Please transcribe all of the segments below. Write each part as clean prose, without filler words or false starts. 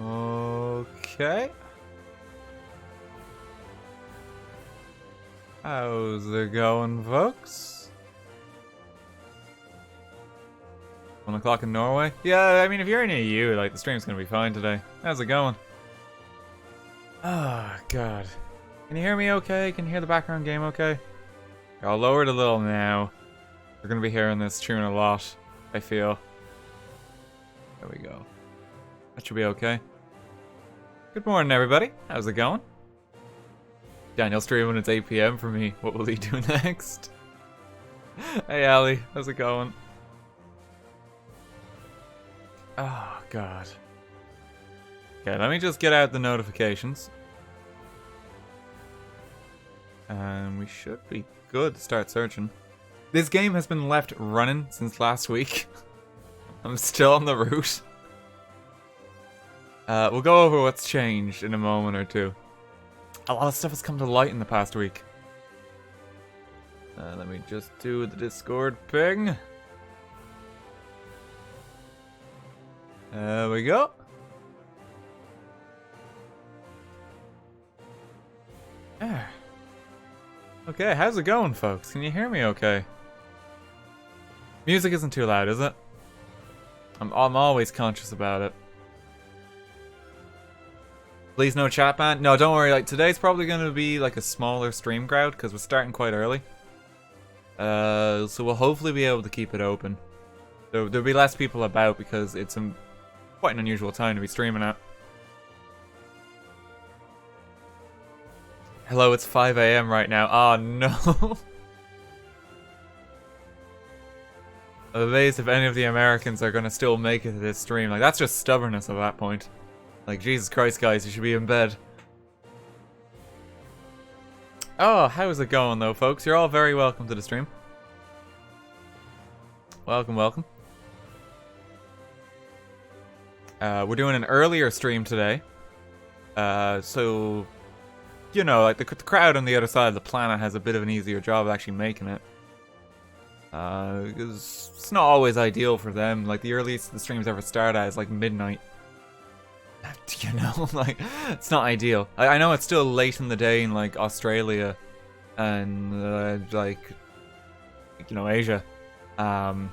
Okay. How's it going, folks? 1 o'clock in Norway? Yeah, I mean, if you're in the EU, like, the stream's gonna be fine today. How's it going? Oh, God. Can you hear me okay? Can you hear the background game okay? I'll lower it a little now. We're gonna be hearing this tune a lot, I feel. There we go. That should be okay. Good morning, everybody. How's it going? Daniel's streaming, it's 8 PM for me. What will he do next? Hey, Ali. How's it going? Oh, God. Okay, let me just get out the notifications. And we should be good to start searching. This game has been left running since last week. I'm still on the route. We'll go over what's changed in a moment or two. A lot of stuff has come to light in the past week. Let me just do the Discord ping. There we go. There. Okay, how's it going, folks? Can you hear me okay? Music isn't too loud, is it? I'm always conscious about it. Please no chat ban. No, don't worry. Like, today's probably going to be like a smaller stream crowd because we're starting quite early. So we'll hopefully be able to keep it open. There'll be less people about because it's quite an unusual time to be streaming at. Hello, it's 5 AM right now. Oh no. I'm amazed if any of the Americans are going to still make it to this stream. Like, that's just stubbornness at that point. Like, Jesus Christ, guys, you should be in bed. Oh, how's it going, though, folks? You're all very welcome to the stream. Welcome, welcome. We're doing an earlier stream today. So, you know, like, the crowd on the other side of the planet has a bit of an easier job of actually making it. Because it's not always ideal for them. Like, the earliest the streams ever start at is, like, midnight. You know, like, it's not ideal. I know it's still late in the day in, like, Australia and, like, you know, Asia. But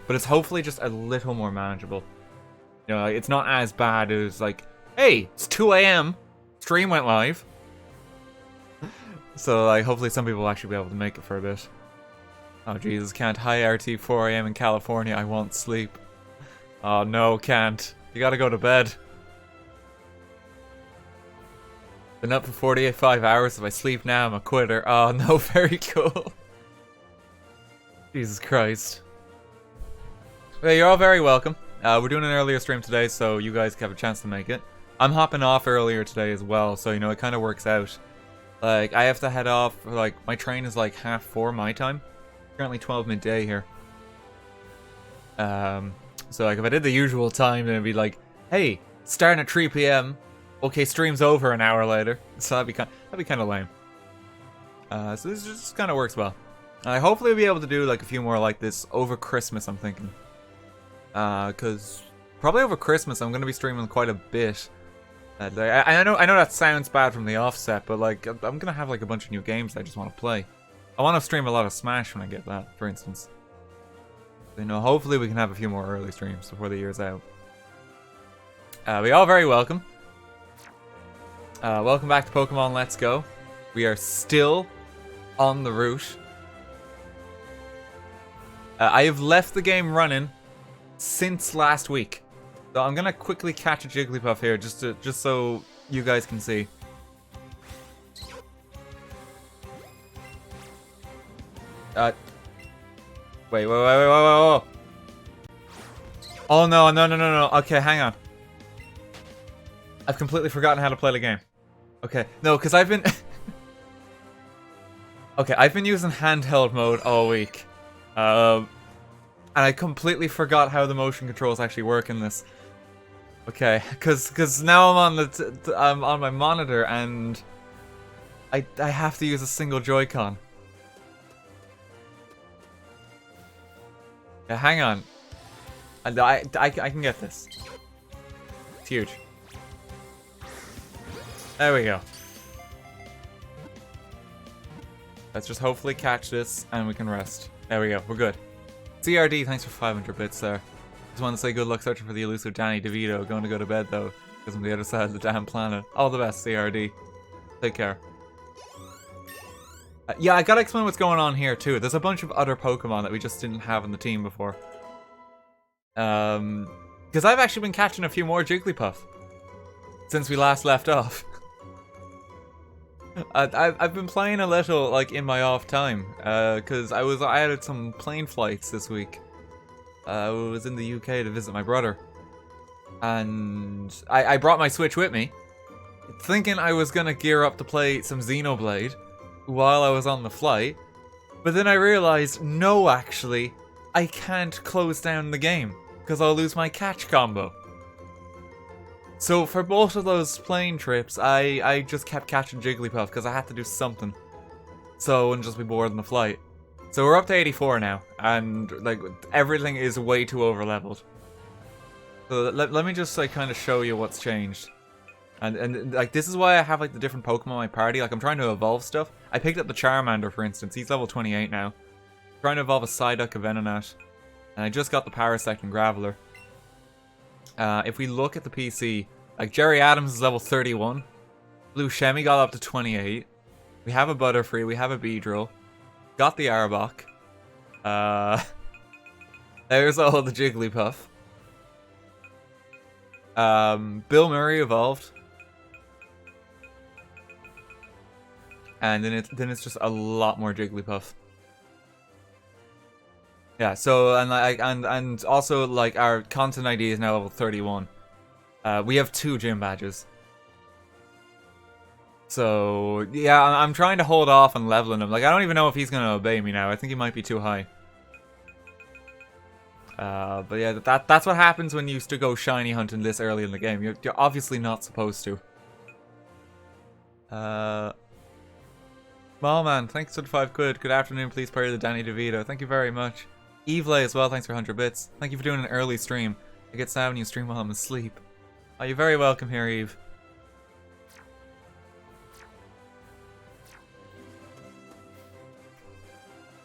it's hopefully just a little more manageable. You know, like, it's not as bad as, like, hey, it's 2 AM, stream went live. So, like, hopefully some people will actually be able to make it for a bit. Oh, Jesus, can't. Hi, RT, 4 AM in California, I won't sleep. Oh, no, can't. You gotta go to bed. Been up for 45 hours. If I sleep now, I'm a quitter. Oh, no, very cool. Jesus Christ. Well, you're all very welcome. We're doing an earlier stream today, so you guys have a chance to make it. I'm hopping off earlier today as well, so, you know, it kind of works out. Like, I have to head off, like, my train is like 4:30 my time. Currently 12 midday here. So, like, if I did the usual time, then it'd be like, hey, starting at 3 PM. Okay, stream's over an hour later. So that'd be kind of lame. So this just kind of works well. I hopefully will be able to do like a few more like this over Christmas, I'm thinking. Cause probably over Christmas I'm gonna be streaming quite a bit. I know that sounds bad from the offset, but like I'm gonna have like a bunch of new games I just want to play. I want to stream a lot of Smash when I get that, for instance. So, you know, hopefully we can have a few more early streams before the year's out. We all very welcome. Welcome back to Pokemon Let's Go. We are still on the route. I have left the game running since last week. So I'm gonna quickly catch a Jigglypuff here just so you guys can see. Wait. Oh no. Okay, hang on. I've completely forgotten how to play the game. Okay, no, because I've been... Okay, I've been using handheld mode all week. And I completely forgot how the motion controls actually work in this. Okay, because now I'm on I'm on my monitor and I have to use a single Joy-Con. Yeah, hang on. I can get this. It's huge. There we go. Let's just hopefully catch this and we can rest. There we go, we're good. CRD, thanks for 500 bits there. Just want to say good luck searching for the elusive Danny DeVito. Going to go to bed though, because I'm the other side of the damn planet. All the best, CRD. Take care. Yeah, I gotta explain what's going on here too. There's a bunch of other Pokemon that we just didn't have in the team before. Because I've actually been catching a few more Jigglypuff since we last left off. I've been playing a little like in my off time because I had some plane flights this week. I was in the UK to visit my brother, and I brought my Switch with me, thinking I was gonna gear up to play some Xenoblade while I was on the flight, but then I realized no, actually, I can't close down the game because I'll lose my catch combo. So for both of those plane trips, I just kept catching Jigglypuff because I had to do something, so I wouldn't just be bored on the flight. So we're up to 84 now, and like everything is way too over leveled. So let me just like kind of show you what's changed. And like this is why I have like the different Pokemon in my party. Like I'm trying to evolve stuff. I picked up the Charmander, for instance. He's level 28 now. Trying to evolve a Psyduck, a Venonat, and I just got the Parasect and Graveler. If we look at the PC, like Jerry Adams is level 31. Blue Shemi got up to 28. We have a Butterfree, we have a Beedrill. Got the Arbok. There's all the Jigglypuff. Bill Murray evolved. And then it's just a lot more Jigglypuff. Yeah, so and also like our content ID is now level 31. We have 2 gym badges. So yeah, I'm trying to hold off on leveling him. Like I don't even know if he's gonna obey me now. I think he might be too high. But yeah, that's what happens when you used to go shiny hunting this early in the game. You're obviously not supposed to. Small man, thanks for the 5 quid. Good afternoon, please pray to Danny DeVito. Thank you very much. Eevee as well, thanks for 100 bits. Thank you for doing an early stream. I get sad when you stream while I'm asleep. Oh, you're very welcome here, Eve.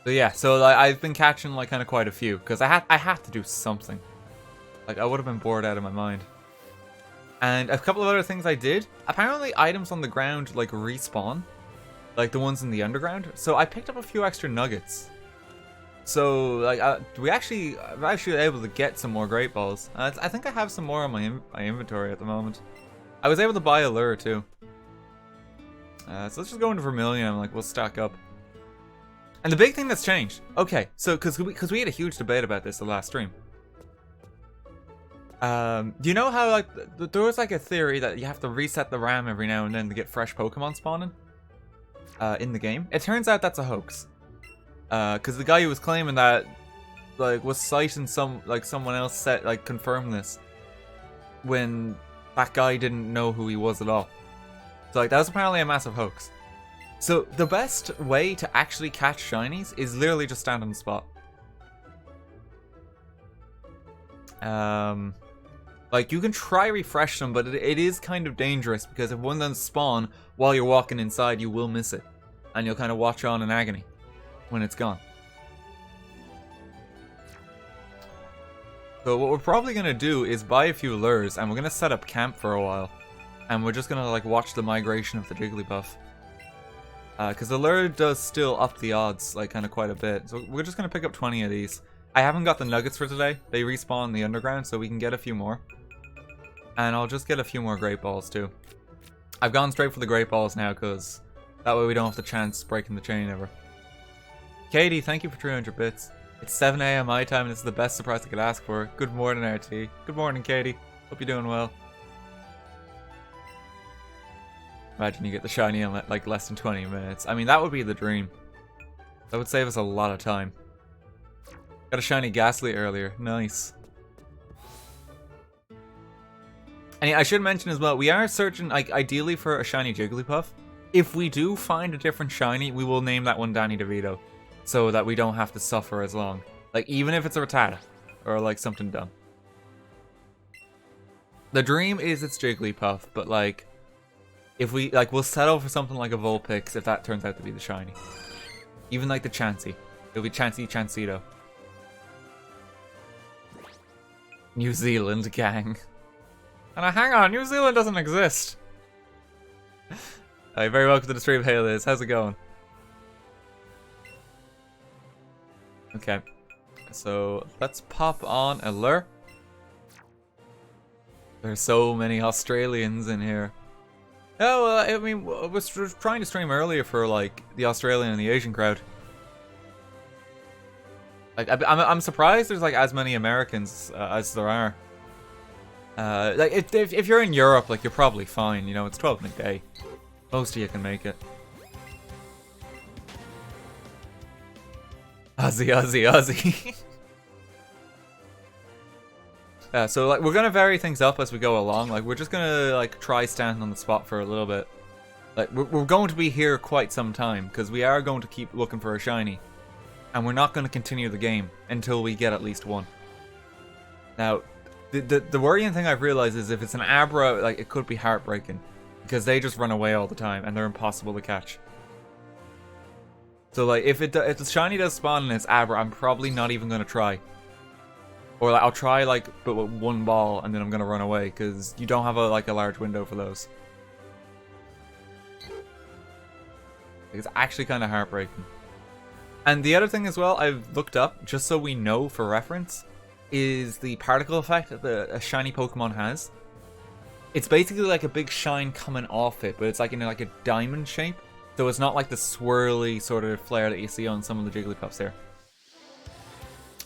So yeah, so I've been catching like kind of quite a few because I had to do something. Like I would have been bored out of my mind. And a couple of other things I did. Apparently items on the ground like respawn, like the ones in the underground. So I picked up a few extra nuggets. So like I'm actually able to get some more Great Balls. I think I have some more on my inventory at the moment. I was able to buy a lure too. So let's just go into Vermilion and like we'll stack up. And the big thing that's changed, okay, so because we had a huge debate about this the last stream. You know how like there was like a theory that you have to reset the RAM every now and then to get fresh Pokemon spawning in the game? It turns out that's a hoax. Because the guy who was claiming that like was citing someone else said like confirmed this when that guy didn't know who he was at all. So like that was apparently a massive hoax. So the best way to actually catch shinies is literally just stand on the spot. Like you can try refresh them, but it is kind of dangerous because if one doesn't spawn while you're walking inside, you will miss it, and you'll kind of watch on in agony when it's gone. So what we're probably gonna do is buy a few lures, and we're gonna set up camp for a while, and we're just gonna like watch the migration of the Jigglypuff. Because the lure does still up the odds, like, kind of quite a bit. So we're just going to pick up 20 of these. I haven't got the nuggets for today. They respawn in the underground, so we can get a few more. And I'll just get a few more Great Balls, too. I've gone straight for the Great Balls now, because that way we don't have the chance breaking the chain ever. Katie, thank you for 300 bits. It's 7 AM my time, and this is the best surprise I could ask for. Good morning, RT. Good morning, Katie. Hope you're doing well. Imagine you get the shiny in like less than 20 minutes. I mean, that would be the dream. That would save us a lot of time. Got a shiny Ghastly earlier. Nice. And yeah, I should mention as well, we are searching like ideally for a shiny Jigglypuff. If we do find a different shiny, we will name that one Danny DeVito, so that we don't have to suffer as long. Like even if it's a Rattata or like something dumb. The dream is it's Jigglypuff, but like if we, like, we'll settle for something like a Vulpix if that turns out to be the shiny. Even like the Chansey. It'll be Chansey Chansito. New Zealand gang. And hang on, New Zealand doesn't exist. Hey, very welcome to the stream, hey Liz. How's it going? Okay. So, let's pop on a lure. There's so many Australians in here. Oh, I mean, I was trying to stream earlier for, like, the Australian and the Asian crowd. Like, I'm surprised there's, like, as many Americans as there are. Like, if you're in Europe, like, you're probably fine, you know, it's 12 midday. Most of you can make it. Aussie, Aussie, Aussie. So, like, we're gonna vary things up as we go along. Like, we're just gonna, like, try standing on the spot for a little bit. Like, we're going to be here quite some time, because we are going to keep looking for a shiny. And we're not going to continue the game until we get at least one. Now, the worrying thing I've realized is if it's an Abra, like, it could be heartbreaking. Because they just run away all the time, and they're impossible to catch. So, like, if the shiny does spawn and it's Abra, I'm probably not even going to try. Or like, I'll try like but with one ball and then I'm gonna run away because you don't have a large window for those. It's actually kind of heartbreaking. And the other thing as well I've looked up just so we know for reference is the particle effect that a shiny Pokemon has. It's basically like a big shine coming off it, but it's like in like a diamond shape. So it's not like the swirly sort of flare that you see on some of the Jigglypuffs there.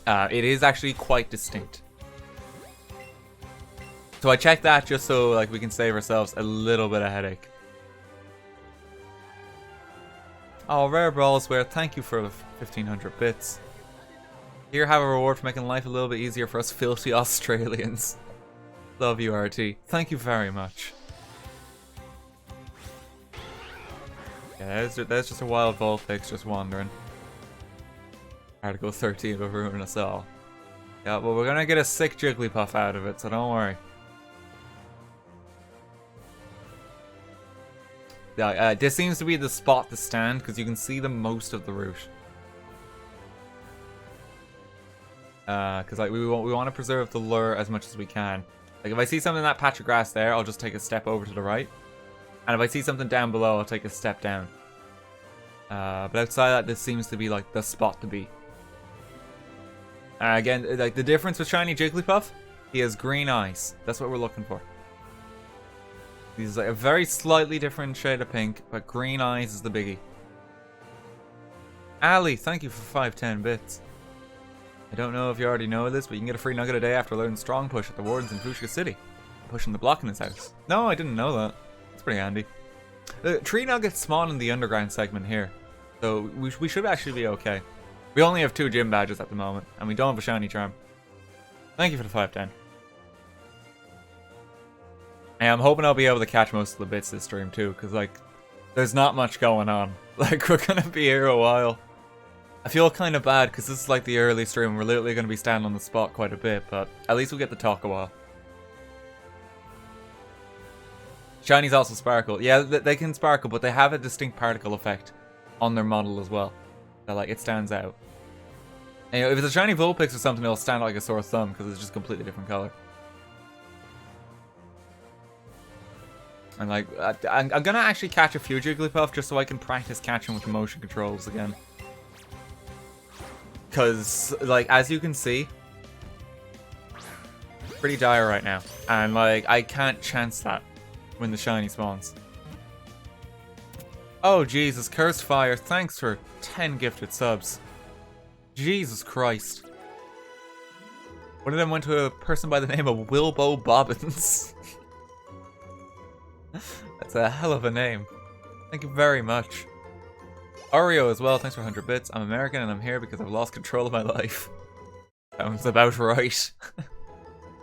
It is actually quite distinct. So I checked that just so like we can save ourselves a little bit of headache. Oh, Rare Brawlswear, thank you for the 1500 bits. Here, have a reward for making life a little bit easier for us filthy Australians. Love you, RT. Thank you very much. Yeah, there's just a wild Vulpix just wandering. Article 13 will ruin us all. Yeah, well, we're gonna get a sick Jigglypuff out of it, so don't worry. Yeah, this seems to be the spot to stand, because you can see the most of the route. Because like, we want to preserve the lure as much as we can. Like, if I see something in that patch of grass there, I'll just take a step over to the right. And if I see something down below, I'll take a step down. But outside that, this seems to be like the spot to be. Again, like the difference with shiny Jigglypuff, he has green eyes. That's what we're looking for. He's like a very slightly different shade of pink, but green eyes is the biggie. Ali, thank you for 510 bits. I don't know if you already know this, but you can get a free nugget a day after learning Strong Push at the Wardens in Fuchsia City. Pushing the block in his house. No, I didn't know that. That's pretty handy. The tree nuggets spawn in the underground segment here, so we should actually be okay. We only have 2 gym badges at the moment, and we don't have a shiny charm. Thank you for the 510. And I'm hoping I'll be able to catch most of the bits this stream too, because like, there's not much going on. Like, we're gonna be here a while. I feel kind of bad, because this is like the early stream, we're literally gonna be standing on the spot quite a bit, but at least we'll get to talk a while. Shinies also sparkle. Yeah, they can sparkle, but they have a distinct particle effect on their model as well. That, like, it stands out. And, you know, if it's a shiny Vulpix or something, it'll stand out like a sore thumb because it's just a completely different color. And like, I'm gonna actually catch a few Jigglypuff just so I can practice catching with the motion controls again. Because, like, as you can see, pretty dire right now. And like, I can't chance that when the shiny spawns. Oh Jesus, Cursed Fire, thanks for 10 gifted subs. Jesus Christ. One of them went to a person by the name of Wilbo Bobbins. That's a hell of a name. Thank you very much. Oreo as well, thanks for 100 bits. I'm American and I'm here because I've lost control of my life. Sounds about right.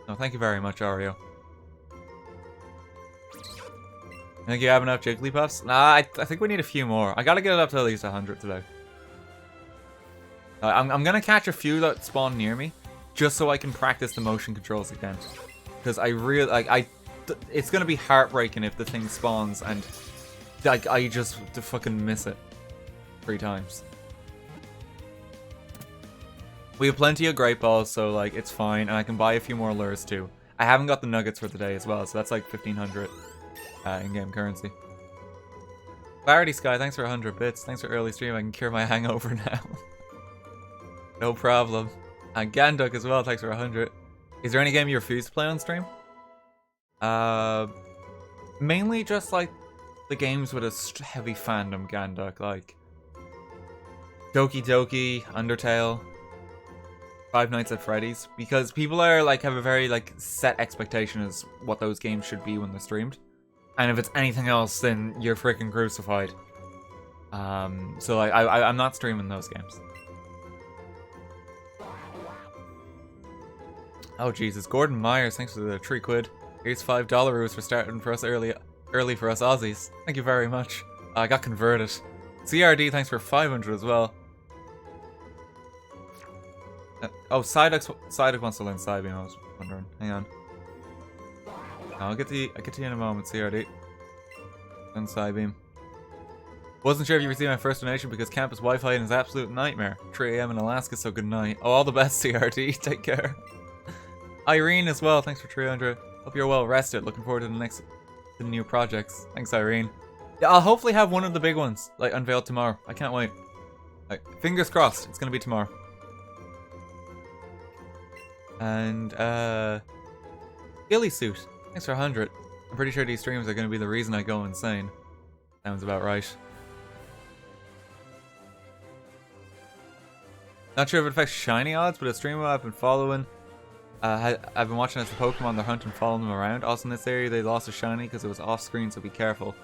No, thank you very much, Oreo. I think you have enough Jigglypuffs? Nah, I think we need a few more. I gotta get it up to at least 100 today. I'm gonna catch a few that spawn near me, just so I can practice the motion controls again. Because I really, like, it's gonna be heartbreaking if the thing spawns and like I just fucking miss it 3 times. We have plenty of great balls, so like it's fine, and I can buy a few more lures too. I haven't got the nuggets for today as well, so that's like 1500 in-game currency. Clarity Sky, thanks for 100 bits. Thanks for early stream. I can cure my hangover now. No problem. And Ganduk as well, thanks for 100. Is there any game you refuse to play on stream? Mainly just like the games with a heavy fandom, Ganduk, like Doki Doki, Undertale, Five Nights at Freddy's, because people are like have a very like set expectation as what those games should be when they're streamed, and if it's anything else, then you're freaking crucified. So like I'm not streaming those games. Oh Jesus, Gordon Myers, thanks for the 3 quid. Here's $5 for starting for us early for us Aussies. Thank you very much. I got converted. CRD, thanks for 500 as well. Oh, Psyduck wants to learn Psybeam, I was wondering. Hang on. I'll get to you in a moment, CRD. And Psybeam. Wasn't sure if you received my first donation because campus Wi-Fi is an absolute nightmare. 3 AM in Alaska, so good night. Oh, all the best, CRD. Take care. Irene as well, thanks for 300. Hope you're well rested. Looking forward to the new projects. Thanks, Irene. Yeah, I'll hopefully have one of the big ones like unveiled tomorrow. I can't wait. Like, fingers crossed, it's gonna be tomorrow. And Gilly Suit, thanks for 100. I'm pretty sure these streams are gonna be the reason I go insane. Sounds about right. Not sure if it affects shiny odds, but a streamer I've been following. I've been watching as the Pokemon they're hunting, following them around. Also in this area, they lost a shiny because it was off screen, so be careful.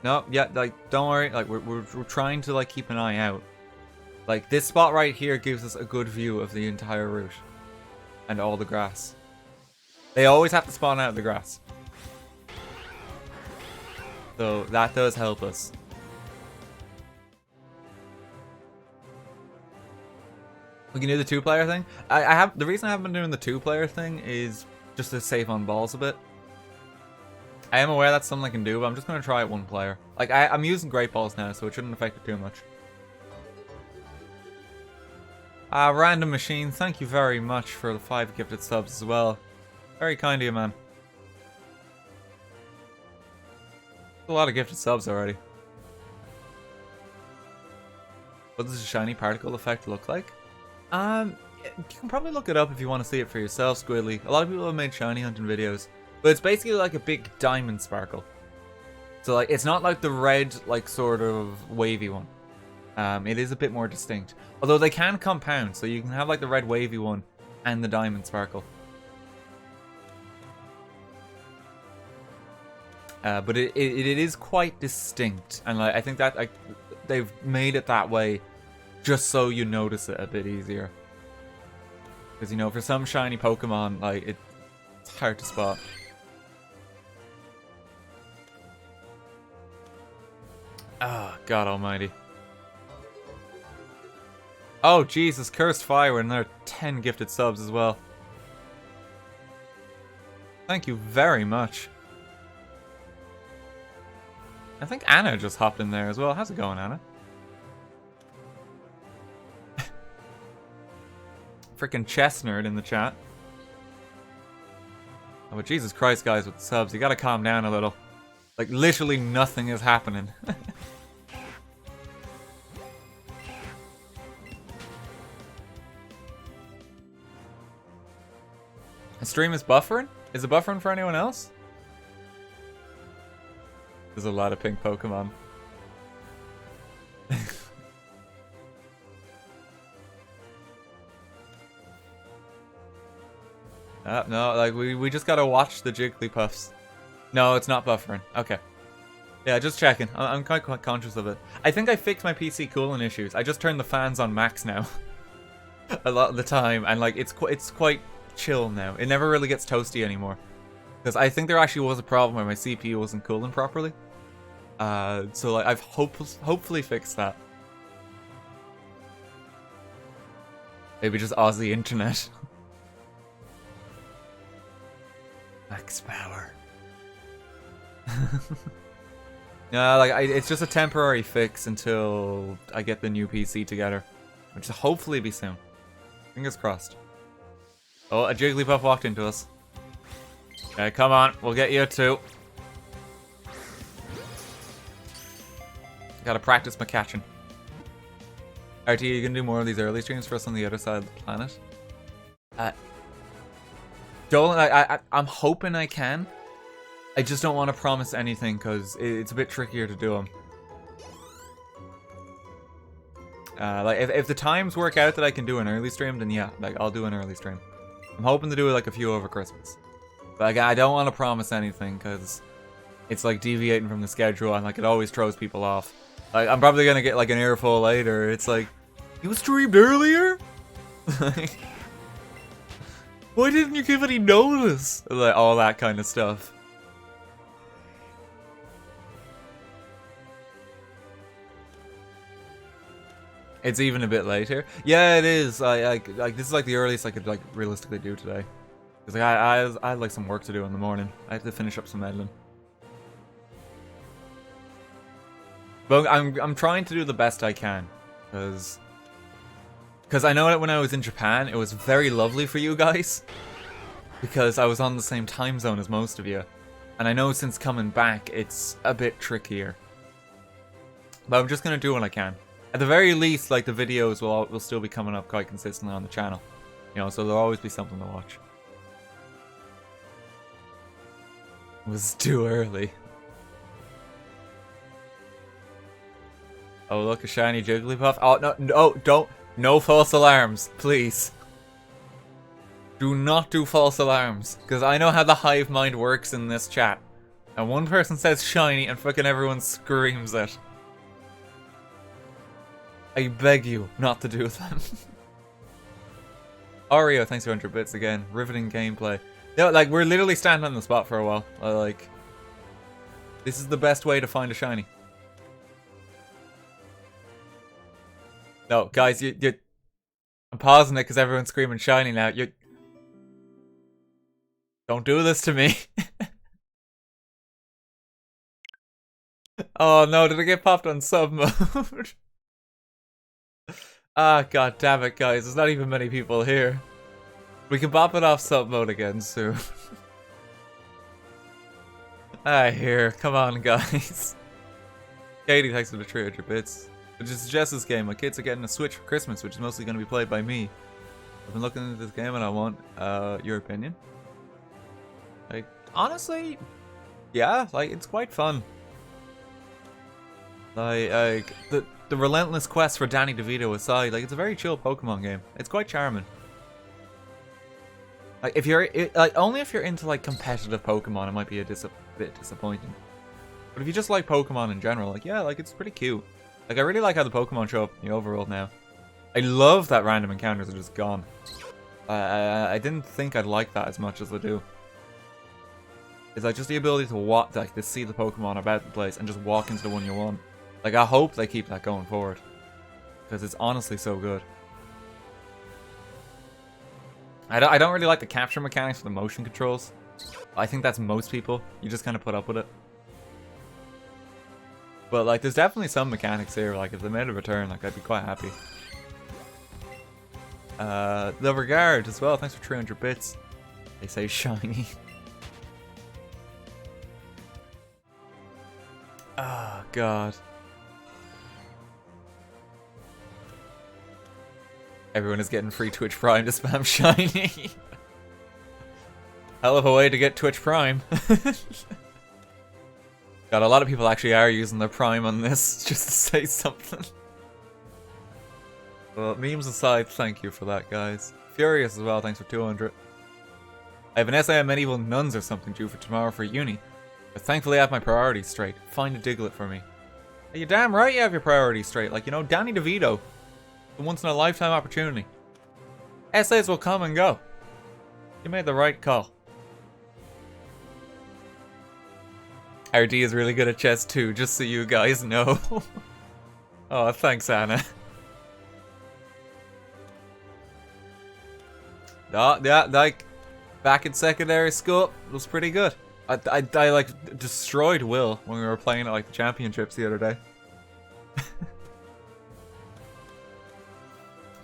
No, yeah, like don't worry. Like we're trying to like keep an eye out. Like this spot right here gives us a good view of the entire route and all the grass. They always have to spawn out of the grass, so that does help us. We can do the 2-player thing. The reason I haven't been doing the 2-player thing is just to save on balls a bit. I am aware that's something I can do, but I'm just going to try it 1 player. Like I'm using great balls now, so it shouldn't affect it too much. Random Machine, thank you very much for the 5 gifted subs as well. Very kind of you, man. A lot of gifted subs already. What does the shiny particle effect look like? You can probably look it up if you want to see it for yourself, Squidly. A lot of people have made shiny hunting videos, but it's basically like a big diamond sparkle. So like, it's not like the red, like sort of wavy one. It is a bit more distinct. Although they can compound, so you can have like the red wavy one and the diamond sparkle. But it is quite distinct, and like I think that like they've made it that way just so you notice it a bit easier. Because, you know, for some shiny Pokemon, like, it's hard to spot. Ah, oh, God almighty. Oh, Jesus, Cursed Fire, and there are 10 gifted subs as well. Thank you very much. I think Anna just hopped in there as well. How's it going, Anna? Freaking chess nerd in the chat. Oh, but Jesus Christ, guys, with the subs, you gotta calm down a little. Like, literally nothing is happening. The stream is buffering? Is it buffering for anyone else? There's a lot of pink Pokemon. No, like we just gotta watch the Jigglypuffs. No, it's not buffering. Okay. Yeah, just checking. I'm quite conscious of it. I think I fixed my PC cooling issues. I just turned the fans on max now. A lot of the time, and like it's quite chill now. It never really gets toasty anymore. Because I think there actually was a problem where my CPU wasn't cooling properly. So like I've hopefully fixed that. Maybe just Aussie internet. Max power. No, like it's just a temporary fix until I get the new PC together, which will hopefully be soon. Fingers crossed. Oh, a Jigglypuff walked into us. Okay, come on, we'll get you too. Gotta practice my catching. RT, are you gonna do more of these early streams for us on the other side of the planet? Dolan, I'm hoping I can. I just don't want to promise anything because it's a bit trickier to do them. Like if the times work out that I can do an early stream, then yeah, like I'll do an early stream. I'm hoping to do like a few over Christmas. But like, I don't want to promise anything because it's like deviating from the schedule and like it always throws people off. Like I'm probably gonna get like an earful later. It's like, you streamed earlier? Like, why didn't you give any notice? Like all that kind of stuff. It's even a bit later. Yeah, it is. Like this is like the earliest I could like realistically do today. Cause like I had like some work to do in the morning. I had to finish up some meddling. But I'm trying to do the best I can, cause I know that when I was in Japan, it was very lovely for you guys, because I was on the same time zone as most of you, and I know since coming back, it's a bit trickier. But I'm just gonna do what I can. At the very least, like the videos will still be coming up quite consistently on the channel, you know, so there'll always be something to watch. It was too early. Oh, look, a shiny Jigglypuff. Oh, no, don't. No false alarms, please. Do not do false alarms, because I know how the hive mind works in this chat. And one person says shiny and fucking everyone screams it. I beg you not to do them. Oreo, thanks for 100 bits again. Riveting gameplay. No, like, we're literally standing on the spot for a while. Like, this is the best way to find a shiny. No, guys, you I'm pausing it because everyone's screaming shiny now. You don't do this to me. Oh no, did I get popped on sub mode? Ah, god damn it, guys. There's not even many people here. We can pop it off sub mode again soon. Here. Come on, guys. Katie, thanks for the 300 bits. To suggest this game, my kids are getting a Switch for Christmas, which is mostly going to be played by me. I've been looking into this game and I want your opinion. Like, honestly, yeah, like, it's quite fun. Like the relentless quest for Danny DeVito aside, like, it's a very chill Pokemon game. It's quite charming. Like, if you're like only if you're into like competitive Pokemon, it might be a bit disappointing. But if you just like Pokemon in general, like, yeah, like, it's pretty cute. Like, I really like how the Pokemon show up in the overworld now. I love that random encounters are just gone. I didn't think I'd like that as much as I do. It's like just the ability to see the Pokemon about the place and just walk into the one you want. Like, I hope they keep that going forward, because it's honestly so good. I don't really like the capture mechanics for the motion controls. I think that's most people. You just kind of put up with it. But like, there's definitely some mechanics here. Like, if they made a return, like, I'd be quite happy. The regard as well. Thanks for 300 bits. They say shiny. Oh god. Everyone is getting free Twitch Prime to spam shiny. Hell of a way to get Twitch Prime. God, a lot of people actually are using their Prime on this just to say something. Well, memes aside, thank you for that, guys. Furious as well, thanks for 200. I have an essay on medieval nuns or something due for tomorrow for uni. But thankfully I have my priorities straight. Find a Diglett for me. Hey, you're damn right you have your priorities straight. Like, you know, Danny DeVito. The once in a lifetime opportunity. Essays will come and go. You made the right call. RD is really good at chess too, just so you guys know. Oh, thanks, Anna. Oh, yeah, like, back in secondary school, it was pretty good. I like destroyed Will when we were playing at like the championships the other day.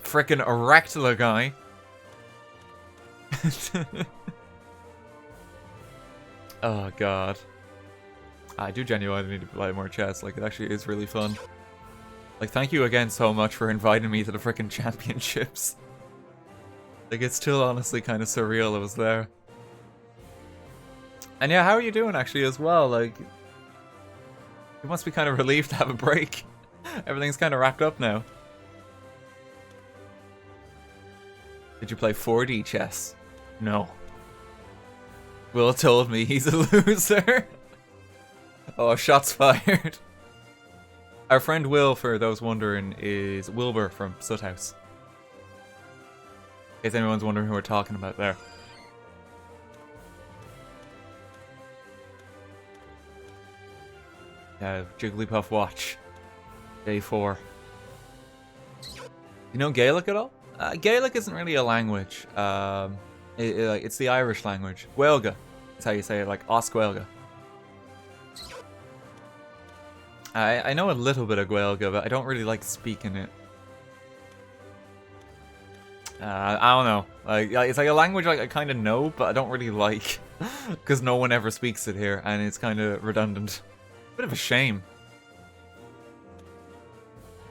Frickin' Erectula guy. Oh god. I do genuinely need to play more chess. Like, it actually is really fun. Like, thank you again so much for inviting me to the frickin' championships. Like, it's still honestly kind of surreal I was there. And yeah, how are you doing actually as well? Like, you must be kind of relieved to have a break. Everything's kind of wrapped up now. Did you play 4D chess? No. Will told me he's a loser. Oh, shots fired. Our friend Will, for those wondering, is Wilbur from Suthouse. In case anyone's wondering who we're talking about there. Yeah, Jigglypuff watch. Day 4. You know Gaelic at all? Gaelic isn't really a language. It's the Irish language. Gaelga. That's how you say it, like Os Gaelga. I know a little bit of Gaelga, but I don't really like speaking it. I don't know. Like, it's like a language like I kind of know, but I don't really like, because no one ever speaks it here, and it's kind of redundant. Bit of a shame.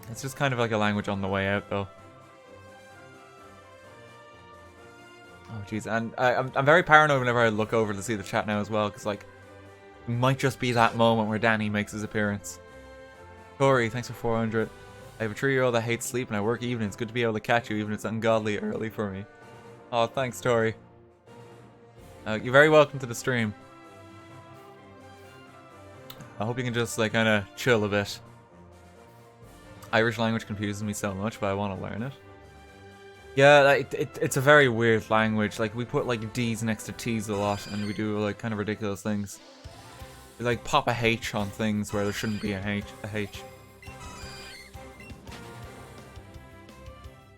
It's just kind of like a language on the way out, though. Oh, jeez. And I'm very paranoid whenever I look over to see the chat now as well, because, like, it might just be that moment where Danny makes his appearance. Corey, thanks for 400. I have a 3-year-old that hates sleep and I work evenings. Good to be able to catch you, even if it's ungodly early for me. Oh, thanks, Tori. You're very welcome to the stream. I hope you can just, like, kind of chill a bit. Irish language confuses me so much, but I want to learn it. Yeah, like, it's a very weird language. Like, we put, like, D's next to T's a lot, and we do, like, kind of ridiculous things. We, like, pop a H on things where there shouldn't be a H.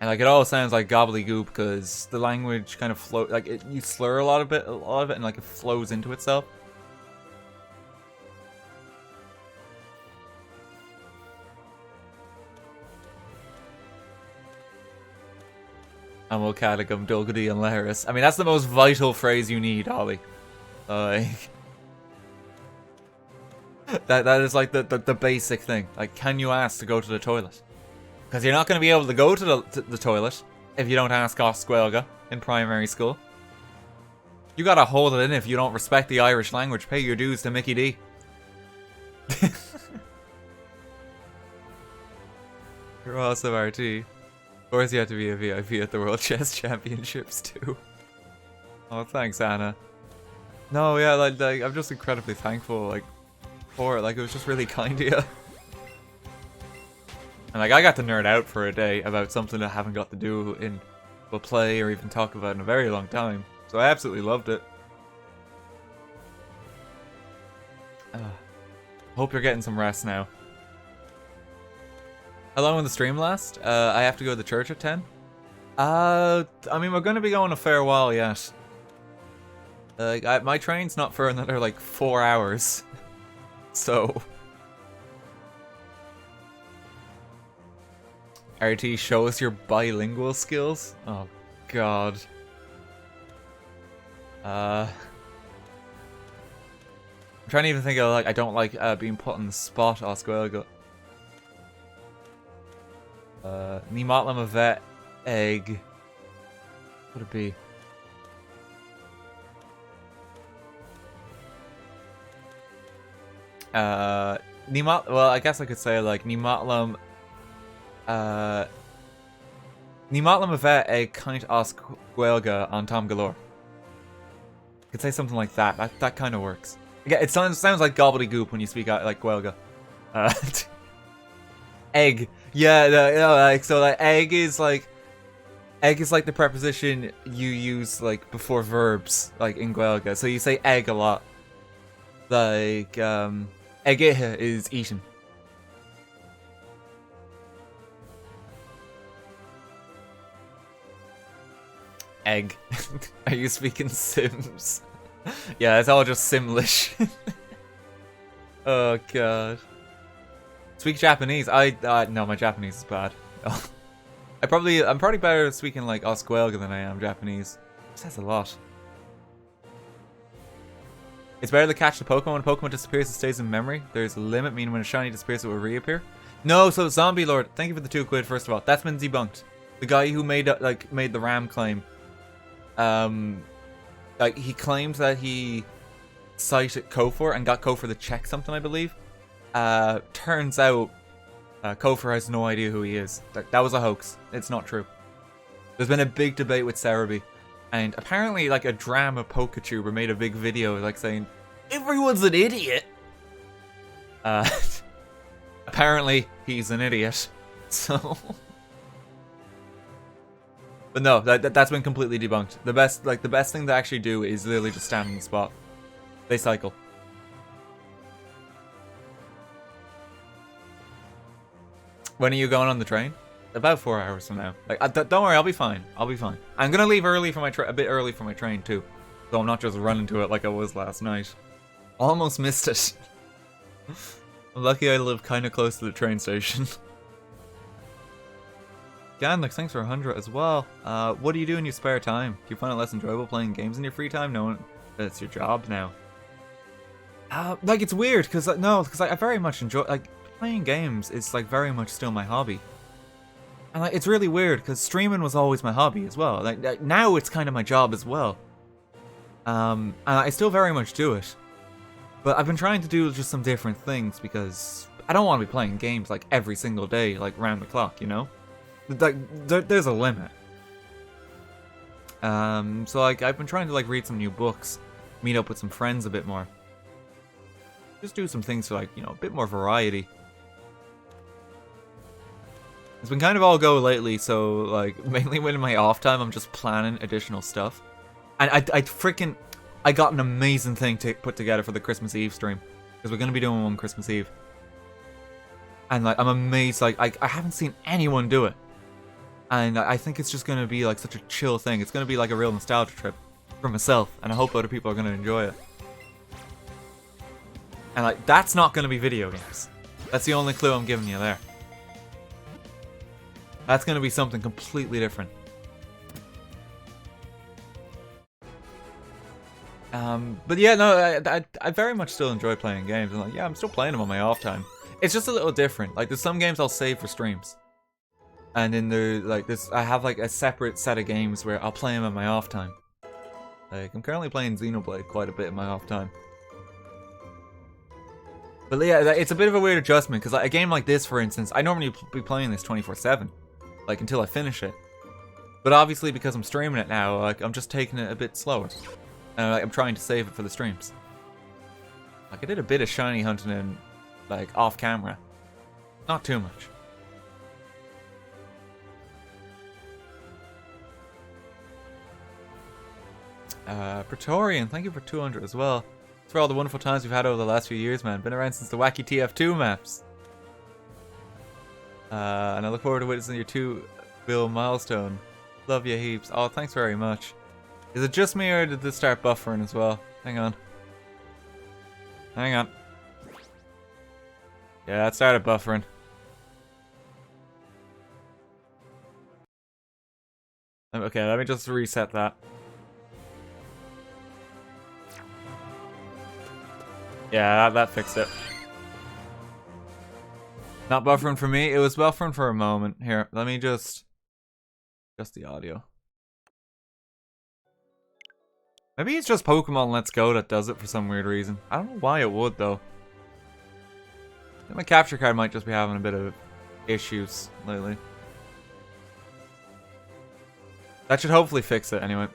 And, like, it all sounds like gobbledygook because the language kind of float, like, you slur a lot of it, and, like, it flows into itself. Amilcadigum, Dulgody, and Laris. I mean, that's the most vital phrase you need, Ollie. Like, that is like the basic thing. Like, can you ask to go to the toilet? Because you're not going to be able to go to the toilet if you don't ask Os Gaelga in primary school. You gotta hold it in if you don't respect the Irish language. Pay your dues to Mickey D. You're awesome, RT. Of course you have to be a VIP at the World Chess Championships too. Oh, thanks, Anna. No, yeah, like I'm just incredibly thankful, like, for it. Like, it was just really kind of you. And, like, I got to nerd out for a day about something I haven't got to do in a play or even talk about in a very long time. So I absolutely loved it. Hope you're getting some rest now. How long will the stream last? I have to go to the church at 10. I mean, we're going to be going a fair while yet. My train's not for another, like, 4 hours. So... RT, show us your bilingual skills? Oh, God. I'm trying to even think of, like, I don't like being put on the spot, Os Gaelga. Ní matlam a vet egg. What would it be? Well, I guess I could say, like, Ní matlam a vet egg kind Os Gaelga on Tom Galore. I could say something like that. That kind of works. Yeah, it sounds like gobbledygook when you speak out like Gaelga. Egg. Yeah, like, so like egg is like the preposition you use like before verbs, like in Gaelga. So you say egg a lot. Like egg is eaten. Egg. Are you speaking Sims? Yeah, it's all just Simlish. Oh god. Speak Japanese. No, my Japanese is bad. I'm probably better at speaking like Oscuelga than I am Japanese. This says a lot. It's better to catch the Pokemon. When a Pokemon disappears, it stays in memory. There's a limit, meaning when a shiny disappears, it will reappear. No, so Zombie Lord, thank you for the £2 first of all. That's been debunked. The guy who made the RAM claim, like he claims that he cited Kofor and got Kofor to check something, I believe. Turns out Kofor has no idea who he is. That was a hoax. It's not true. There's been a big debate with Cerebi, and apparently like a drama Pokatuber made a big video like saying everyone's an idiot. Apparently he's an idiot. So but no, that's been completely debunked. The best thing to actually do is literally just stand on the spot. They cycle. When are you going on the train? About 4 hours from now. Like, don't worry, I'll be fine. I'll be fine. I'm gonna leave early for my a bit early for my train too, so I'm not just running to it like I was last night. Almost missed it. I'm lucky I live kind of close to the train station. Ganlix, thanks for 100 as well. What do you do in your spare time? Do you find it less enjoyable playing games in your free time, knowing that it's your job now? Like it's weird because I very much enjoy playing games. Is like very much still my hobby, and like it's really weird because streaming was always my hobby as well. Like now it's kind of my job as well. And I still very much do it, but I've been trying to do just some different things because I don't want to be playing games like every single day, like round the clock. You know, like there's a limit. So like I've been trying to like read some new books, meet up with some friends a bit more. Just do some things for like, you know, a bit more variety. It's been kind of all go lately, so like mainly when in my off time I'm just planning additional stuff. And I got an amazing thing to put together for the Christmas Eve stream. Because we're gonna be doing one Christmas Eve. And like I'm amazed, like I haven't seen anyone do it. And I think it's just gonna be like such a chill thing. It's gonna be like a real nostalgia trip for myself, and I hope other people are gonna enjoy it. And like, that's not going to be video games. That's the only clue I'm giving you there. That's going to be something completely different. But yeah, no, I very much still enjoy playing games. And like, yeah, I'm still playing them on my off time. It's just a little different. Like, there's some games I'll save for streams. And then there, like, I have like a separate set of games where I'll play them in my off time. Like, I'm currently playing Xenoblade quite a bit in my off time. But yeah, it's a bit of a weird adjustment, because like, a game like this, for instance, I normally be playing this 24/7, like until I finish it. But obviously, because I'm streaming it now, like I'm just taking it a bit slower, and like, I'm trying to save it for the streams. Like I did a bit of shiny hunting in, like off camera, not too much. Praetorian, thank you for 200 as well. For all the wonderful times we've had over the last few years, man. Been around since the wacky TF2 maps. And I look forward to witnessing your 2 bill milestone. Love you heaps. Oh, thanks very much. Is it just me or did this start buffering as well? Hang on. Hang on. Yeah, it started buffering. Okay, let me just reset that. Yeah, that fixed it. Not buffering for me. It was buffering for a moment. Here, let me just the audio. Maybe it's just Pokemon Let's Go that does it for some weird reason. I don't know why it would, though. I think my capture card might just be having a bit of issues lately. That should hopefully fix it anyway.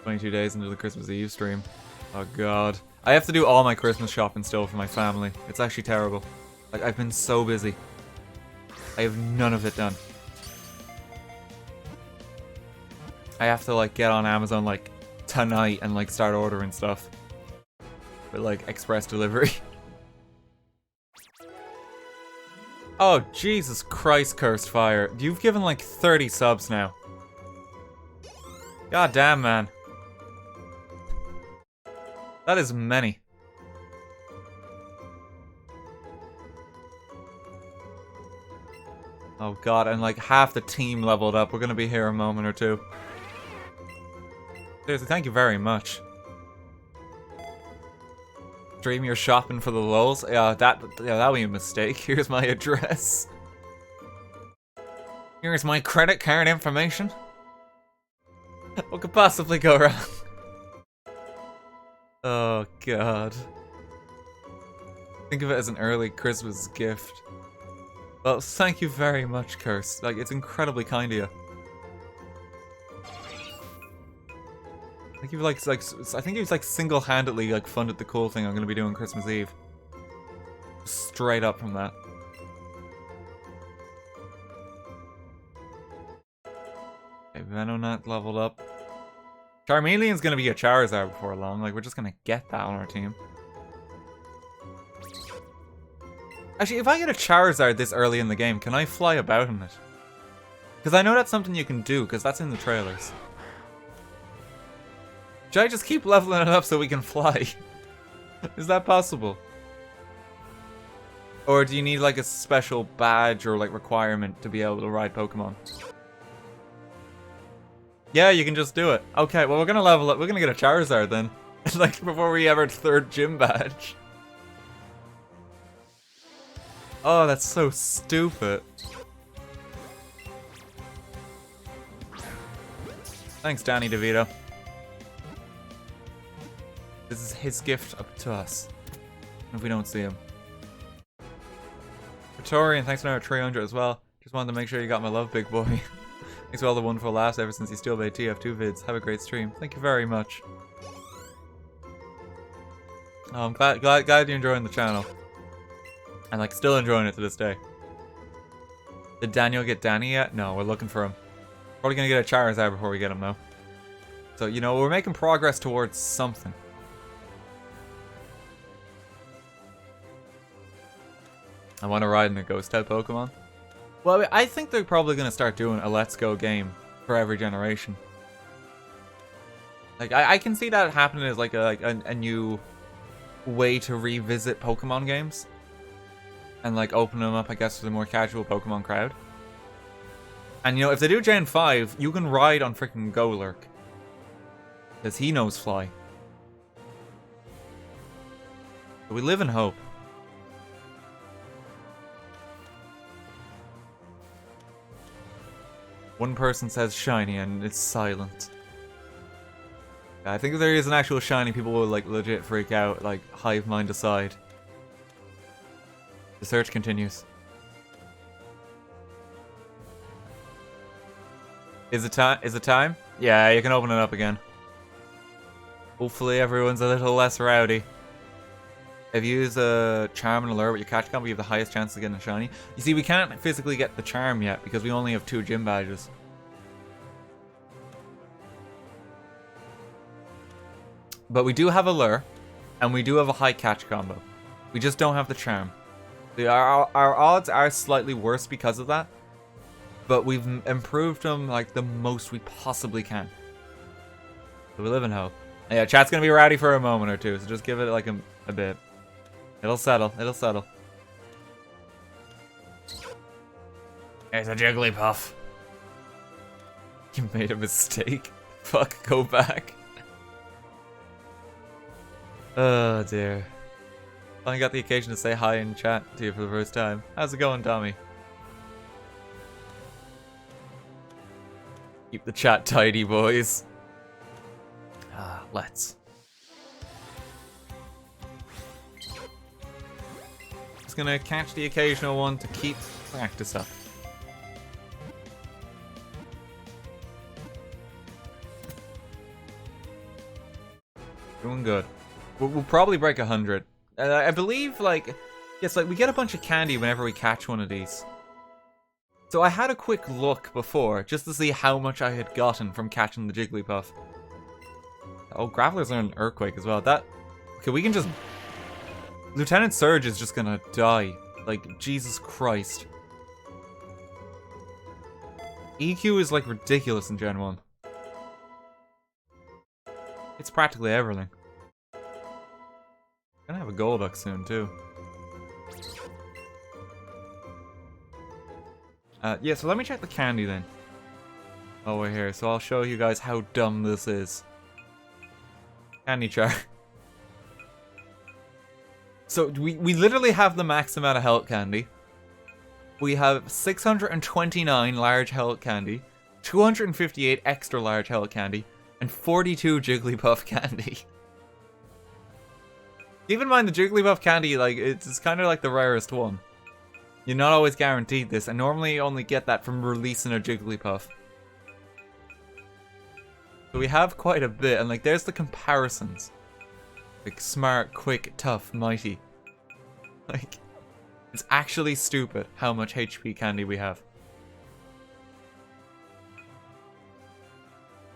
22 days into the Christmas Eve stream. Oh god. I have to do all my Christmas shopping still for my family. It's actually terrible. Like, I've been so busy. I have none of it done. I have to like get on Amazon like tonight and like start ordering stuff. For like express delivery. Oh, Jesus Christ, Cursed Fire. You've given like 30 subs now. God damn, man. That is many. Oh god, and like half the team leveled up. We're gonna be here a moment or two. Seriously, thank you very much. Dream you're shopping for the lulz? Yeah, that'd be a mistake. Here's my address. Here's my credit card information. What could possibly go wrong? Oh god. Think of it as an early Christmas gift. Well, thank you very much, Curse. Like, it's incredibly kind of you. I think you've like single-handedly like funded the cool thing I'm gonna be doing Christmas Eve. Straight up from that. Okay, Venonat leveled up. Charmeleon's gonna be a Charizard before long. Like, we're just gonna get that on our team. Actually, if I get a Charizard this early in the game, can I fly about in it? Because I know that's something you can do, because that's in the trailers. Should I just keep leveling it up so we can fly? Is that possible? Or do you need like a special badge or like requirement to be able to ride Pokemon? Yeah, you can just do it. Okay, well we're gonna level up. We're gonna get a Charizard then. Like before we have our third gym badge. Oh, that's so stupid. Thanks, Danny DeVito. This is his gift up to us. If we don't see him. Praetorian, thanks for our 300 as well. Just wanted to make sure you got my love, big boy. Thanks for all the wonderful laughs ever since you still made TF2 vids. Have a great stream. Thank you very much. Oh, I'm glad you're enjoying the channel. I'm like still enjoying it to this day. Did Daniel get Danny yet? No, we're looking for him. Probably gonna get a Charizard before we get him though. So, you know, we're making progress towards something. I want to ride in a ghost type Pokemon. Well, I think they're probably going to start doing a Let's Go game for every generation. Like, I can see that happening as like a new way to revisit Pokemon games. And like open them up, I guess, to the more casual Pokemon crowd. And you know, if they do Gen 5, you can ride on freaking Golurk. Because he knows fly. But we live in hope. One person says shiny and it's silent. I think if there is an actual shiny, people will like legit freak out, like hive mind aside. The search continues. Is it time? Yeah, you can open it up again. Hopefully everyone's a little less rowdy. If you use a charm and allure with your catch combo, you have the highest chance of getting a shiny. You see, we can't physically get the charm yet because we only have 2 gym badges. But we do have a lure, and we do have a high catch combo. We just don't have the charm. Our odds are slightly worse because of that, but we've improved them like the most we possibly can. So we live in hope. And yeah, chat's gonna be rowdy for a moment or two, so just give it like a bit. It'll settle. It'll settle. There's a Jigglypuff. You made a mistake. Fuck, go back. Oh dear. Finally got the occasion to say hi in chat to you for the first time. How's it going, Tommy? Keep the chat tidy, boys. Let's. Just gonna catch the occasional one to keep practice up. Doing good. We'll probably break 100. I believe, like, yes, like we get a bunch of candy whenever we catch one of these. So I had a quick look before, just to see how much I had gotten from catching the Jigglypuff. Oh, Gravelers are an Earthquake as well. Okay, we can just... Lieutenant Surge is just gonna die. Like, Jesus Christ. EQ is, like, ridiculous in Gen 1. It's practically everything. Gonna have a Golduck soon too. Yeah, so let me check the candy then. Oh, we're here. So I'll show you guys how dumb this is. Candy chart. So we literally have the max amount of health candy. We have 629 large health candy, 258 extra large health candy, and 42 Jigglypuff candy. Keep in mind the Jigglypuff candy, like, it's kind of like the rarest one. You're not always guaranteed this, and normally you only get that from releasing a Jigglypuff. So we have quite a bit, and like, there's the comparisons. Like, smart, quick, tough, mighty. Like, it's actually stupid how much HP candy we have.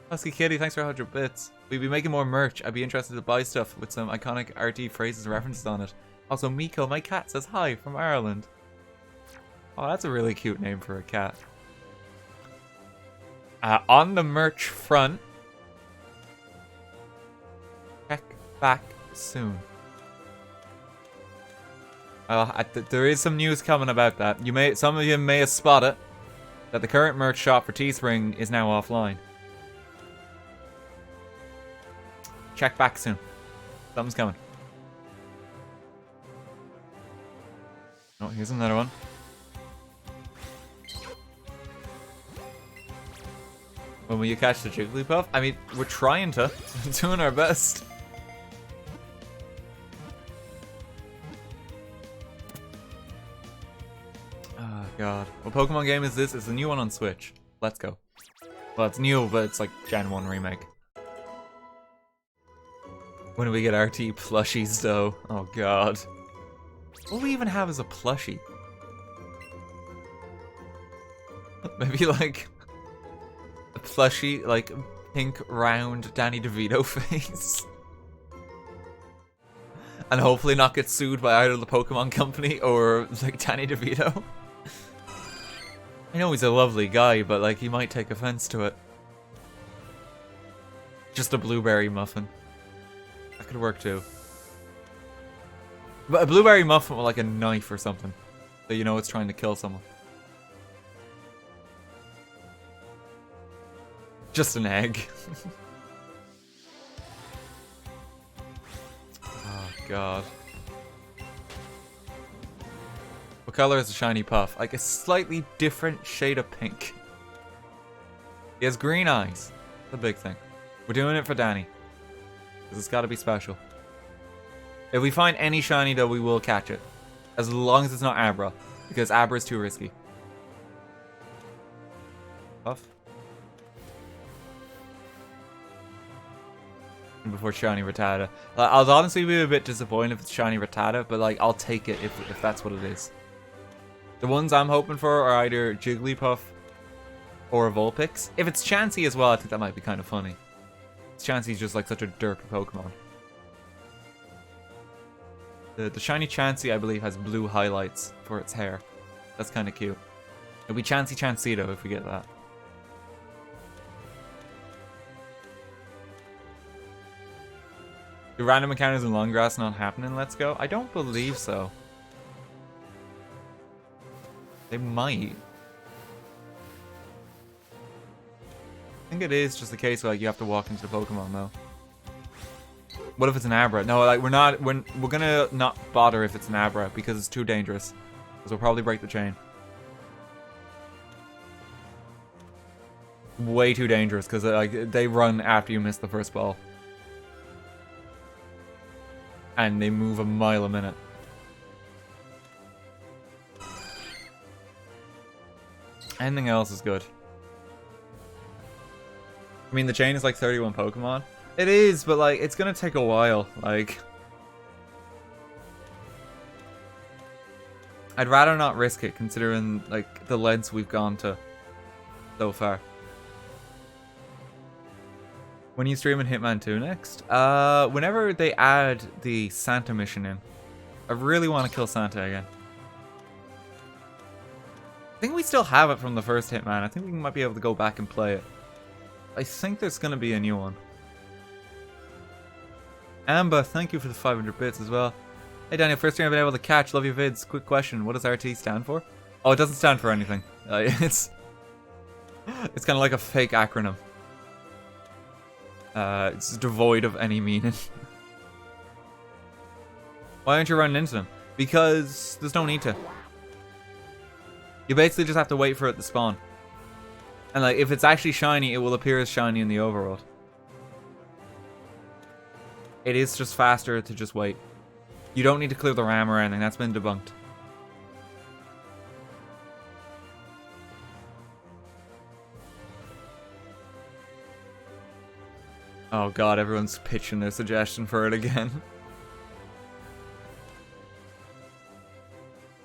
Husky Kitty, thanks for 100 bits. We'd be making more merch. I'd be interested to buy stuff with some iconic RT phrases and references on it. Also, Miko, my cat, says hi from Ireland. Oh, that's a really cute name for a cat. On the merch front, check back soon. There is some news coming about that. Some of you may have spotted that the current merch shop for Teespring is now offline. Check back soon. Something's coming. Oh, here's another one. When will you catch the Jigglypuff? I mean, we're trying to. We're doing our best. Oh, God. What Pokemon game is this? It's a new one on Switch. Let's go. Well, it's new, but it's like Gen 1 remake. When do we get RT plushies, though? Oh, God. What do we even have as a plushie? Maybe, like, a plushie, like, pink, round Danny DeVito face. And hopefully not get sued by either the Pokemon Company or, like, Danny DeVito. I know he's a lovely guy, but, like, he might take offense to it. Just a blueberry muffin. That could work too. But a blueberry muffin with like a knife or something. So you know it's trying to kill someone. Just an egg. Oh god. What color is the shiny puff? Like a slightly different shade of pink. He has green eyes. The big thing. We're doing it for Danny. Because it's got to be special. If we find any shiny, though, we will catch it. As long as it's not Abra. Because Abra is too risky. Puff. And before shiny Rattata. I'll honestly be a bit disappointed if it's shiny Rattata, but like I'll take it if that's what it is. The ones I'm hoping for are either Jigglypuff or a Vulpix. If it's Chansey as well, I think that might be kind of funny. Chansey's just like such a derpy Pokemon. The shiny Chansey, I believe, has blue highlights for its hair. That's kind of cute. It'll be Chansey Chansito if we get that. Do random encounters in long grass not happen in Let's Go? I don't believe so. They might. I think it is just the case where like, you have to walk into the Pokemon though. What if it's an Abra? No, like we're gonna not bother if it's an Abra because it's too dangerous. Because we'll probably break the chain. Way too dangerous because like they run after you miss the first ball. And they move a mile a minute. Anything else is good. I mean, the chain is like 31 Pokemon. It is, but like, it's gonna take a while. Like, I'd rather not risk it considering like the lengths we've gone to so far. When are you streaming Hitman 2 next? Whenever they add the Santa mission in. I really want to kill Santa again. I think we still have it from the first Hitman. I think we might be able to go back and play it. I think there's going to be a new one. Amber, thank you for the 500 bits as well. Hey Daniel, first thing I've been able to catch. Love your vids. Quick question, what does RT stand for? Oh, it doesn't stand for anything. It's kind of like a fake acronym. It's devoid of any meaning. Why aren't you running into them? Because there's no need to. You basically just have to wait for it to spawn. And like, if it's actually shiny, it will appear as shiny in the overworld. It is just faster to just wait. You don't need to clear the RAM or anything. That's been debunked. Oh god, everyone's pitching their suggestion for it again.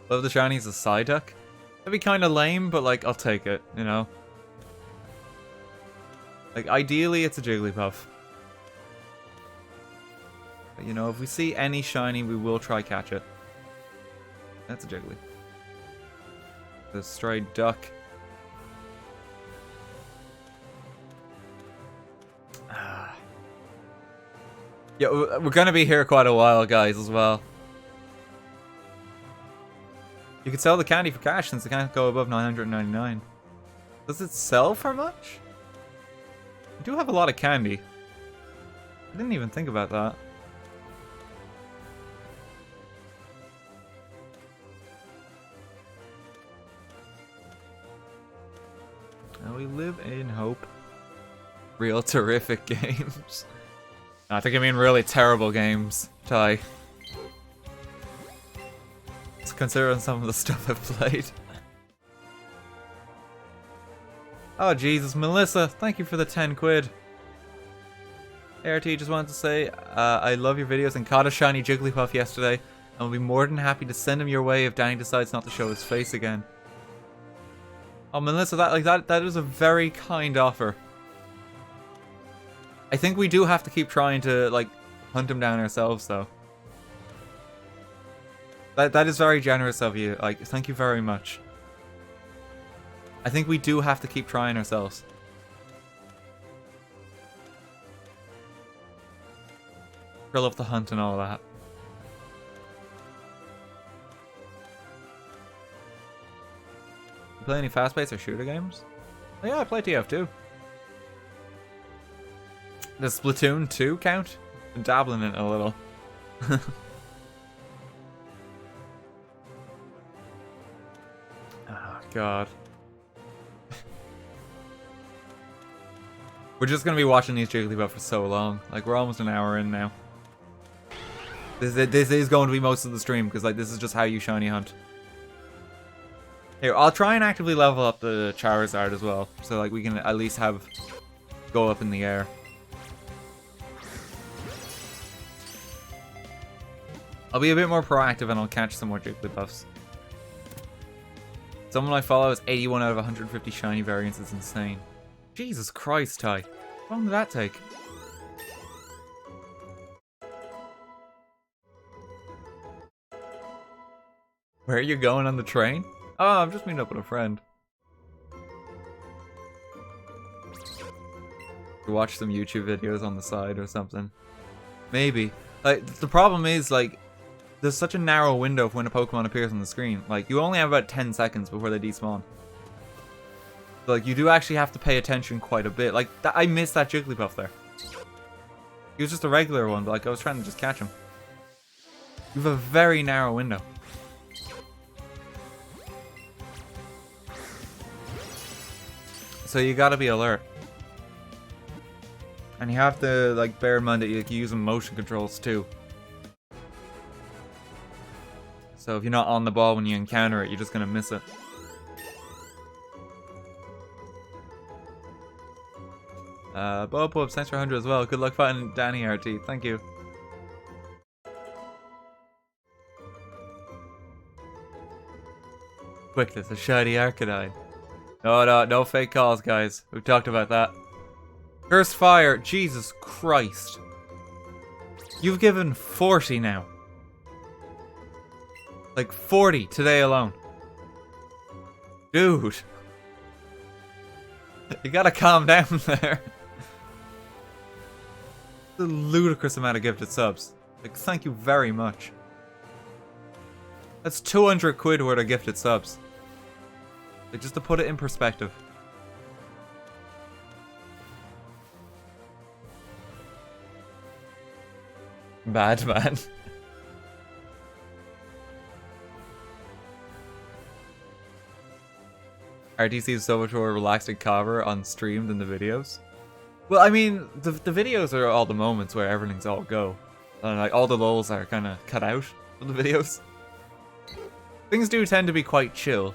Love the shiny as a Psyduck. That'd be kind of lame, but like, I'll take it, you know? Like, ideally, it's a Jigglypuff. But, you know, if we see any shiny, we will try catch it. That's a Jiggly. The stray duck. Yeah, we're gonna be here quite a while, guys, as well. You could sell the candy for cash since it can't go above 999. Does it sell for much? We do have a lot of candy. I didn't even think about that. And we live in hope. Real terrific games. I think I mean really terrible games, Ty. Considering some of the stuff I've played. Oh Jesus, Melissa, thank you for the 10 quid. ART just wanted to say, I love your videos and caught a shiny Jigglypuff yesterday, and will be more than happy to send him your way if Danny decides not to show his face again. Oh Melissa, that is a very kind offer. I think we do have to keep trying to like hunt him down ourselves though. That is very generous of you. Like, thank you very much. I think we do have to keep trying ourselves. I love the hunt and all that. You play any fast-paced or shooter games? Oh, yeah, I play TF2. Does Splatoon 2 count? I'm dabbling in it a little. Oh, God. We're just gonna be watching these Jigglypuff for so long. Like, we're almost an hour in now. This is going to be most of the stream, because, like, this is just how you shiny hunt. Here, I'll try and actively level up the Charizard as well, so, like, we can at least have go up in the air. I'll be a bit more proactive and I'll catch some more Jigglypuffs. Someone I follow has 81 out of 150 shiny variants. It's insane. Jesus Christ, Ty. How long did that take? Where are you going on the train? Oh, I'm just meeting up with a friend. Watch some YouTube videos on the side or something. Maybe. Like, the problem is, like, there's such a narrow window for when a Pokemon appears on the screen. Like, you only have about 10 seconds before they despawn. So, like, you do actually have to pay attention quite a bit. Like, I missed that Jigglypuff there. He was just a regular one, but, like, I was trying to just catch him. You have a very narrow window. So you gotta be alert. And you have to, like, bear in mind that you use motion controls too. So if you're not on the ball when you encounter it, you're just gonna miss it. Bob Pubs, thanks for 100 as well. Good luck fighting Danny RT. Thank you. Quick, there's a shiny Arcanine. No fake calls, guys. We've talked about that. Curse Fire, Jesus Christ. You've given 40 now. Like 40 today alone. Dude. You gotta calm down there. The ludicrous amount of gifted subs. Like, thank you very much. That's 200 quid worth of gifted subs. Like, just to put it in perspective. Bad man. RTC is so much more relaxed and calmer on stream than the videos. Well, I mean, the videos are all the moments where everything's all go. And like all the lulls are kind of cut out of the videos. Things do tend to be quite chill.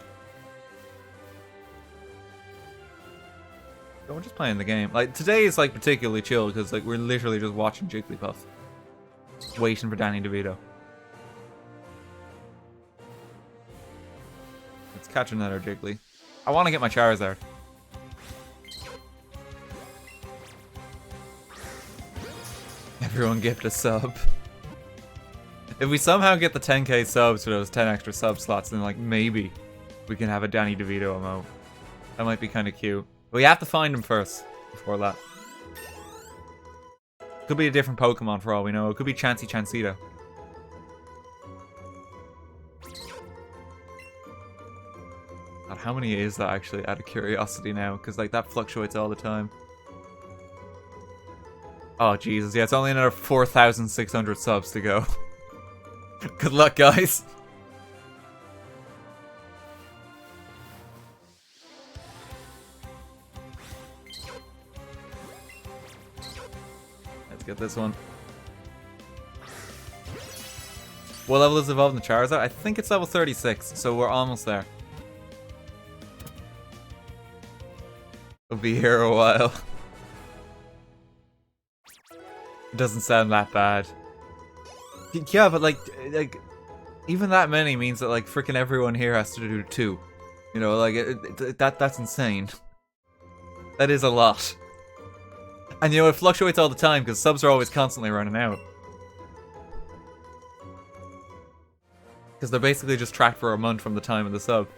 So we're just playing the game. Like today is like particularly chill because like we're literally just watching Jigglypuff. Just waiting for Danny DeVito. Let's catch another Jiggly. I want to get my Charizard. Everyone gift a sub. If we somehow get the 10k subs for those 10 extra sub slots, then like maybe we can have a Danny DeVito emote. That might be kind of cute. But we have to find him first before that. Could be a different Pokemon for all we know. It could be Chanseyto. God, how many is that actually, out of curiosity now? Because like that fluctuates all the time. Oh Jesus, yeah, it's only another 4,600 subs to go. Good luck, guys. Let's get this one. What level is evolved in the Charizard? I think it's level 36, so we're almost there. We'll be here a while. It doesn't sound that bad. Yeah, but like even that many means that like freaking everyone here has to do 2. You know, like that's insane. That is a lot. And you know, it fluctuates all the time because subs are always constantly running out. Because they're basically just tracked for a month from the time of the sub.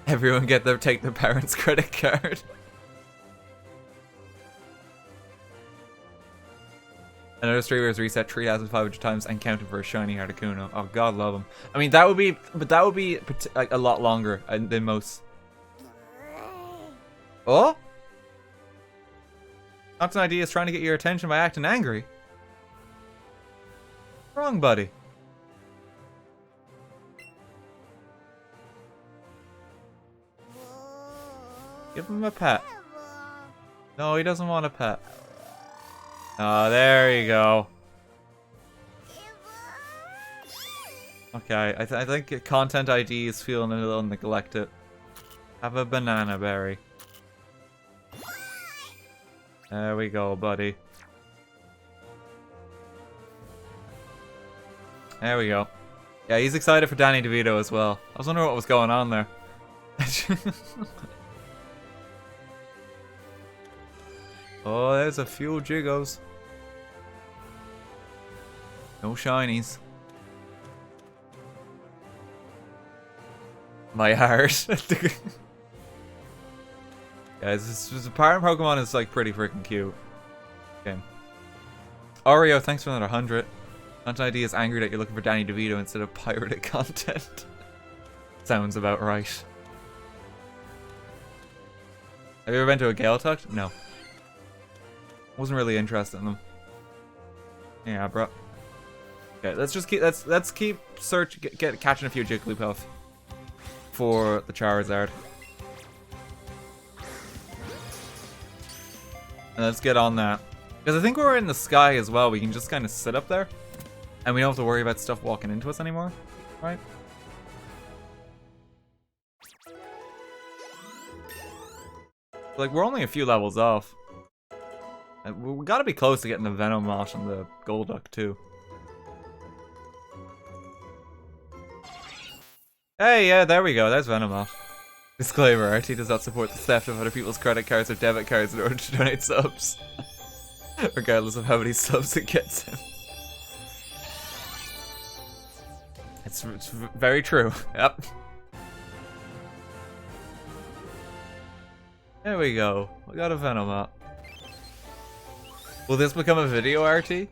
Everyone take their parents' credit card. Another streamer is reset 3,500 times and counting for a shiny Articuno. Oh God, love him. I mean, that would be like a lot longer than most. Oh? Not an idea is trying to get your attention by acting angry. Wrong, buddy. Give him a pet. No, he doesn't want a pet. Oh, there you go. Okay, I think content ID is feeling a little neglected. Have a banana berry. There we go, buddy. There we go. Yeah, he's excited for Danny DeVito as well. I was wondering what was going on there. Oh, there's a few Jiggos. No shinies. My heart. Guys, this parent Pokemon is like pretty freaking cute. Okay. Oreo, thanks for another 100. Content ID is angry that you're looking for Danny DeVito instead of pirated content. Sounds about right. Have you ever been to a Gaeltacht? No. Wasn't really interested in them. Yeah, bro. Okay, let's just keep let's keep catching a few Jigglypuff for the Charizard. And let's get on that. Because I think we're in the sky as well. We can just kind of sit up there. And we don't have to worry about stuff walking into us anymore. Right? Like, we're only a few levels off. We gotta be close to getting the Venomoth and the Golduck too. Hey, yeah, there we go. There's Venomoth. Disclaimer, RT does not support the theft of other people's credit cards or debit cards in order to donate subs. Regardless of how many subs it gets him. It's very true. Yep. There we go. We got a Venomoth. Will this become a video, RT?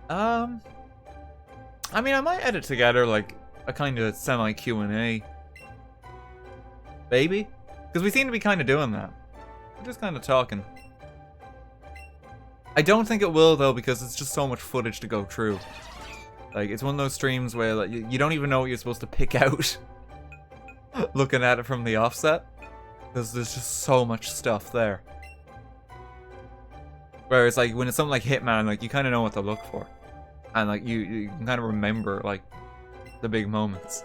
I mean, I might edit together like a kind of semi Q&A. Maybe? Because we seem to be kind of doing that. We're just kind of talking. I don't think it will though, because it's just so much footage to go through. Like, it's one of those streams where like, you don't even know what you're supposed to pick out looking at it from the offset. Because there's just so much stuff there. Whereas like when it's something like Hitman, like you kind of know what to look for. And like you can kind of remember like the big moments.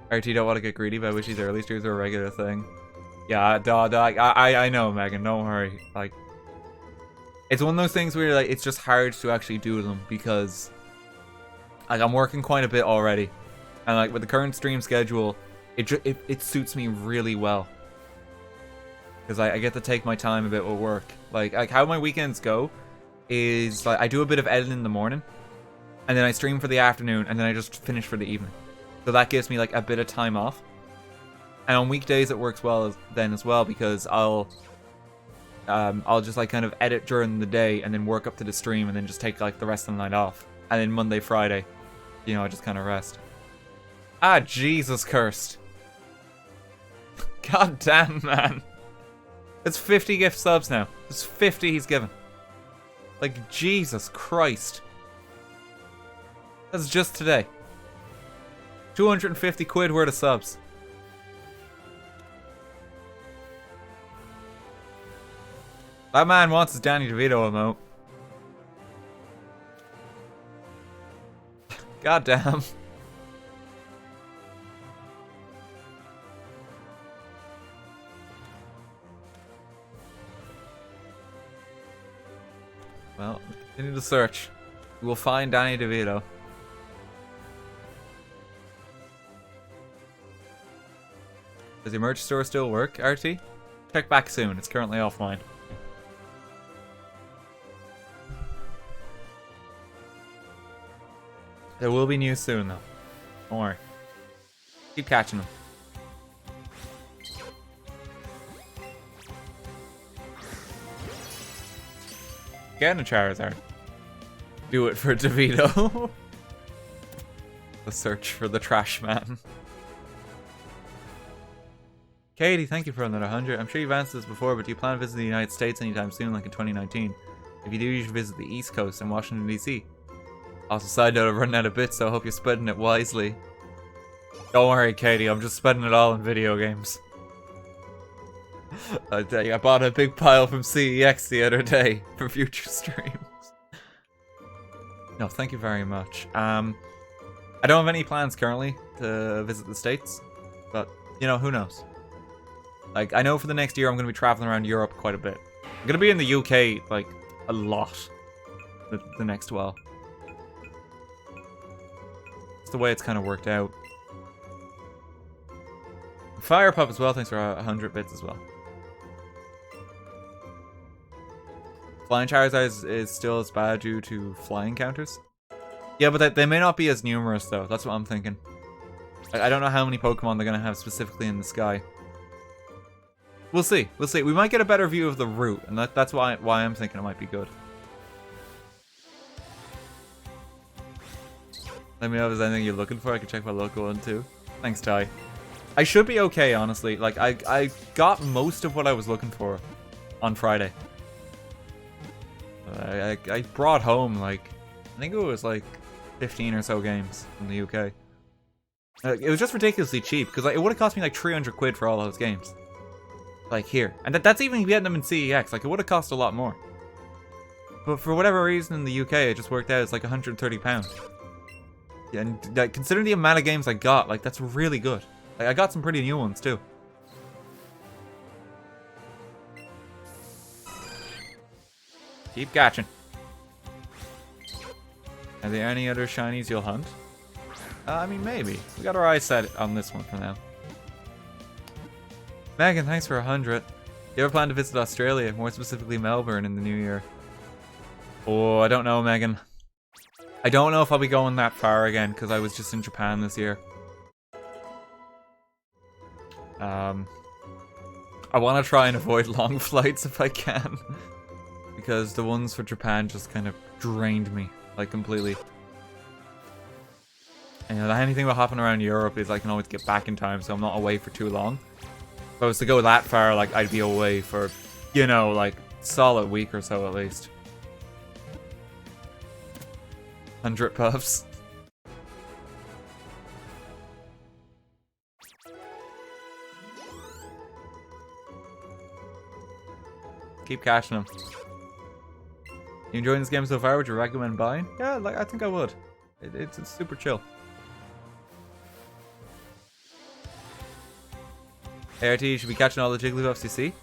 RT don't want to get greedy, but I wish these early streams were a regular thing. Yeah, I know, Megan, don't worry. Like, it's one of those things where like it's just hard to actually do them because like I'm working quite a bit already, and like with the current stream schedule, it suits me really well because I get to take my time a bit with work. Like how my weekends go is like I do a bit of editing in the morning, and then I stream for the afternoon, and then I just finish for the evening. So that gives me like a bit of time off. And on weekdays it works well then as well because I'll just like kind of edit during the day and then work up to the stream and then just take like the rest of the night off. And then Monday, Friday, you know, I just kind of rest. Ah, Jesus cursed. God damn, man. It's 50 gift subs now. It's 50 he's given. Like, Jesus Christ. That's just today. 250 quid worth of subs. That man wants his Danny DeVito emote. God damn. Well, continue to search. We will find Danny DeVito. Does the merch store still work, RT? Check back soon. It's currently offline. There will be news soon, though. Don't worry. Keep catching them. Getting a Charizard. Do it for DeVito. The search for the trash man. Katie, thank you for another 100. I'm sure you've answered this before, but do you plan to visit the United States anytime soon, like in 2019? If you do, you should visit the East Coast and Washington, D.C. Also, side note, I've run out of bits, so I hope you're spending it wisely. Don't worry, Katie, I'm just spending it all in video games. I bought a big pile from CEX the other day for future streams. No, thank you very much. I don't have any plans currently to visit the States, but, you know, who knows? Like, I know for the next year I'm going to be traveling around Europe quite a bit. I'm going to be in the UK, like, a lot the next while. It's the way it's kind of worked out. Fire Pup as well, thanks for 100 bits as well. Flying Charizard is still as bad due to flying counters. Yeah, but they may not be as numerous though, that's what I'm thinking. I don't know how many Pokemon they're going to have specifically in the sky. We'll see. We'll see. We might get a better view of the route, and that's why I'm thinking it might be good. Let me know if there's anything you're looking for. I can check my local one too. Thanks, Ty. I should be okay, honestly. Like, I got most of what I was looking for on Friday. I brought home, like, I think it was like 15 or so games from the UK. It was just ridiculously cheap, because like, it would have cost me like 300 quid for all those games. Like here. And that's even getting them in CEX. Like, it would have cost a lot more. But for whatever reason in the UK, it just worked out as like £130. Yeah, and like, considering the amount of games I got, like, that's really good. Like, I got some pretty new ones too. Keep catching. Are there any other shinies you'll hunt? I mean, maybe. We got our eyes set on this one for now. Megan, thanks for 100. You ever plan to visit Australia, more specifically Melbourne, in the new year? Oh, I don't know, Megan. I don't know if I'll be going that far again, because I was just in Japan this year. I want to try and avoid long flights if I can. Because the ones for Japan just kind of drained me, like, completely. And, you know, anything that happen around Europe is I can always get back in time, so I'm not away for too long. If I was to go that far, like, I'd be away for, you know, like, solid week or so at least. 100 puffs. Keep cashing them. You enjoying this game so far? Would you recommend buying? Yeah, like I think I would. It's super chill. ART, you should be catching all the Jigglypuffs you see.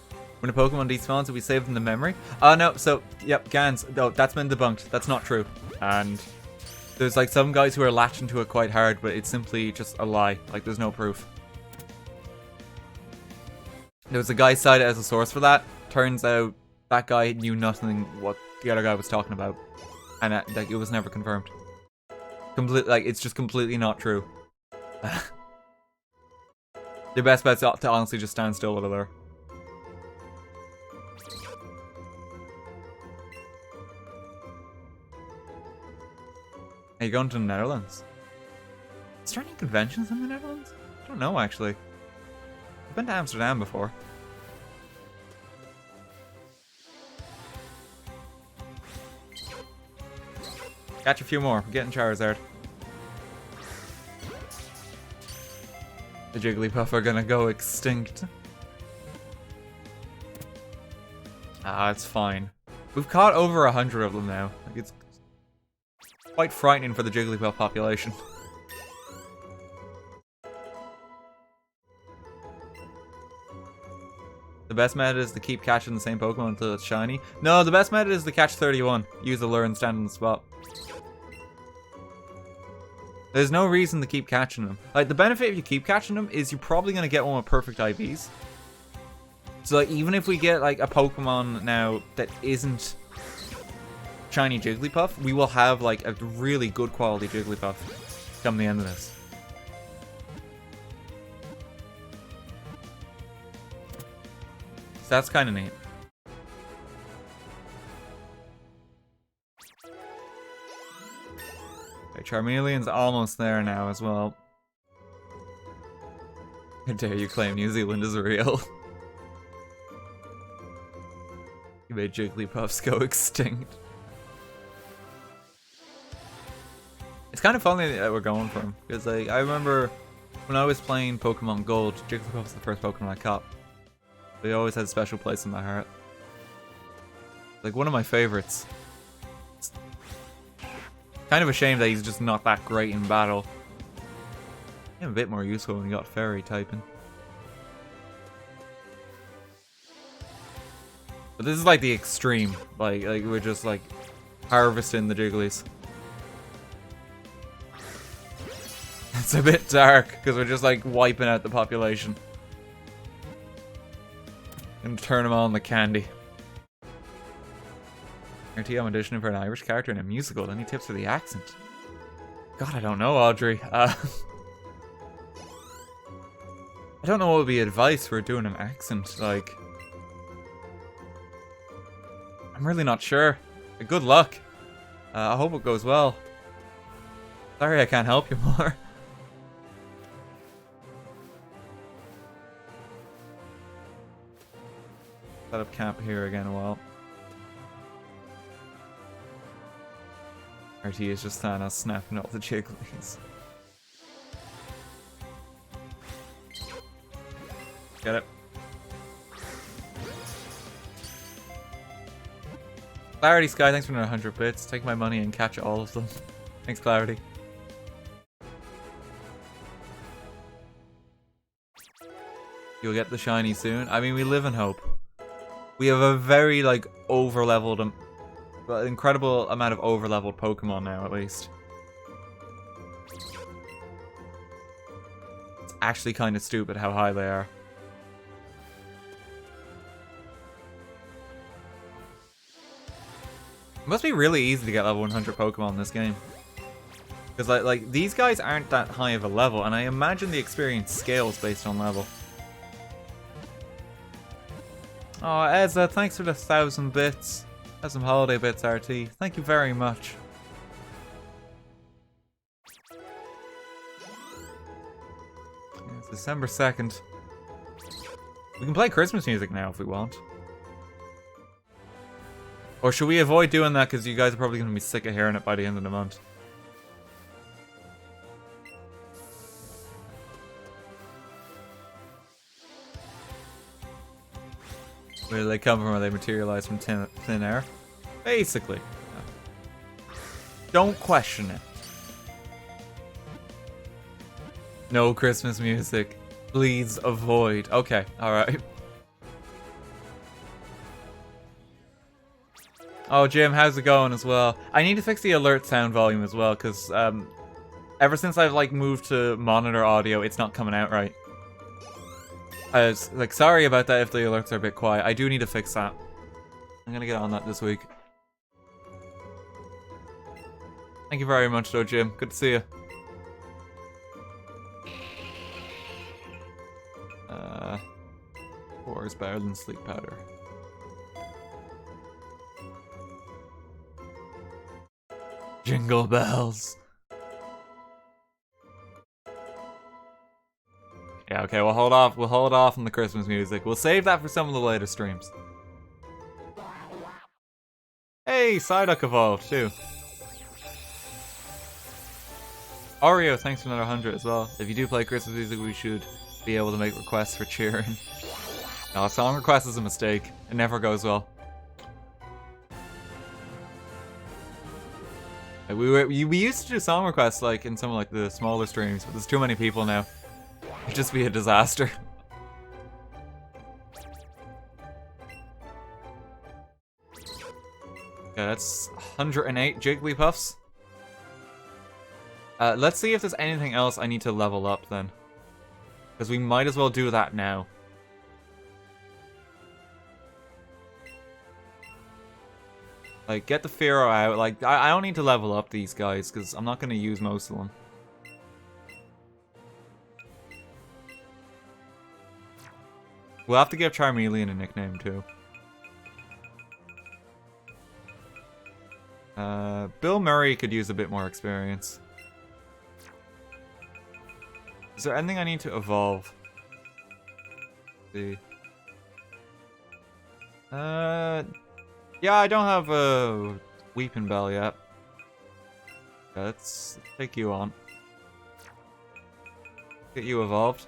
When a Pokemon despawns, will we save them the memory? Oh no, so yep, Gans. No, that's been debunked. That's not true. And there's like some guys who are latching to it quite hard, but it's simply just a lie. Like there's no proof. There was a guy cited as a source for that. Turns out that guy knew nothing what the other guy was talking about, and like it was never confirmed. Like it's just completely not true. Your best bet's to honestly just stand still over there. Are you going to the Netherlands? Is there any conventions in the Netherlands? I don't know actually. I've been to Amsterdam before. Catch a few more. We're getting Charizard. The Jigglypuff are gonna go extinct. Ah, it's fine. We've caught over 100 of them now. Like, it's quite frightening for the Jigglypuff population. The best method is to keep catching the same Pokemon until it's shiny. No, the best method is to catch 31. Use the lure and stand on the spot. There's no reason to keep catching them. Like, the benefit if you keep catching them is you're probably going to get one with perfect IVs. So, like, even if we get, like, a Pokemon now that isn't shiny Jigglypuff, we will have, like, a really good quality Jigglypuff come the end of this. So that's kind of neat. Okay, Charmeleon's almost there now as well. How dare you claim New Zealand is real? You made Jigglypuffs go extinct. It's kind of funny that we're going for him, because like, I remember when I was playing Pokemon Gold, Jigglypuff was the first Pokemon I caught. They always had a special place in my heart. Like, one of my favorites. It's kind of a shame that he's just not that great in battle. He's a bit more useful when you got Fairy typing. But this is like the extreme. Like we're just like harvesting the Jigglies. It's a bit dark because we're just like wiping out the population. And turn them on the candy. RT, I'm auditioning for an Irish character in a musical. Any tips for the accent? God, I don't know, Audrey. I don't know what would be advice for doing an accent. Like, I'm really not sure. Good luck. I hope it goes well. Sorry I can't help you more. Set up camp here again a while. RT is just Thanos snapping all the Jigglies. Get it? Clarity Sky, thanks for another 100 bits. Take my money and catch all of them. Thanks, Clarity. You'll get the shiny soon. I mean, we live in hope. We have a very, like, over-leveled, incredible amount of over-leveled Pokemon now, at least. It's actually kind of stupid how high they are. It must be really easy to get level 100 Pokemon in this game. Because, like, these guys aren't that high of a level, and I imagine the experience scales based on level. Oh, Ezza, thanks for the 1,000 bits. That's some holiday bits, RT. Thank you very much. Yeah, it's December 2nd. We can play Christmas music now if we want. Or should we avoid doing that because you guys are probably going to be sick of hearing it by the end of the month? Where do they come from? Or they materialize from thin air? Basically. Don't question it. No Christmas music. Please avoid. Okay, alright. Oh, Jim, how's it going as well? I need to fix the alert sound volume as well, because ever since I've like moved to monitor audio, it's not coming out right. I was like, sorry about that if the alerts are a bit quiet. I do need to fix that. I'm gonna get on that this week. Thank you very much though, Jim. Good to see you. War is better than sleep powder. Jingle bells. Yeah, okay, we'll hold off on the Christmas music. We'll save that for some of the later streams. Hey, Psyduck evolved too. Oreo, thanks for another 100 as well. If you do play Christmas music, we should be able to make requests for cheering. No, song request is a mistake. It never goes well. Like, we used to do song requests like in some of like the smaller streams, but there's too many people now. It'd just be a disaster. Yeah, that's 108 Jigglypuffs. Let's see if there's anything else I need to level up then. Because we might as well do that now. Like, get the Fearow out. Like, I don't need to level up these guys, because I'm not going to use most of them. We'll have to give Charmeleon a nickname, too. Bill Murray could use a bit more experience. Is there anything I need to evolve? Let's see. Yeah, I don't have a Weeping Bell yet. Yeah, let's take you on. Get you evolved.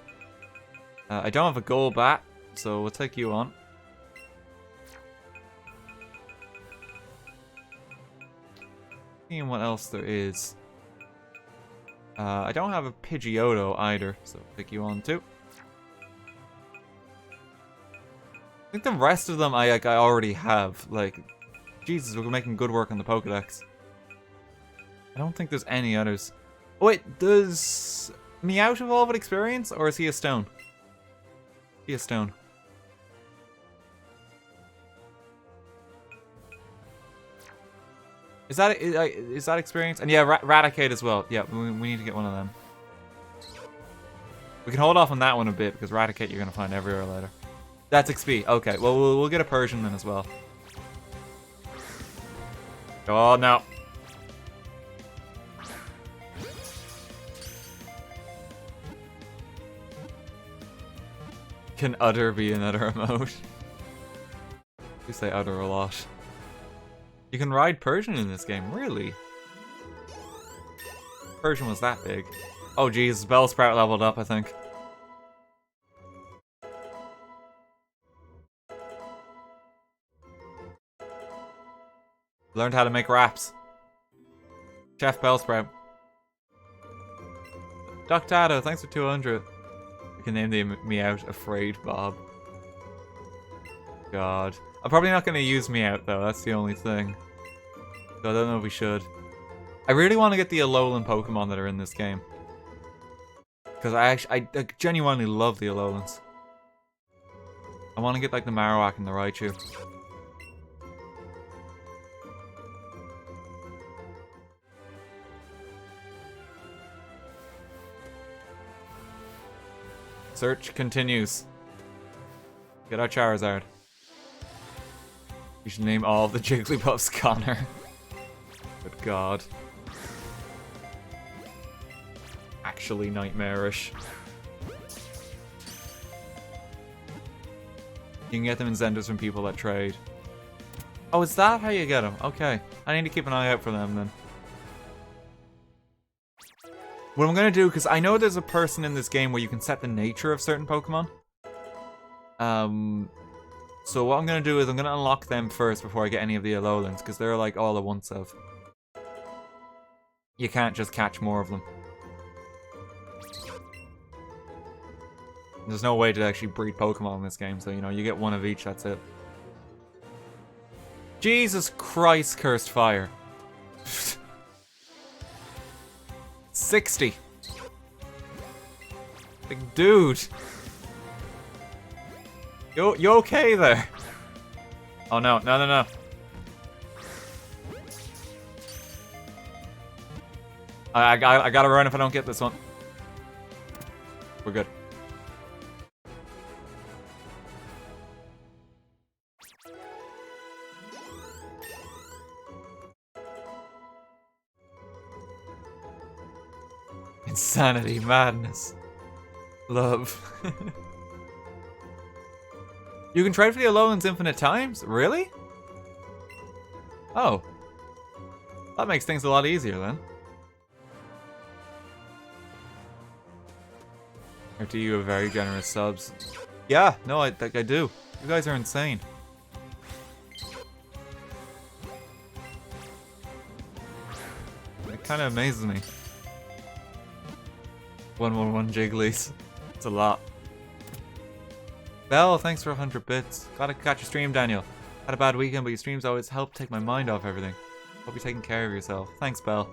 I don't have a Golbat, so we'll take you on. Seeing what else there is. I don't have a Pidgeotto either, so I'll take you on too. I think the rest of them I already have. Like, Jesus, we're making good work on the Pokedex. I don't think there's any others. Oh wait, does Meowth evolve with experience, or is he a stone? He a stone. Is that experience? And yeah, Raticate as well. Yeah, we need to get one of them. We can hold off on that one a bit because Raticate you're gonna find everywhere later. That's XP. Okay, well we'll get a Persian then as well. Oh no. Can udder be another emote? You say udder a lot. You can ride Persian in this game, really? Persian was that big. Oh geez, Bellsprout leveled up, I think. Learned how to make raps. Chef Bellsprout. Doctato, thanks for 200. You can name the Meowth Afraid Bob. God. I'm probably not going to use Meowth though, that's the only thing. So I don't know if we should. I really want to get the Alolan Pokemon that are in this game. Because I genuinely love the Alolans. I want to get like the Marowak and the Raichu. Search continues. Get our Charizard. You should name all the Jigglypuffs Connor. Good God. Actually nightmarish. You can get them incentives from people that trade. Oh, is that how you get them? Okay. I need to keep an eye out for them then. What I'm gonna do, because I know there's a person in this game where you can set the nature of certain Pokemon. So what I'm gonna do is I'm gonna unlock them first before I get any of the Alolans, because they're like all I want of. You can't just catch more of them. There's no way to actually breed Pokemon in this game, so you know, you get one of each, that's it. Jesus Christ, cursed fire. 60. Like, dude. You okay there? Oh no, no. I gotta run if I don't get this one. We're good. Insanity, madness, love. You can trade for the Alolans infinite times? Really? Oh. That makes things a lot easier then. Or do you have very generous subs? Yeah, no, I think I do. You guys are insane. It kind of amazes me. 111 Jigglies. It's a lot. Bell, thanks for 100 bits. Gotta catch your stream, Daniel. Had a bad weekend, but your streams always help take my mind off everything. Hope you're taking care of yourself. Thanks, Bell.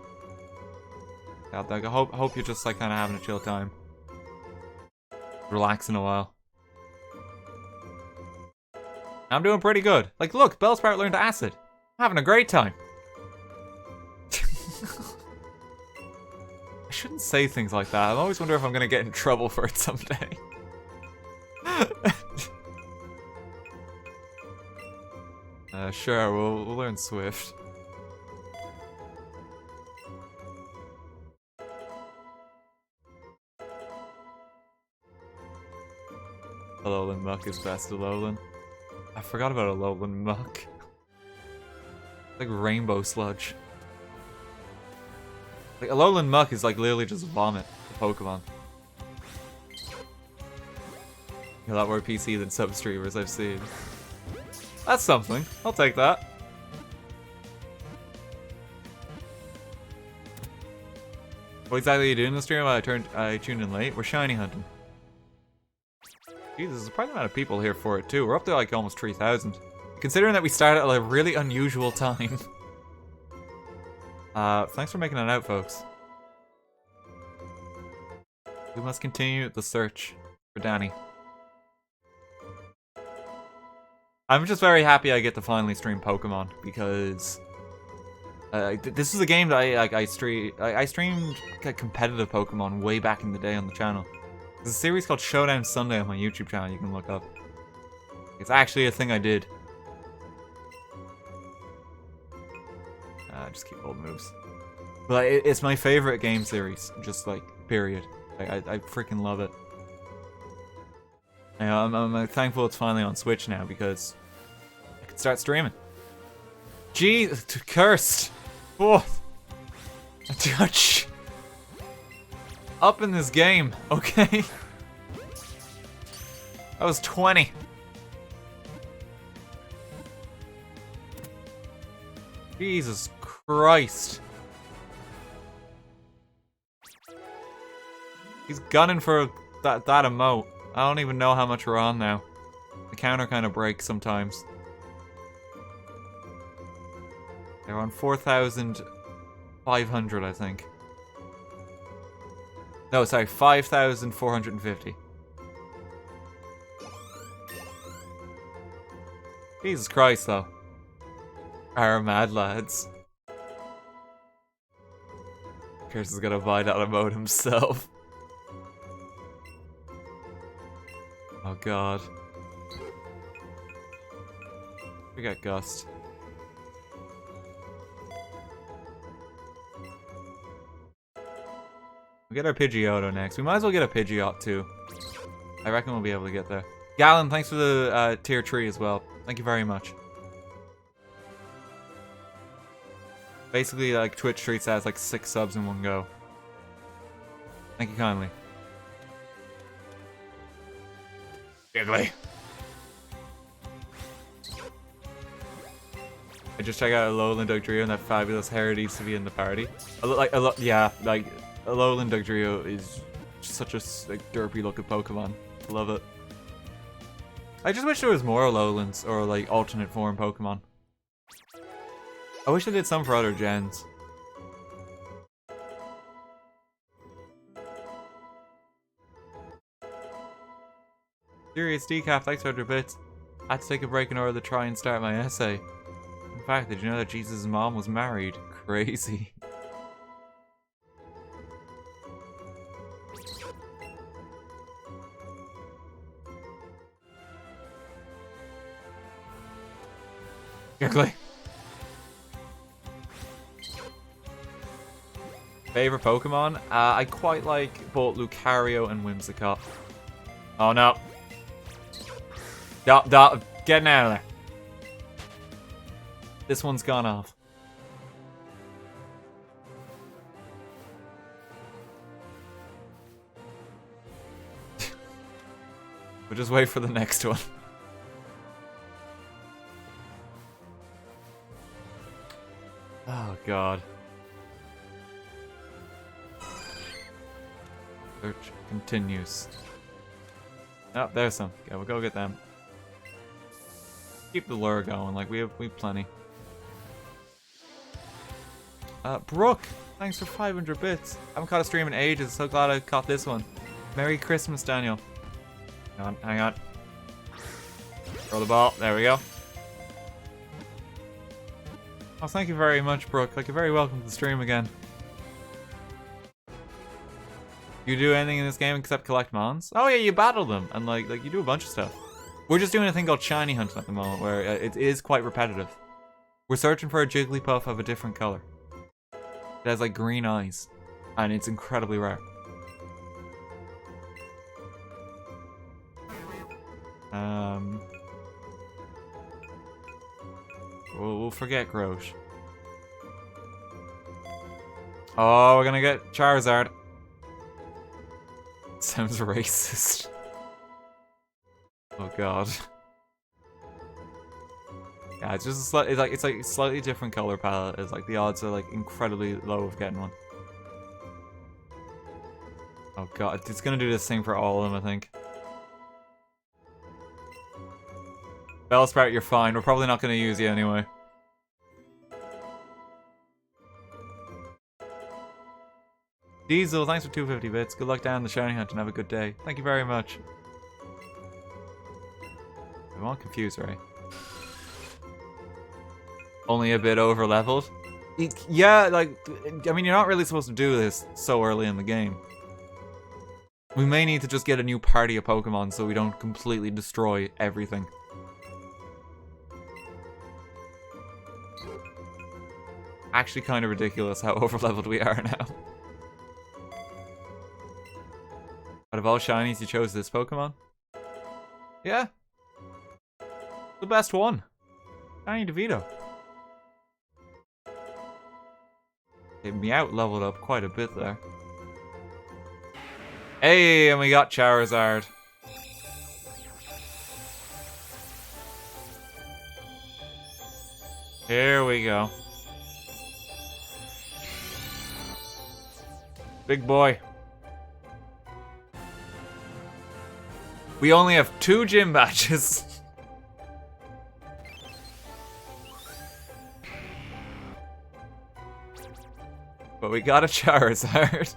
God, I hope you're just like kind of having a chill time. Relaxing a while. I'm doing pretty good. Like, look, Bellsprout learned acid. I'm having a great time. I shouldn't say things like that. I always wonder if I'm gonna get in trouble for it someday. Sure, we'll learn Swift. Alolan Muck is best Alolan. I forgot about Alolan Muck. Like Rainbow Sludge. Like Alolan Muck is like literally just vomit for Pokemon. A lot more PC than sub streamers I've seen. That's something. I'll take that. What exactly are you doing in the stream? I tuned in late. We're shiny hunting. Jesus, there's probably a lot of people here for it too. We're up to like almost 3,000. Considering that we started at a really unusual time. Thanks for making it out, folks. We must continue the search for Danny. I'm just very happy I get to finally stream Pokemon because this is a game that I streamed competitive Pokemon way back in the day on the channel. There's a series called Showdown Sunday on my YouTube channel you can look up. It's actually a thing I did. Just keep old moves. But it's my favorite game series, just like, period. I freaking love it. You know, I'm thankful it's finally on Switch now because I can start streaming. Jeez, cursed. Oh, a touch. Up in this game, okay. That was 20. Jesus Christ. He's gunning for that emote. I don't even know how much we're on now. The counter kind of breaks sometimes. They're on 4,500, I think. No, sorry, 5,450. Jesus Christ, though. Our mad lads. Curse is gonna buy that emote himself. Oh god. Forget Gust. We get our Pidgeotto next. We might as well get a Pidgeot too. I reckon we'll be able to get there. Gallon, thanks for the tier 3 as well. Thank you very much. Basically, like, Twitch treats that as like 6 subs in one go. Thank you kindly. Jiggly. I just checked out Alolan Dugtrio and that fabulous hair needs to be in the party. Yeah, like Alolan Dugtrio is just such a like derpy looking Pokemon. Love it. I just wish there was more Alolans or like alternate form Pokemon. I wish they did some for other gens. Serious Decaf, thanks for 100 bits. I had to take a break in order to try and start my essay. In fact, did you know that Jesus' mom was married? Crazy. Jiggly. Favorite Pokemon? I quite like both Lucario and Whimsicott. Oh no. Getting out of there. This one's gone off. We'll just wait for the next one. Oh god. Search continues. Oh, there's some. Yeah, we'll go get them. Keep the lure going, like we have plenty. Brooke, thanks for 500 bits. I haven't caught a stream in ages, so glad I caught this one. Merry Christmas, Daniel. Hang on. Throw the ball. There we go. Oh, thank you very much, Brooke. Like, you're very welcome to the stream again. You do anything in this game except collect mons? Oh yeah, you battle them, and like you do a bunch of stuff. We're just doing a thing called shiny hunting at the moment, where it is quite repetitive. We're searching for a Jigglypuff of a different color. It has like green eyes, and it's incredibly rare. We'll forget Grosh. Oh, we're gonna get Charizard. Sounds racist. Oh god. Yeah, it's just it's like a slightly different color palette. It's like the odds are like incredibly low of getting one. Oh god, it's gonna do this thing for all of them, I think. Bellsprout, you're fine. We're probably not gonna use you anyway. Diesel, thanks for 250 bits. Good luck down the shiny hunt and have a good day. Thank you very much. I'm all confused, right? Only a bit over leveled? Yeah, like, I mean, you're not really supposed to do this so early in the game. We may need to just get a new party of Pokemon so we don't completely destroy everything. Actually kind of ridiculous how over-leveled we are now. Out of all shinies, you chose this Pokemon? Yeah. The best one. Danny DeVito. Meowth leveled up quite a bit there. Hey, and we got Charizard. Here we go. Big boy. We only have 2 gym badges. But we got a Charizard.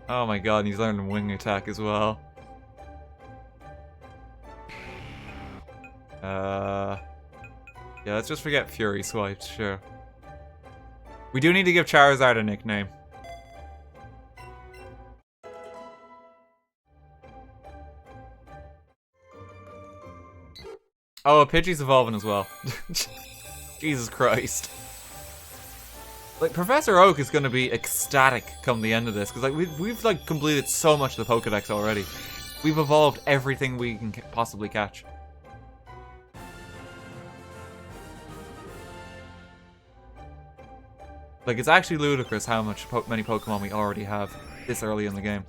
Oh my god, and he's learning wing attack as well. Yeah, let's just forget Fury Swipes, sure. We do need to give Charizard a nickname. Oh, a Pidgey's evolving as well. Jesus Christ. Like, Professor Oak is going to be ecstatic come the end of this, because like we've like completed so much of the Pokedex already. We've evolved everything we can possibly catch. Like, it's actually ludicrous how many Pokemon we already have this early in the game.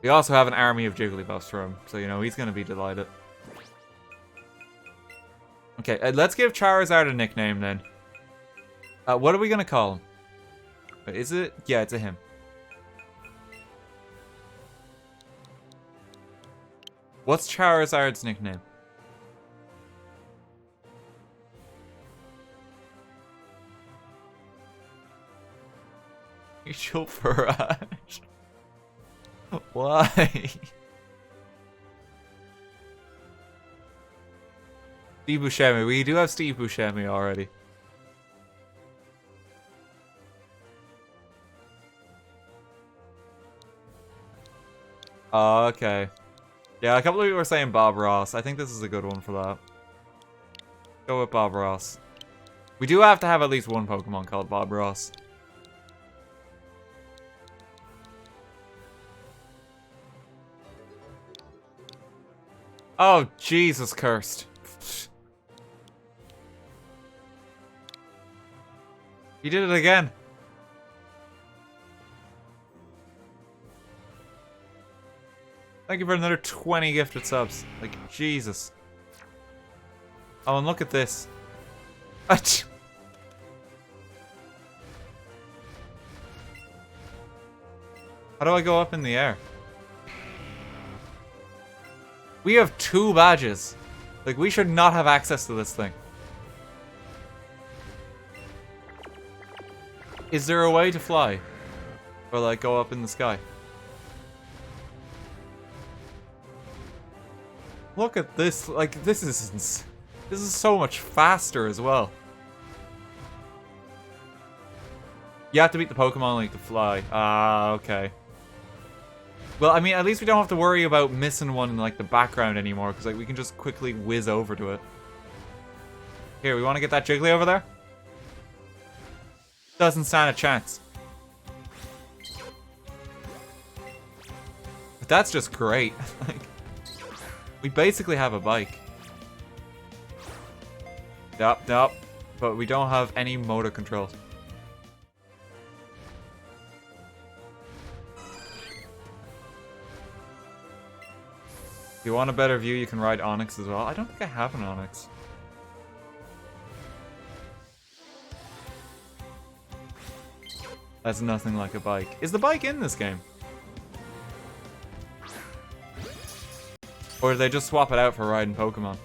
We also have an army of Jigglypuffs for him, so you know he's going to be delighted. Okay, let's give Charizard a nickname then. What are we going to call him? Is it? Yeah, it's a him. What's Charizard's nickname? Facial Barrage. Why? Steve Buscemi. We do have Steve Buscemi already. Oh, okay. Yeah, a couple of people were saying Bob Ross. I think this is a good one for that. Go with Bob Ross. We do have to have at least one Pokemon called Bob Ross. Oh, Jesus cursed. You did it again. Thank you for another 20 gifted subs. Like, Jesus. Oh, and look at this. How do I go up in the air? We have 2 badges. Like, we should not have access to this thing. Is there a way to fly? Or, like, go up in the sky? Look at this. Like, this is so much faster as well. You have to beat the Pokemon League to fly. Ah, okay. Well, I mean, at least we don't have to worry about missing one in, like, the background anymore, because, like, we can just quickly whiz over to it. Here, we want to get that Jiggly over there? Doesn't stand a chance. But that's just great. Like, we basically have a bike. Yup. But we don't have any motor controls. If you want a better view, you can ride Onix as well. I don't think I have an Onix. That's nothing like a bike. Is the bike in this game? Or did they just swap it out for riding Pokemon?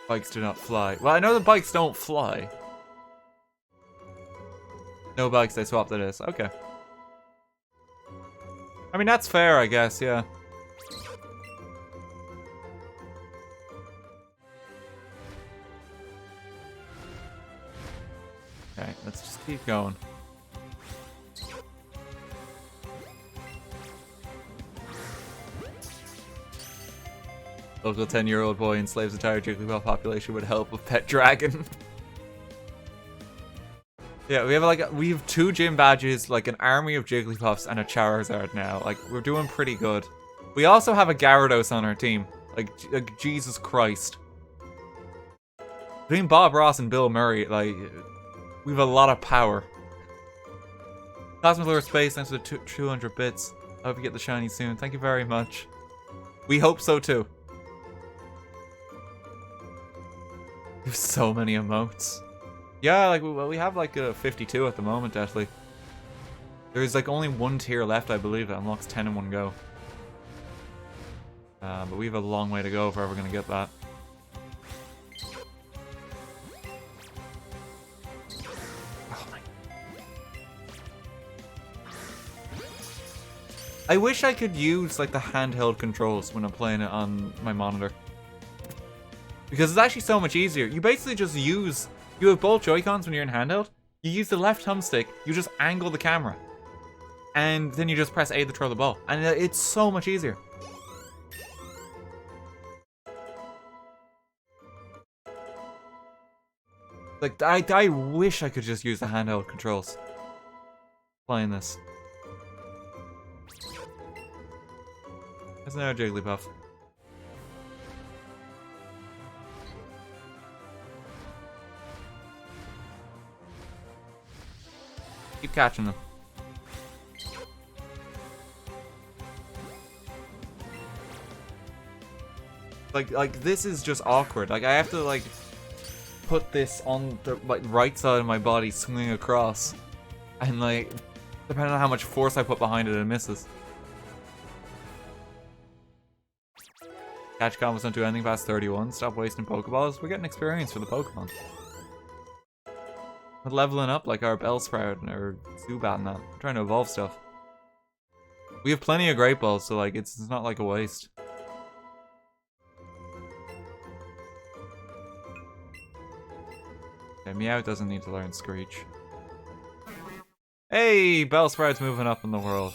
Bikes do not fly. Well, I know the bikes don't fly. No bikes, they swapped it is. Okay. I mean, that's fair, I guess, yeah. Okay, let's just keep going. Local 10-year-old boy enslaves entire Jigglypuff population with help of pet dragon. Yeah, we have 2 gym badges, like an army of Jigglypuffs, and a Charizard now. Like, we're doing pretty good. We also have a Gyarados on our team. Like Jesus Christ. Between Bob Ross and Bill Murray, like, we have a lot of power. Cosmic Lure Space, thanks for the 200 bits. I hope you get the shiny soon. Thank you very much. We hope so too. We have so many emotes. Yeah, like, well, we have like a 52 at the moment, definitely. There's like only 1 tier left, I believe, that unlocks 10 in one go. But we have a long way to go if we're ever going to get that. Oh my. I wish I could use like the handheld controls when I'm playing it on my monitor. Because it's actually so much easier. You basically just use... You have both Joy-Cons when you're in handheld. You use the left thumbstick. You just angle the camera. And then you just press A to throw the ball. And it's so much easier. Like, I wish I could just use the handheld controls. Playing this. There's no Jigglypuff. Keep catching them. Like this is just awkward. Like I have to like put this on the like right side of my body, swing across, and like depending on how much force I put behind it, it misses. Catch combos don't do anything past 31. Stop wasting Pokeballs. We're getting experience for the Pokemon. We're leveling up like our Bellsprout and our Zubat and that. We're trying to evolve stuff. We have plenty of Great Balls, so like it's not like a waste. Okay, Meowth doesn't need to learn Screech. Hey, Bellsprout's moving up in the world.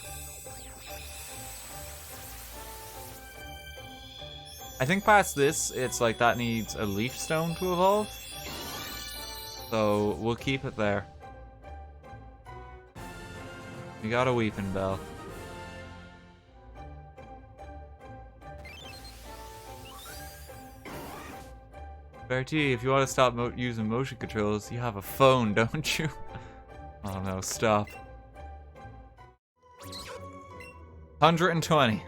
I think past this, it's like that needs a Leaf Stone to evolve. So we'll keep it there. We got a Weeping Bell. Bertie, if you want to stop using motion controls, you have a phone, don't you? Oh no, stop. 120.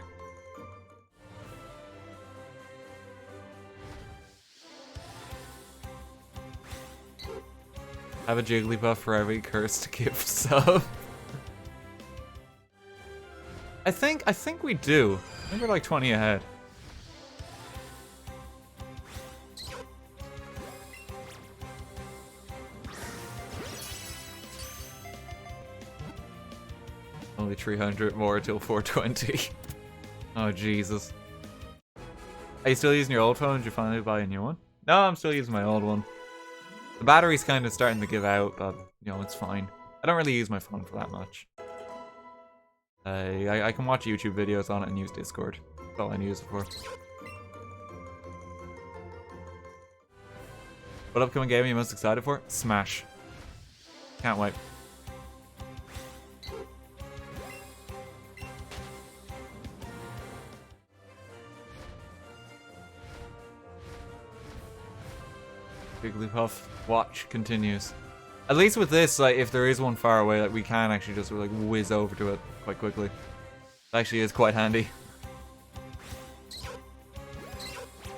Have a Jigglypuff for every cursed gift sub. I think we do. I think we're like 20 ahead. Only 300 more till 420. Oh Jesus. Are you still using your old phone? Did you finally buy a new one? No, I'm still using my old one. The battery's kind of starting to give out, but, you know, it's fine. I don't really use my phone for that much. I can watch YouTube videos on it and use Discord. That's all I use it for. What upcoming game are you most excited for? Smash. Can't wait. Jigglypuff watch continues. At least with this, like, if there is one far away, like, we can actually just like whiz over to it quite quickly. It actually is quite handy.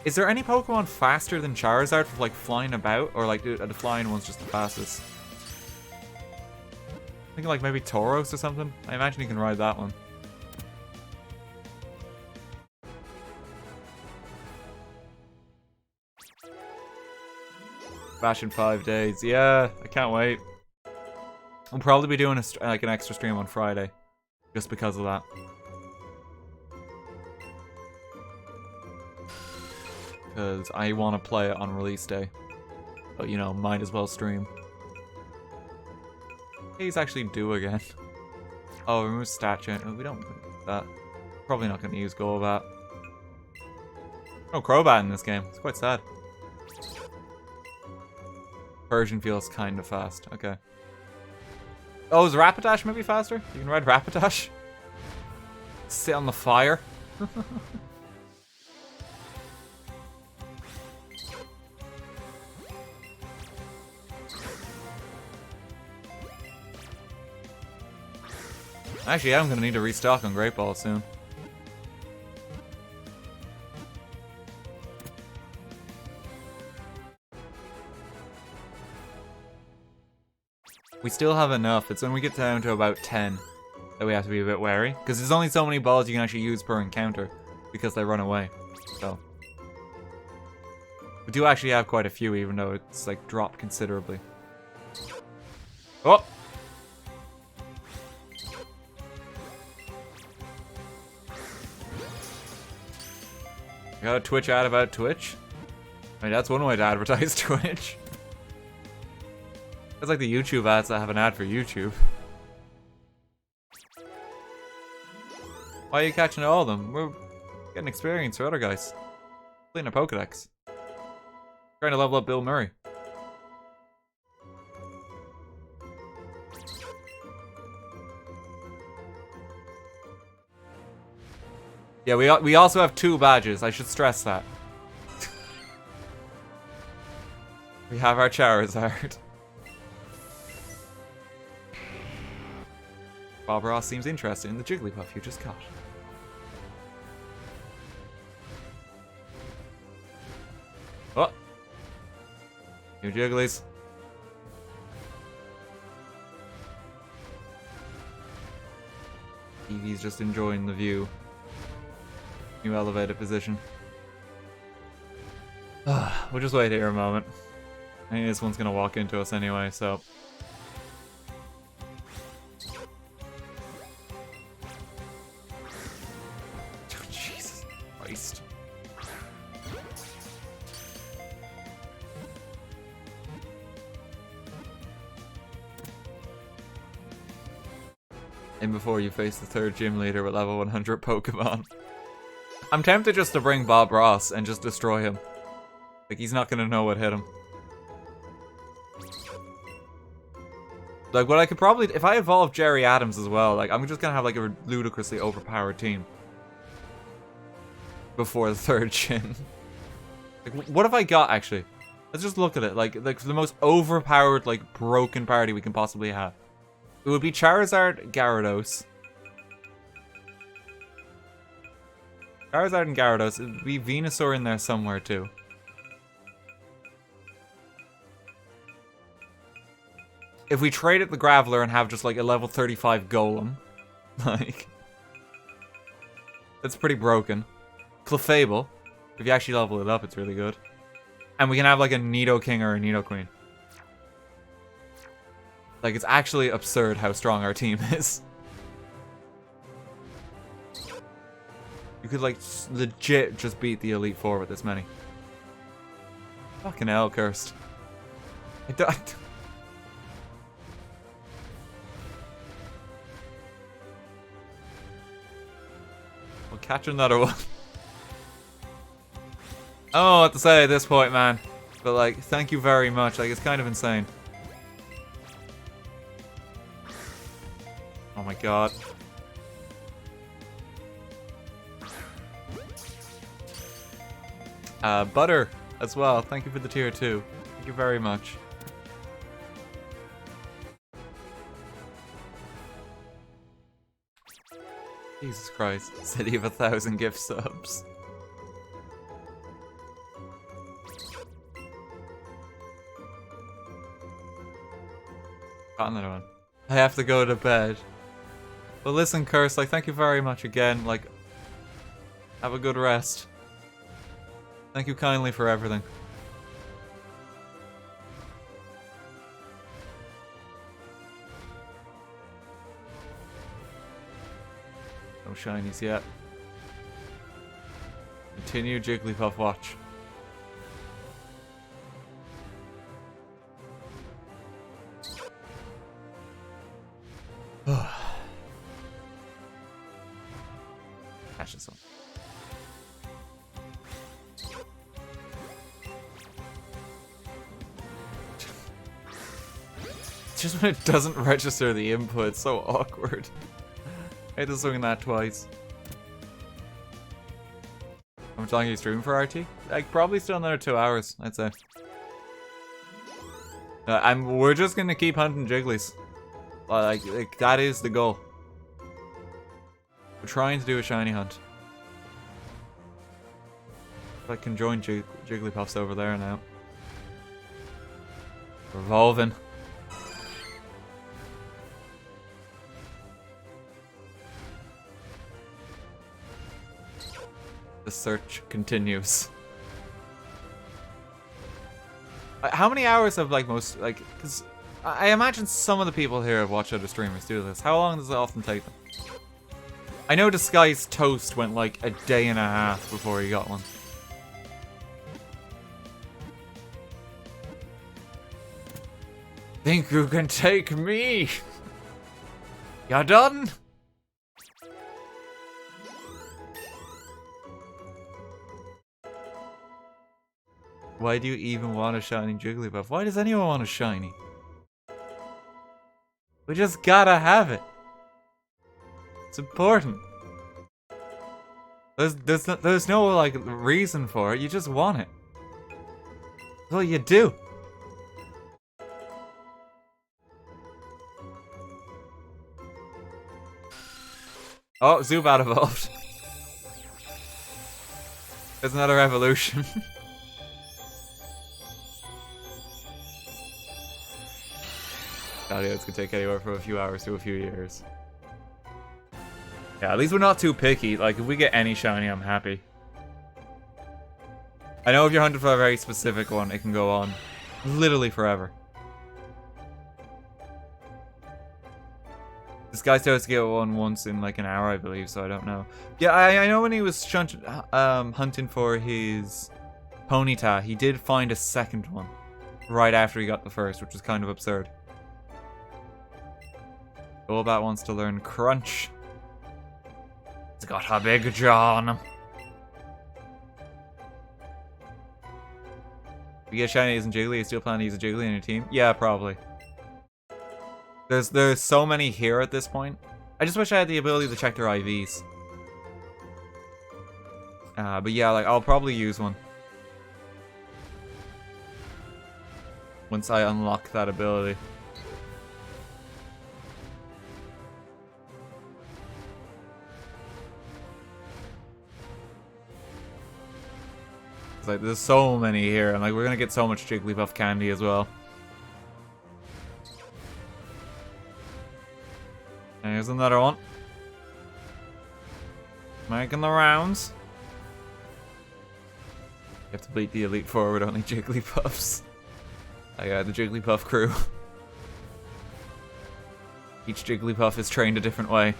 Is there any Pokemon faster than Charizard for like flying about, or like the flying one's just the fastest? Thinking like maybe Tauros or something. I imagine you can ride that one. Bash in 5 days. Yeah, I can't wait. I'll probably be doing like an extra stream on Friday, just because of that. Because I want to play it on release day, but you know, might as well stream. He's actually due again. Oh, remove stat change. We don't need that. Probably not going to use Golbat. No Crobat in this game. It's quite sad. Persian feels kind of fast. Okay. Oh, is Rapidash maybe faster? You can ride Rapidash? Sit on the fire? Actually, I'm gonna need to restock on Great Ball soon. We still have enough. It's when we get down to about 10 that we have to be a bit wary. Because there's only so many balls you can actually use per encounter because they run away. So we do actually have quite a few, even though it's like dropped considerably. Oh! I got a Twitch ad about Twitch. I mean, that's one way to advertise Twitch. It's like the YouTube ads that have an ad for YouTube. Why are you catching all of them? We're getting experience for other guys. Playing a Pokedex. Trying to level up Bill Murray. Yeah, we also have 2 badges. I should stress that. We have our Charizard. Bob Ross seems interested in the Jigglypuff you just caught. Oh! New Jigglies. Eevee's just enjoying the view. New elevated position. We'll just wait here a moment. I think this one's gonna walk into us anyway, so... Oh, Jesus Christ. And before you face the 3rd gym leader with level 100 Pokemon. I'm tempted just to bring Bob Ross and just destroy him. Like, he's not gonna know what hit him. Like, what I could probably... If I evolve Jerry Adams as well, like, I'm just gonna have, like, a ludicrously overpowered team. Before the 3rd gym. Like, what have I got, actually? Let's just look at it. Like the most overpowered, like, broken party we can possibly have. It would be Charizard, Gyarados. Charizard and Gyarados. It would be Venusaur in there somewhere, too. If we trade it the Graveler and have just, like, a level 35 Golem. Like... That's pretty broken. Clefable. If you actually level it up, it's really good. And we can have, like, a Nidoking or a Nidoqueen. Like, it's actually absurd how strong our team is. You could, like, legit just beat the Elite Four with this many. Fucking hell, cursed. We'll catch another one. I don't know what to say at this point, man. But, like, thank you very much. Like, it's kind of insane. Oh my god. Butter as well. Thank you for the tier 2. Thank you very much. Jesus Christ. City of 1,000 gift subs. Got another one. I have to go to bed. But listen, Curse, like, thank you very much again. Like, have a good rest. Thank you kindly for everything. No shinies yet. Continue Jigglypuff watch. Catch this one. Just when it doesn't register the input, it's so awkward. I had to swing that twice. How much longer are you streaming for, RT? Like, probably still another 2 hours, I'd say. We're just gonna keep hunting Jigglies. Like, that is the goal. We're trying to do a shiny hunt. I can join Jigglypuffs over there now. We're evolving. The search continues. How many hours have, like, most, like, because I imagine some of the people here have watched other streamers do this. How long does it often take them? I know Disguised Toast went, like, a day and a half before he got one. Think you can take me? You done? Why do you even want a shiny Jigglypuff? Why does anyone want a shiny? We just gotta have it. It's important. There's no like reason for it. You just want it. That's all you do. Oh, Zubat evolved. There's another evolution. It's gonna take anywhere from a few hours to a few years. Yeah, at least we're not too picky. Like, if we get any shiny, I'm happy. I know if you're hunting for a very specific one, it can go on literally forever. This guy starts to get one once in like an hour, I believe, so I don't know. Yeah, I know when he was hunting for his Ponyta, he did find a second one right after he got the first, which was kind of absurd. Golbat wants to learn Crunch. He's got a big jaw on him. If you get shiny using Jiggly, you still plan to use a Jiggly in your team? Yeah, probably. There's so many here at this point. I just wish I had the ability to check their IVs. But yeah, like I'll probably use one once I unlock that ability. Like, there's so many here, and like we're gonna get so much Jigglypuff candy as well. And here's another one. Making the rounds. You have to beat the Elite Four with only Jigglypuffs. I got the Jigglypuff crew. Each Jigglypuff is trained a different way.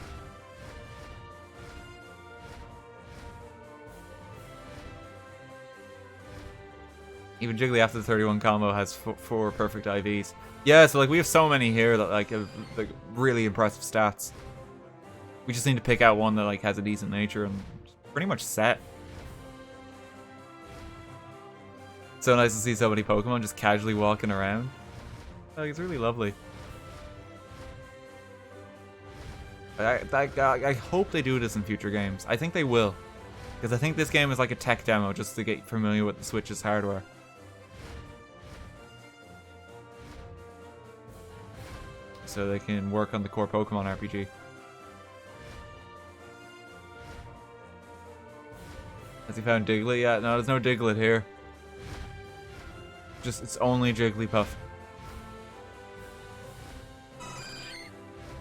Even Jiggly after the 31 combo has 4 perfect IVs. Yeah, so like we have so many here that like have like really impressive stats. We just need to pick out one that like has a decent nature and pretty much set. So nice to see so many Pokemon just casually walking around. Like, it's really lovely. I hope they do this in future games. I think they will. Because I think this game is like a tech demo just to get familiar with the Switch's hardware. So they can work on the core Pokemon RPG. Has he found Diglett yet? No, there's no Diglett here. Just, it's only Jigglypuff.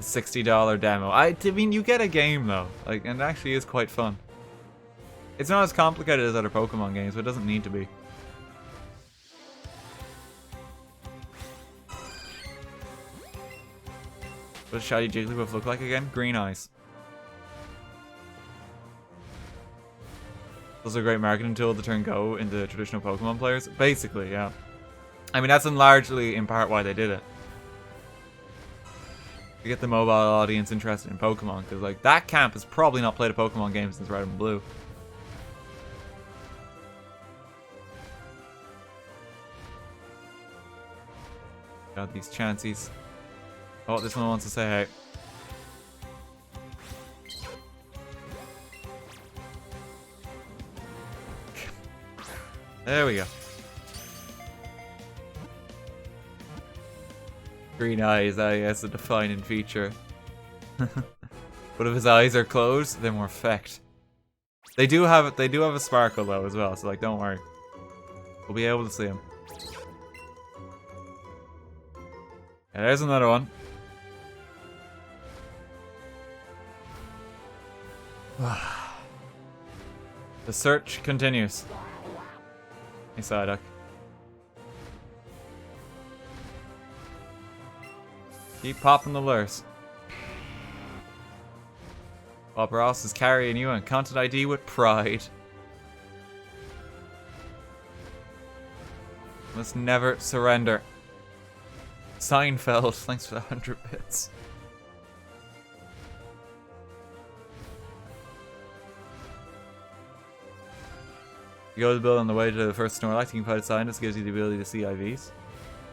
$60 demo. I mean, you get a game though, like, and it actually is quite fun. It's not as complicated as other Pokemon games, but it doesn't need to be. What does shiny Jigglypuff look like again? Green eyes. Those are a great marketing tool to turn Go into traditional Pokemon players. Basically, yeah. I mean, that's largely in part why they did it. To get the mobile audience interested in Pokemon, because like that camp has probably not played a Pokemon game since Red and Blue. Got these chances. Oh, this one wants to say hey. There we go. Green eyes, I guess, a defining feature. But if his eyes are closed, they're more effect. They do have a sparkle though as well, so like don't worry. We'll be able to see him. Yeah, there's another one. The search continues. Hey, Psyduck. Keep popping the lures. Bob Ross is carrying you on Content ID with pride. Must never surrender. Seinfeld, thanks for the 100 bits. You go to the building on the way to the first Snorlax, you can put a sign. This gives you the ability to see IVs.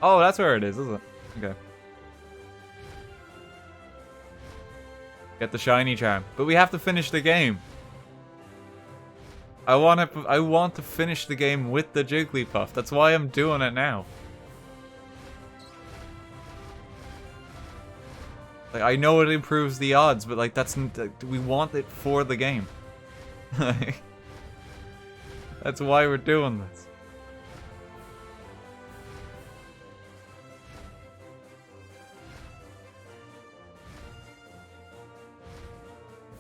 Oh, that's where it is it? Okay. Get the shiny charm. But we have to finish the game. I want to finish the game with the Jigglypuff. That's why I'm doing it now. Like, I know it improves the odds, but like we want it for the game. That's why we're doing this.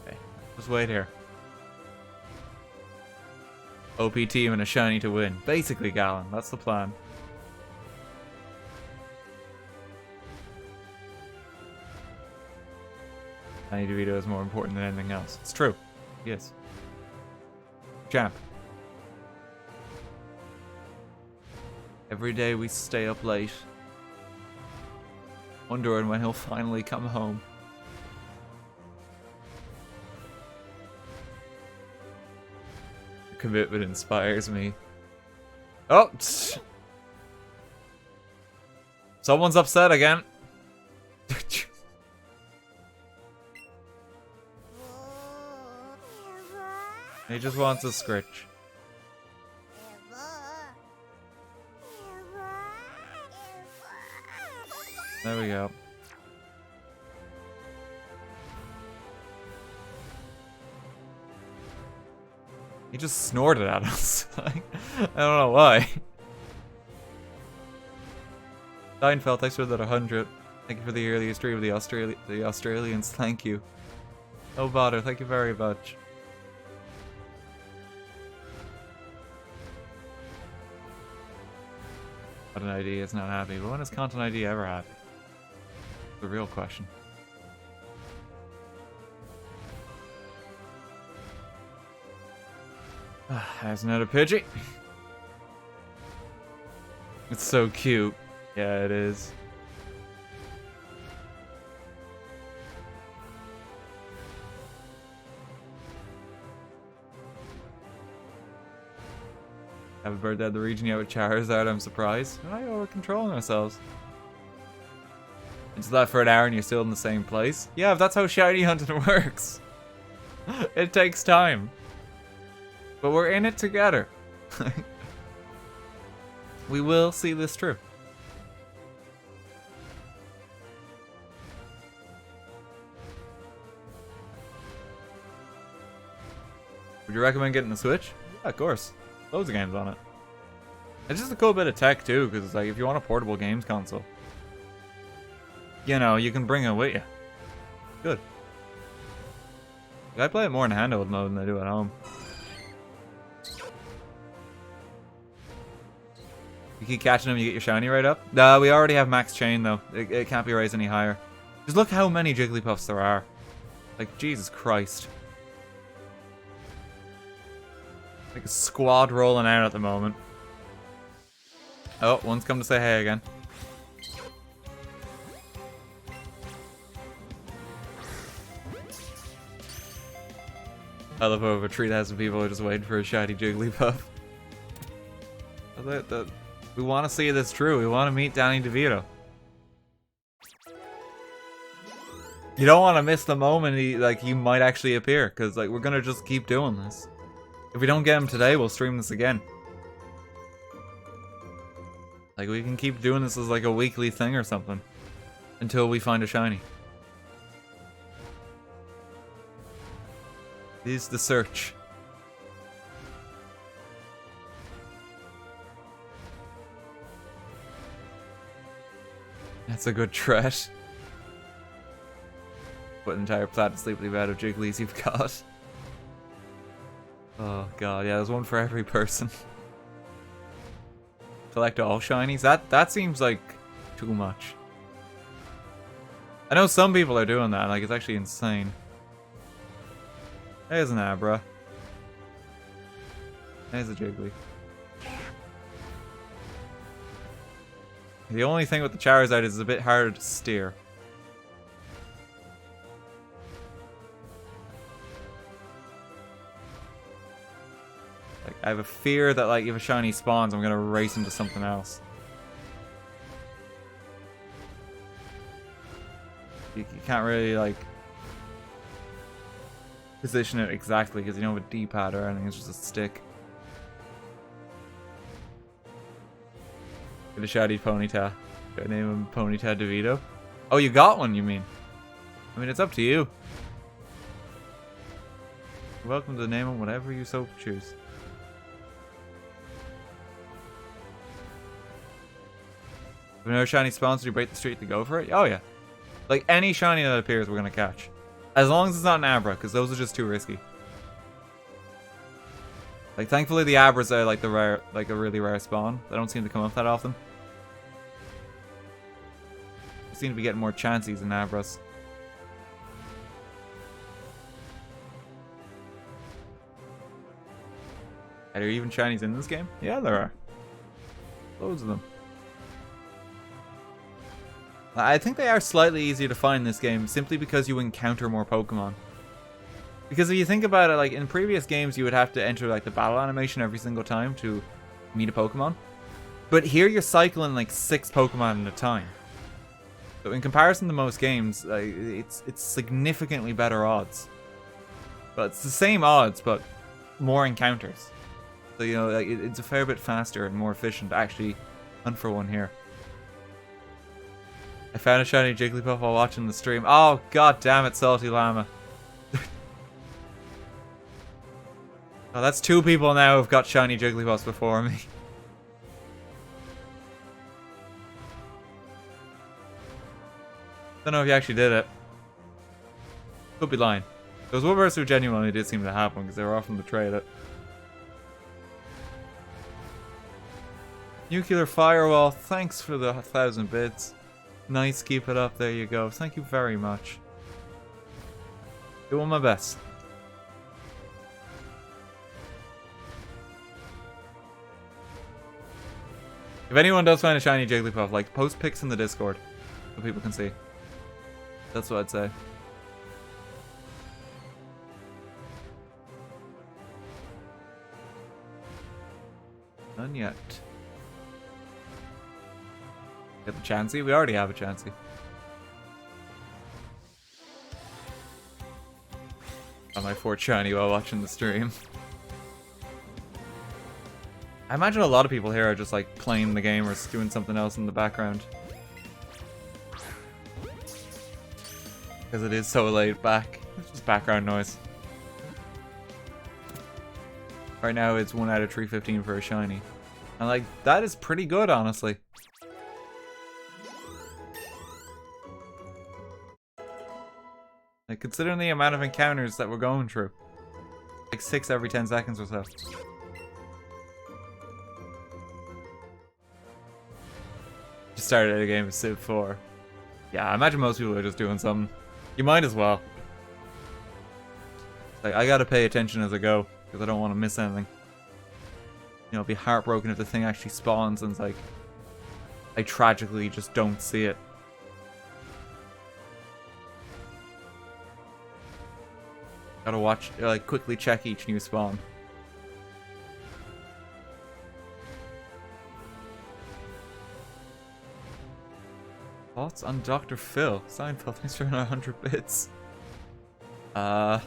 Okay, just wait here. OP team and a shiny to win. Basically, Gallon. That's the plan. Danny DeVito is more important than anything else. It's true. Yes. Champ. Every day we stay up late, wondering when he'll finally come home. The commitment inspires me. Oh! Someone's upset again. He just wants a scritch. There we go. He just snorted at us. I don't know why. Seinfeld, thanks for that 100. Thank you for the earliest stream of the Australians. Thank you. No bother. Thank you very much. Content ID is not happy. But when is Content ID ever happy? The real question. There's another Pidgey. It's so cute. Yeah, it is. Have a bird dead the region yet with Charizard, I'm surprised. Why are we controlling ourselves? It's that for an hour and you're still in the same place? Yeah, that's how shiny hunting works. It takes time. But we're in it together. We will see this through. Would you recommend getting the Switch? Yeah, of course. Loads of games on it. It's just a cool bit of tech too, because it's like if you want a portable games console, you know, you can bring it with you. Good. I play it more in handheld mode than I do at home. You keep catching them, you get your shiny right up. Nah, we already have max chain though. It can't be raised any higher. Just look how many Jigglypuffs there are. Like, Jesus Christ. Like a squad rolling out at the moment. Oh, one's come to say hey again. I love over 3,000 people are just waiting for a shiny Jigglypuff. We want to see this true. We want to meet Danny DeVito. You don't want to miss the moment he might actually appear, because like we're gonna just keep doing this. If we don't get him today, we'll stream this again. Like, we can keep doing this as like a weekly thing or something. Until we find a shiny. This is the search. That's a good threat. Put an entire planet sleepily out of Jigglies you've got. Oh god, yeah, there's one for every person. Collect all shinies? That seems like too much. I know some people are doing that, like it's actually insane. There's an Abra. There's a Jiggly. The only thing with the Charizard is it's a bit harder to steer. Like, I have a fear that, like, if a shiny spawns, I'm gonna race into something else. You can't really, like, position it exactly because you don't have a D-pad or anything. It's just a stick. Get a shiny Ponyta. Should I name him Ponyta DeVito? Oh, you got one, you mean? I mean, it's up to you. You're welcome to name him whatever you so choose. If no shiny spawns, do you break the streak to go for it? Oh, yeah. Like, any shiny that appears, we're gonna catch. As long as it's not an Abra, because those are just too risky. Like, thankfully the Abras are like the rare, like a really rare spawn. They don't seem to come up that often. We seem to be getting more chances than Abras. Are there even shinies in this game? Yeah, there are. Loads of them. I think they are slightly easier to find in this game simply because you encounter more Pokemon. Because if you think about it, like in previous games you would have to enter like the battle animation every single time to meet a Pokemon. But here you're cycling like 6 Pokemon at a time. So in comparison to most games, it's significantly better odds. But it's the same odds, but more encounters. So you know, like, it's a fair bit faster and more efficient to actually hunt for one here. I found a shiny Jigglypuff while watching the stream. Oh, god damn it, Salty Llama. Oh, that's 2 people now who've got shiny Jigglypuffs before me. Don't know if you actually did it. Could be lying. There was one person who genuinely did seem to have one because they were offering to trade it. Nuclear Firewall, thanks for the 1,000 bits. Nice, keep it up, there you go. Thank you very much. Doing my best. If anyone does find a shiny Jigglypuff, like, post pics in the Discord so people can see. That's what I'd say. None yet. Get the Chansey? We already have a Chansey. On my 4th shiny while watching the stream. I imagine a lot of people here are just like playing the game or doing something else in the background. Because it is so laid back. It's just background noise. Right now it's 1 out of 315 for a shiny. And like, that is pretty good, honestly. Like, considering the amount of encounters that we're going through. Like 6 every 10 seconds or so. Just started a game with Civ 4. Yeah, I imagine most people are just doing something. You might as well. Like, I gotta pay attention as I go, because I don't want to miss anything. You know, be heartbroken if the thing actually spawns and it's like, I tragically just don't see it. Gotta watch, like, quickly check each new spawn. Thoughts on Dr. Phil? Seinfeld, thanks for 100 bits. I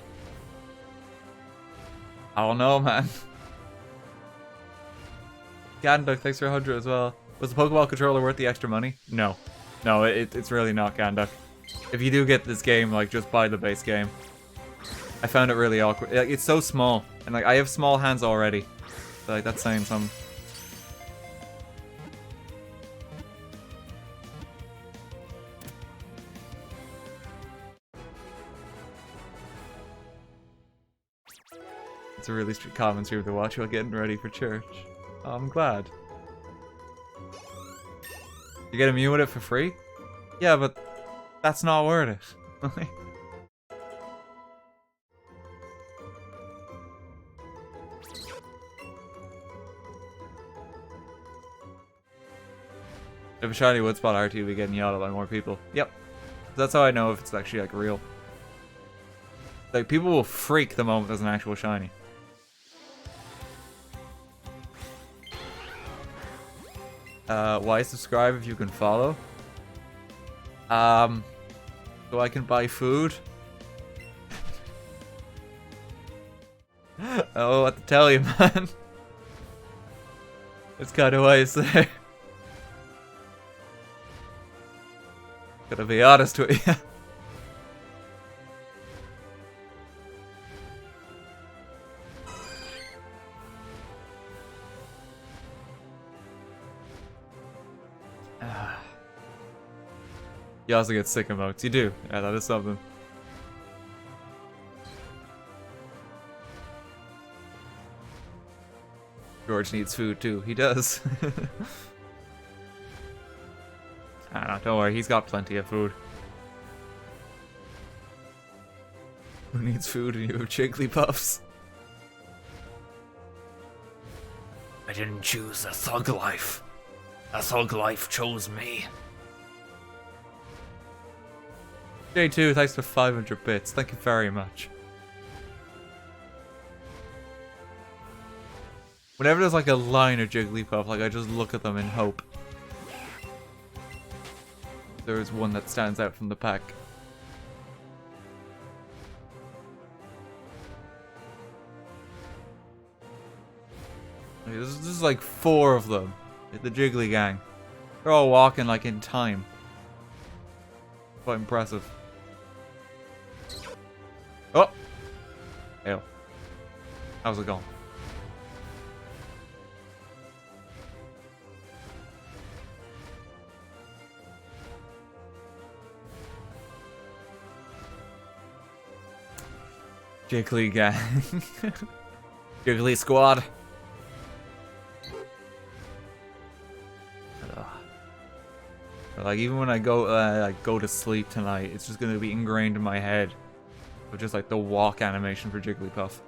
don't know, man. Ganduck, thanks for 100 as well. Was the Pokeball controller worth the extra money? No. No, it's really not, Ganduck. If you do get this game, like, just buy the base game. I found it really awkward. Like, it's so small. And, like, I have small hands already. So, like, that's saying something. It's a really common stream to watch while getting ready for church. Oh, I'm glad. You get immune with it for free? Yeah, but that's not worth it. If a shiny would spot RT, we get yelled at by more people. Yep. That's how I know if it's actually like real. Like people will freak the moment there's an actual shiny. Why subscribe if you can follow? So I can buy food. Oh, what to tell you, man. It's kind of why it's there. Gotta be honest with you. You also get sick emotes. You do. Yeah, that is something. George needs food too. He does. I don't know, don't worry, he's got plenty of food. Who needs food and you have Jigglypuffs? I didn't choose a thug life. A thug life chose me. J2, thanks for 500 bits. Thank you very much. Whenever there's like a line of Jigglypuff, like I just look at them in hope. There's one that stands out from the pack. Okay, this is like 4 of them. The Jiggly gang. They're all walking like in time. Quite impressive. Oh! Ew. How's it going? Jiggly gang. Jiggly squad. Like even when I go to sleep tonight, it's just gonna be ingrained in my head with just like the walk animation for Jigglypuff.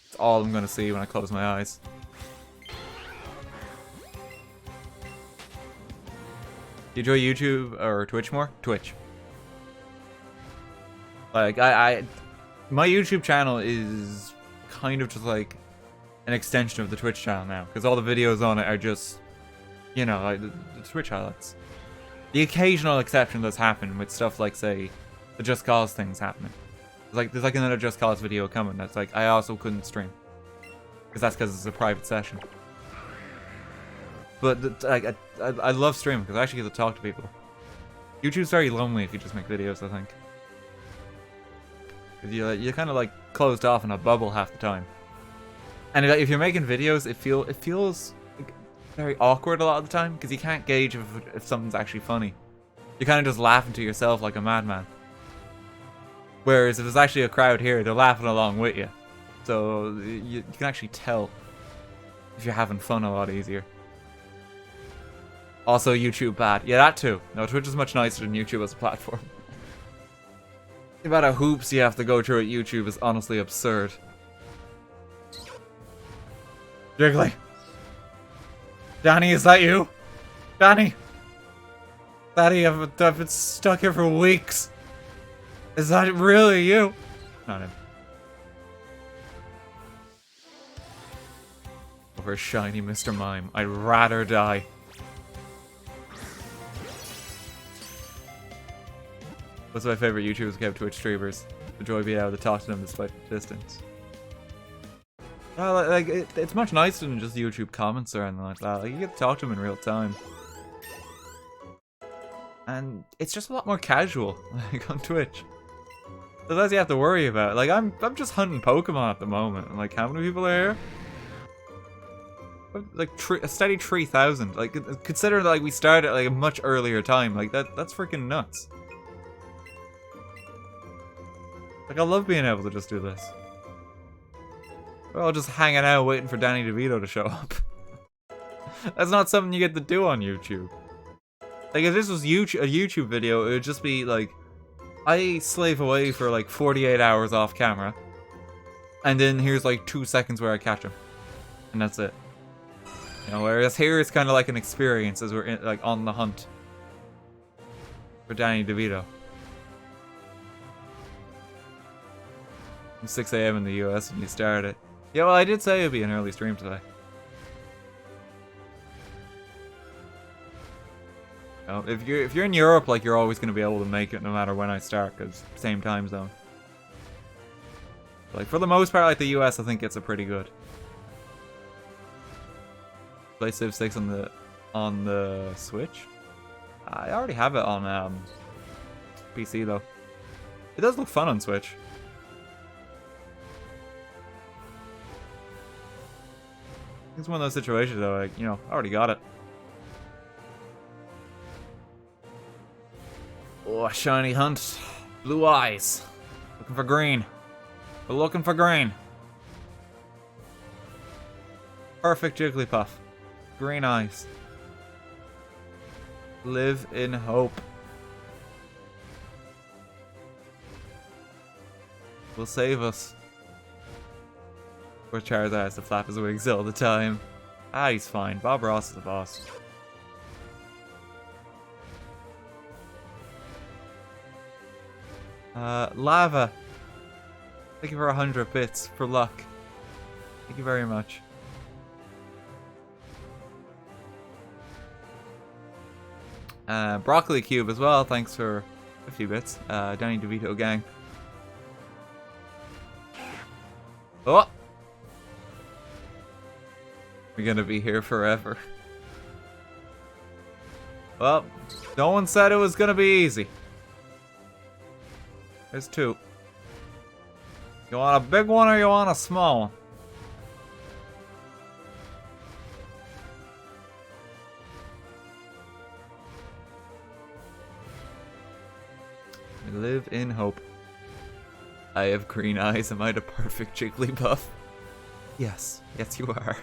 It's all I'm gonna see when I close my eyes. Do you enjoy YouTube or Twitch more? Twitch. Like my YouTube channel is kind of just like an extension of the Twitch channel now, because all the videos on it are just, you know, like the Twitch highlights. The occasional exception does happen with stuff like, say, the Just Cause things happening. There's like another Just Cause video coming that's like, I also couldn't stream. Because it's a private session. But I love streaming because I actually get to talk to people. YouTube's very lonely if you just make videos, I think. Because you're kind of like closed off in a bubble half the time. And if you're making videos, it feels like very awkward a lot of the time because you can't gauge if something's actually funny. You're kind of just laughing to yourself like a madman. Whereas if there's actually a crowd here, they're laughing along with you. So you can actually tell if you're having fun a lot easier. Also, YouTube bad. Yeah, that too. No, Twitch is much nicer than YouTube as a platform. The amount of hoops you have to go through at YouTube is honestly absurd. Jiggly. Danny, is that you? Danny. Daddy, I've been stuck here for weeks. Is that really you? Not him. Over shiny Mr. Mime. I'd rather die. What's my favorite YouTubers who have Twitch streamers? The joy of being able to talk to them despite the distance. Well, like it's much nicer than just YouTube comments or anything like that. Like you get to talk to them in real time, and it's just a lot more casual, like on Twitch. So that's you have to worry about. Like I'm just hunting Pokemon at the moment. And like how many people are here? Like a steady 3,000. Like considering that like we started at like a much earlier time. Like that's freaking nuts. Like I love being able to just do this. We're all just hanging out waiting for Danny DeVito to show up. That's not something you get to do on YouTube. Like if this was a YouTube video, it would just be like, I slave away for like 48 hours off camera, and then here's like 2 seconds where I catch him, and that's it. You know, whereas here it's kind of like an experience as we're in, like on the hunt for Danny DeVito. It's 6 AM in the US when you start it. Yeah, well, I did say it'd be an early stream today. You know, if you're in Europe, like, you're always going to be able to make it no matter when I start, because same time zone. Like, for the most part, like the US, I think it's a pretty good. Play Civ 6 on the Switch. I already have it on PC though. It does look fun on Switch. It's one of those situations though, like, you know, I already got it. Oh, shiny hunt. Blue eyes. Looking for green. We're looking for green. Perfect Jigglypuff. Green eyes. Live in hope. Will save us. Where Charizard has to flap his wings all the time. Ah, he's fine. Bob Ross is the boss. Lava. Thank you for 100 bits for luck. Thank you very much. Broccoli Cube as well, thanks for 50 bits. Danny DeVito gang. Oh! We're gonna be here forever. Well, no one said it was gonna be easy. There's two. You want a big one or you want a small one? Live in hope. I have green eyes. Am I the perfect Jigglypuff? Yes. Yes, you are.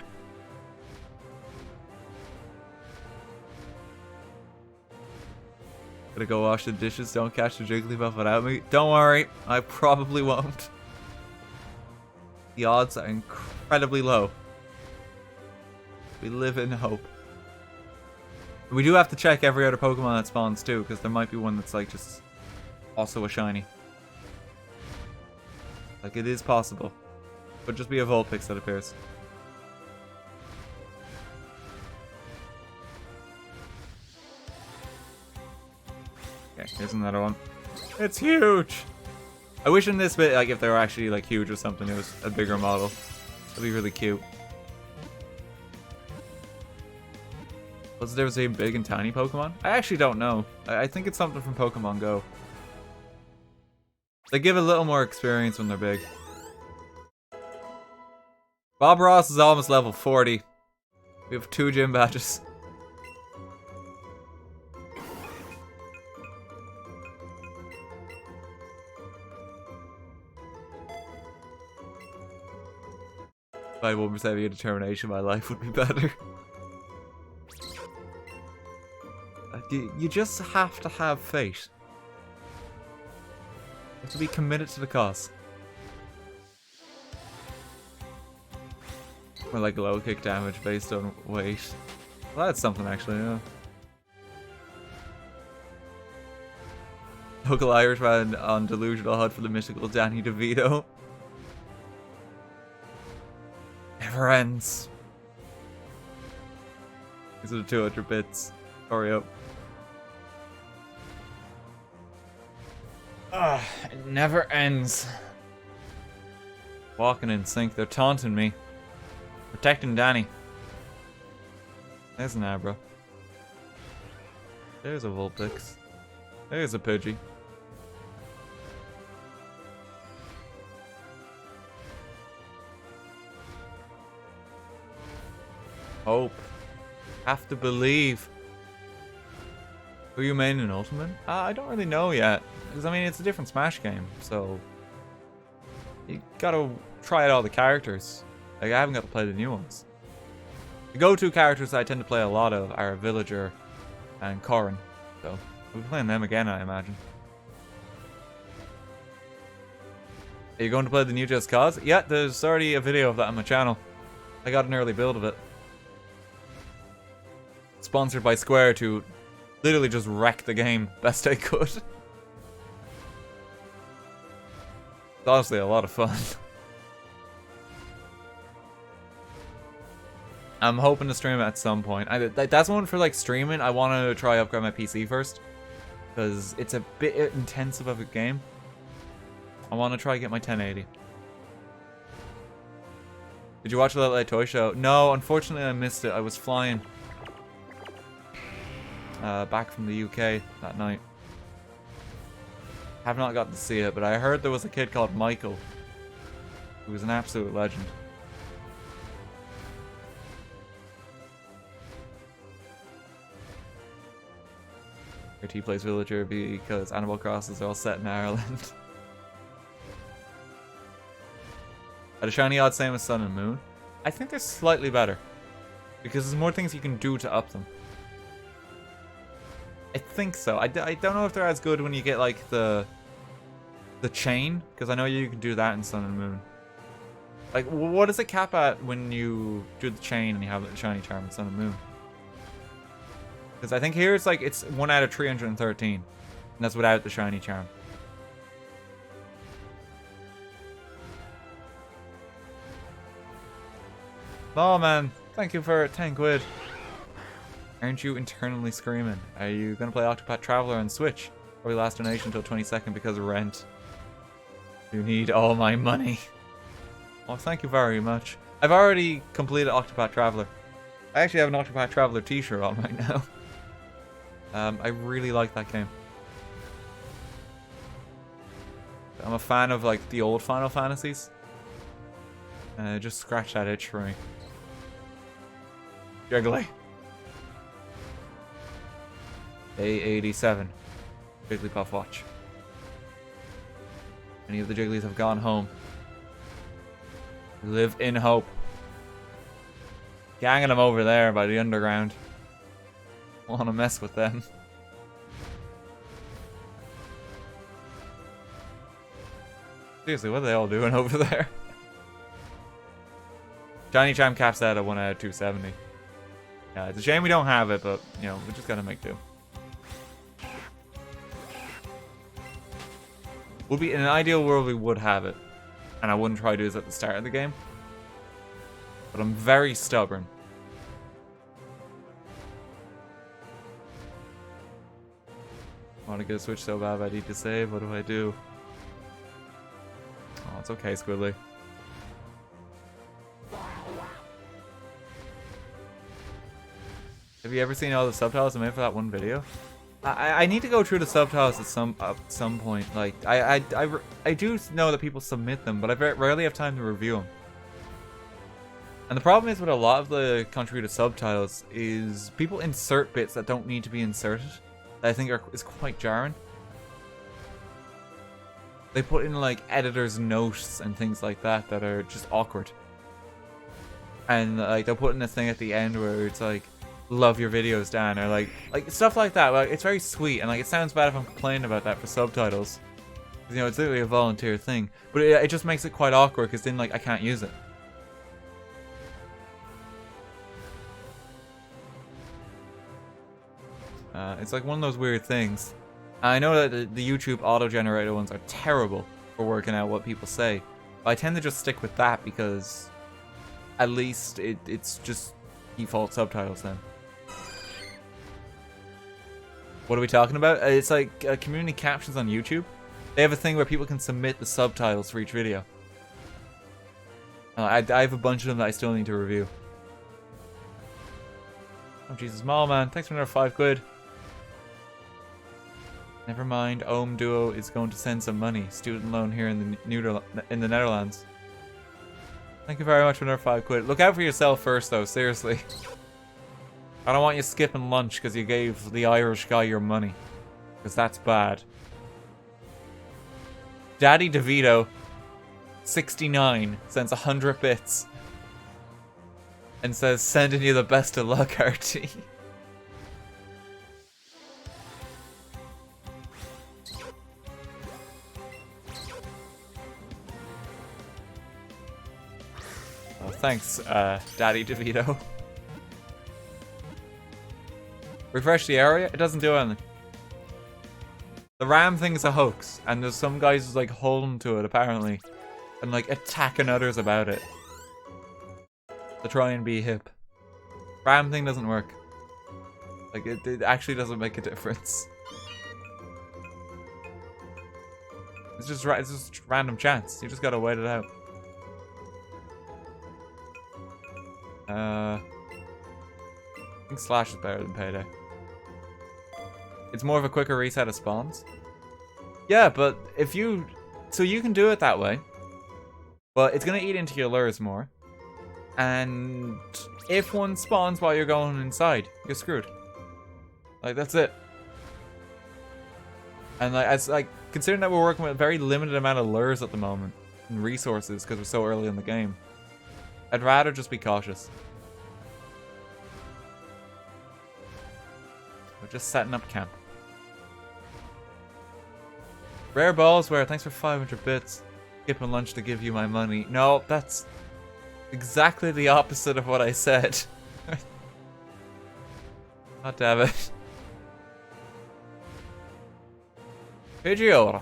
Gonna go wash the dishes. Don't catch the Jigglypuff without me. Don't worry. I probably won't. The odds are incredibly low. We live in hope. We do have to check every other Pokemon that spawns too, because there might be one that's like just also a shiny. Like, it is possible. But just be a Vulpix that appears. Okay, here's another one. It's huge! I wish in this bit, like, if they were actually, like, huge or something, it was a bigger model. That'd be really cute. What's the difference between big and tiny Pokemon? I actually don't know. I think it's something from Pokemon Go. They give a little more experience when they're big. Bob Ross is almost level 40. We have 2 gym badges. If I had 1% of your determination, my life would be better. You just have to have faith. You have to be committed to the cause. Or like low kick damage based on weight. Well, that's something actually, yeah. Local Irishman on delusional hunt for the mystical Danny DeVito. Never ends. These are the 200 bits. Oreo. It never ends. Walking in sync, they're taunting me. Protecting Danny. There's an Abra. There's a Vulpix. There's a Pidgey. Hope. Have to believe. Who you main in Ultimate? I don't really know yet. Because, I mean, it's a different Smash game, so... You gotta try out all the characters. Like, I haven't got to play the new ones. The go-to characters I tend to play a lot of are Villager and Corrin. So, I'll be playing them again, I imagine. Are you going to play the new Just Cause? Yeah, there's already a video of that on my channel. I got an early build of it. sponsored by Square to literally just wreck the game best I could. It's honestly a lot of fun. I'm hoping to stream it at some point. That's one for like streaming. I want to try upgrade my PC first, because it's a bit intensive of a game. I want to try to get my 1080. Did you watch the Late Toy Show? No, unfortunately I missed it. I was flying back from the UK that night. Have not gotten to see it, but I heard there was a kid called Michael who was an absolute legend. RT plays Villager because Animal Crosses are all set in Ireland. Are the shiny odds same as Sun and Moon? I think they're slightly better, because there's more things you can do to up them. I think so. I don't know if they're as good when you get like the chain, because I know you can do that in Sun and Moon. Like, what does it cap at when you do the chain and you have the shiny charm in Sun and Moon? Because I think here it's like it's 1 out of 313, and that's without the shiny charm. Oh man, thank you for 10 quid. Aren't you internally screaming? Are you gonna play Octopath Traveler on Switch? Probably last donation until 22nd because of rent. You need all my money. Oh, thank you very much. I've already completed Octopath Traveler. I actually have an Octopath Traveler t-shirt on right now. I really like that game. I'm a fan of like the old Final Fantasies. Just scratch that itch for me. Jiggly. A87. Jigglypuff watch. Many of the Jigglies have gone home. We live in hope. Ganging them over there by the underground. Want to mess with them. Seriously, what are they all doing over there? Shiny Charm caps out at 1 out of 270. Yeah, it's a shame we don't have it, but, you know, we just gotta make do. Would be in an ideal world we would have it, and I wouldn't try to do this at the start of the game. But I'm very stubborn. I want to get a Switch so bad I need to save. What do I do? Oh, it's okay, Squidly. Have you ever seen all the subtitles I made for that one video? I need to go through the subtitles at some point. Like I do know that people submit them, but I rarely have time to review them. And the problem is with a lot of the contributed subtitles is people insert bits that don't need to be inserted. That I think is quite jarring. They put in like editor's notes and things like that that are just awkward. And like they'll put in a thing at the end where it's like, "Love your videos, Dan," or like stuff like that. Like it's very sweet, and like it sounds bad if I'm complaining about that for subtitles. You know, it's literally a volunteer thing, but it just makes it quite awkward because then like I can't use it. It's like one of those weird things. I know that the YouTube auto-generated ones are terrible for working out what people say, but I tend to just stick with that because at least it's just default subtitles then. What are we talking about? It's like community captions on YouTube. They have a thing where people can submit the subtitles for each video. I have a bunch of them that I still need to review. Oh Jesus, Mall Man, thanks for another 5 quid. Never mind, Ohm Duo is going to send some money. Student loan here in the Netherlands. Thank you very much for another 5 quid. Look out for yourself first though, seriously. I don't want you skipping lunch because you gave the Irish guy your money. Because that's bad. Danny DeVito, 69, sends 100 bits. And says, "Sending you the best of luck, RT." Oh, thanks, Daddy DeVito. Refresh the area? It doesn't do anything. The ram thing is a hoax, and there's some guys who's like holding to it apparently, and like attacking others about it to try and be hip. Ram thing doesn't work. Like it actually doesn't make a difference. It's just random chance. You just gotta wait it out. I think Slash is better than Payday. It's more of a quicker reset of spawns. Yeah, but if you... So you can do it that way. But it's going to eat into your lures more. And if one spawns while you're going inside, you're screwed. Like, that's it. And like, considering that we're working with a very limited amount of lures at the moment. And resources, because we're so early in the game. I'd rather just be cautious. We're just setting up camp. Rare Ballsware, thanks for 500 bits. Skipping lunch to give you my money. No, that's exactly the opposite of what I said. God damn it. Pidgeotto.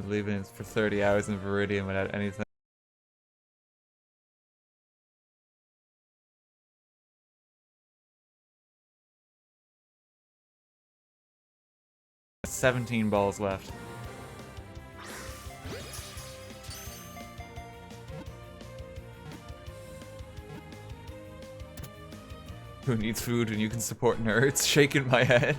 Leaving it for 30 hours in Viridian without anything. $17 balls left. Who needs food when you can support nerds? Shaking my head.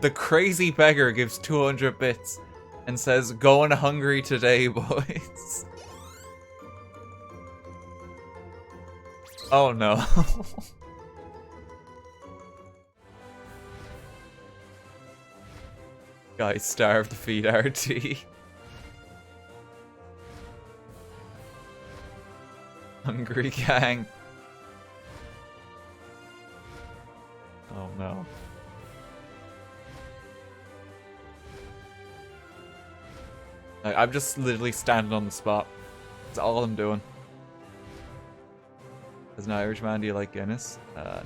The crazy beggar gives 200 bits and says, "Going hungry today, boys." Oh no. Guys starved to feed RT. Hungry gang. Oh no. I'm just literally standing on the spot. That's all I'm doing. As an Irishman, do you like Guinness?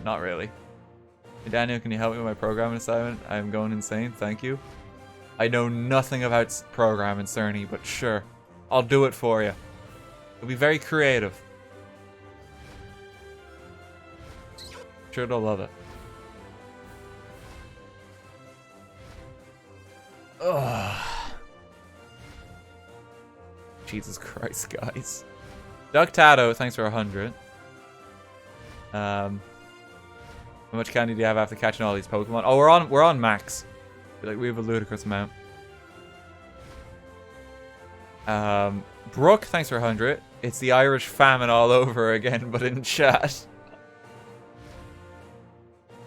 Not really. Hey Daniel, can you help me with my programming assignment? I'm going insane, thank you. I know nothing about programming, Cerny, but sure. I'll do it for you. It'll be very creative. Sure they'll love it. Ugh. Jesus Christ, guys. Ductato, thanks for 100. How much candy do you have after catching all these Pokemon? Oh, we're on max. Like, we have a ludicrous amount. Brooke, thanks for 100. It's the Irish famine all over again, but in chat.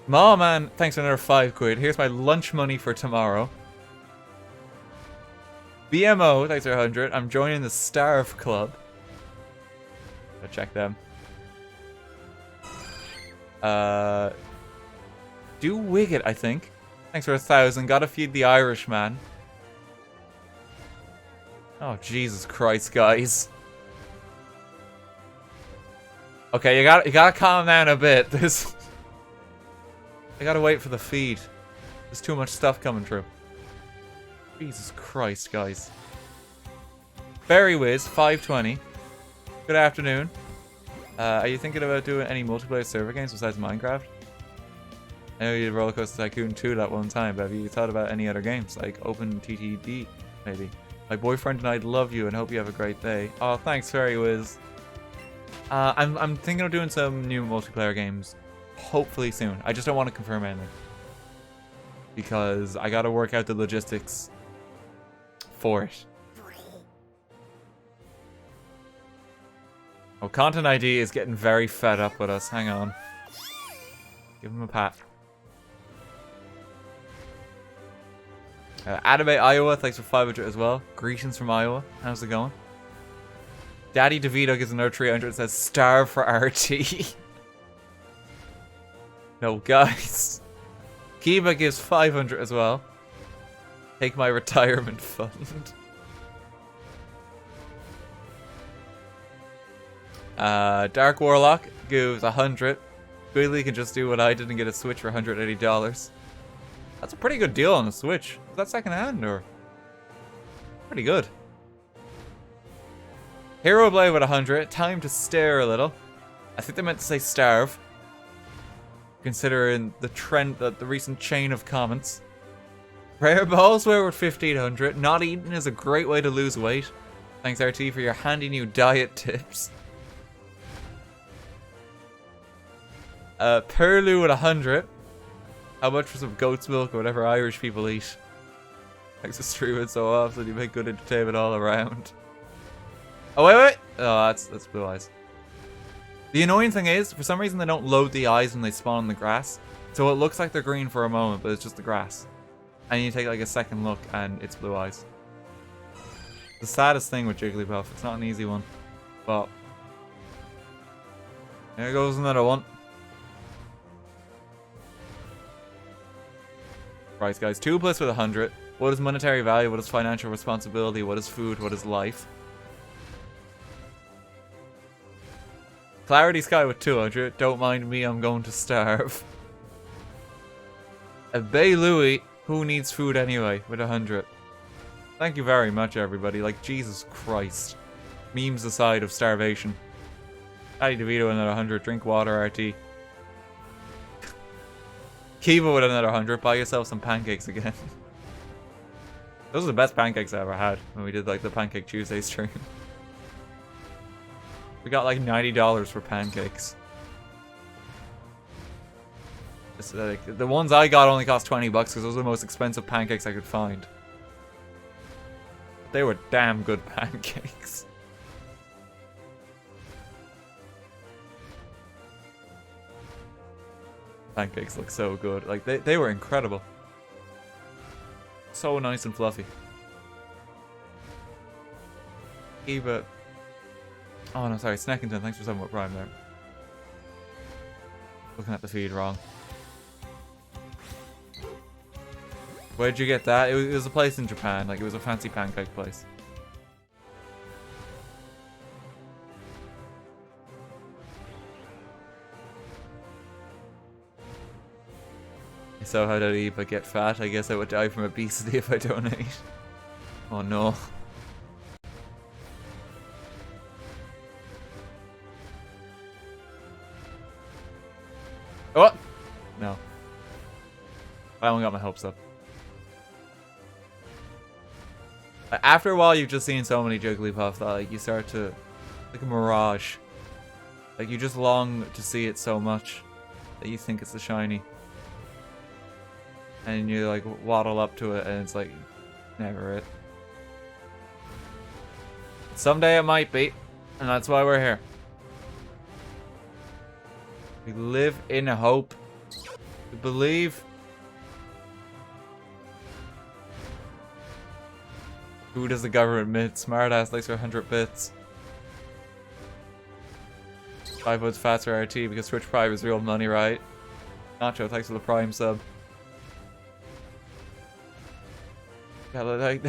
Man, thanks for another 5 quid. Here's my lunch money for tomorrow. BMO, thanks for 100. I'm joining the Starve Club. Go check them. Do Wicket, I think. Thanks for 1,000. Gotta feed the Irish man. Oh, Jesus Christ, guys. Okay, you gotta calm down a bit. I gotta wait for the feed. There's too much stuff coming through. Jesus Christ, guys. Berry Wiz, 520. Good afternoon. Are you thinking about doing any multiplayer server games besides Minecraft? I know you did Roller Coaster Tycoon 2 that one time, but have you thought about any other games? Like Open TTD, maybe? My boyfriend and I'd love you and hope you have a great day. Oh, thanks, Fairy Wiz. I'm thinking of doing some new multiplayer games. Hopefully soon. I just don't want to confirm anything. Because I gotta work out the logistics for it. Oh, Content ID is getting very fed up with us. Hang on. Give him a pat. Anime Iowa, thanks for 500 as well. Greetings from Iowa. How's it going? Danny DeVito gives another 300 and says, "Starve for RT." No, guys. Kiba gives 500 as well. Take my retirement fund. Dark Warlock gives 100. Squigly can just do what I did and get a Switch for $180. That's a pretty good deal on the Switch. Is that second hand or? Pretty good. Hero Blade with 100. Time to stare a little. I think they meant to say starve. Considering the trend, the recent chain of comments. Prayer Ballswear with 1500. Not eating is a great way to lose weight. Thanks RT for your handy new diet tips. Perlu with 100. How much for some goat's milk or whatever Irish people eat? Thanks for streaming so often. You make good entertainment all around. Oh wait. Oh, that's blue eyes. The annoying thing is, for some reason they don't load the eyes when they spawn in the grass. So it looks like they're green for a moment, but it's just the grass. And you take like a second look and it's blue eyes. The saddest thing with Jigglypuff. It's not an easy one. But there goes another one. Right guys, 2 bliss with 100. What is monetary value? What is financial responsibility? What is food? What is life? Clarity Sky with 200. Don't mind me, I'm going to starve. A Bay Louie, who needs food anyway, with 100. Thank you very much, everybody. Like, Jesus Christ. Memes aside of starvation. Danny DeVito another 100. Drink water, RT. Kiva with another 100. Buy yourself some pancakes again. Those are the best pancakes I ever had when we did like the Pancake Tuesday stream. We got like $90 for pancakes. The ones I got only cost 20 bucks because those were the most expensive pancakes I could find. They were damn good pancakes. Pancakes look so good. Like, they were incredible. So nice and fluffy. Eva. Oh no, sorry. Snackington, thanks for 7 with Prime there. Looking at the feed wrong. Where'd you get that? It was a place in Japan. Like, it was a fancy pancake place. So how did Eevee get fat? I guess I would die from obesity if I donate. Oh no. Oh! No. I only got my hopes up. After a while, you've just seen so many Jigglypuff that like, you start to... like a mirage. Like, you just long to see it so much that you think it's the shiny. And you like waddle up to it and it's like never it. Someday it might be, and that's why we're here. We live in hope. We believe. Who does the government admit? Smartass likes for 100 bits. 5 votes faster RT because Twitch Prime is real money, right? Nacho, thanks for the Prime sub. Like,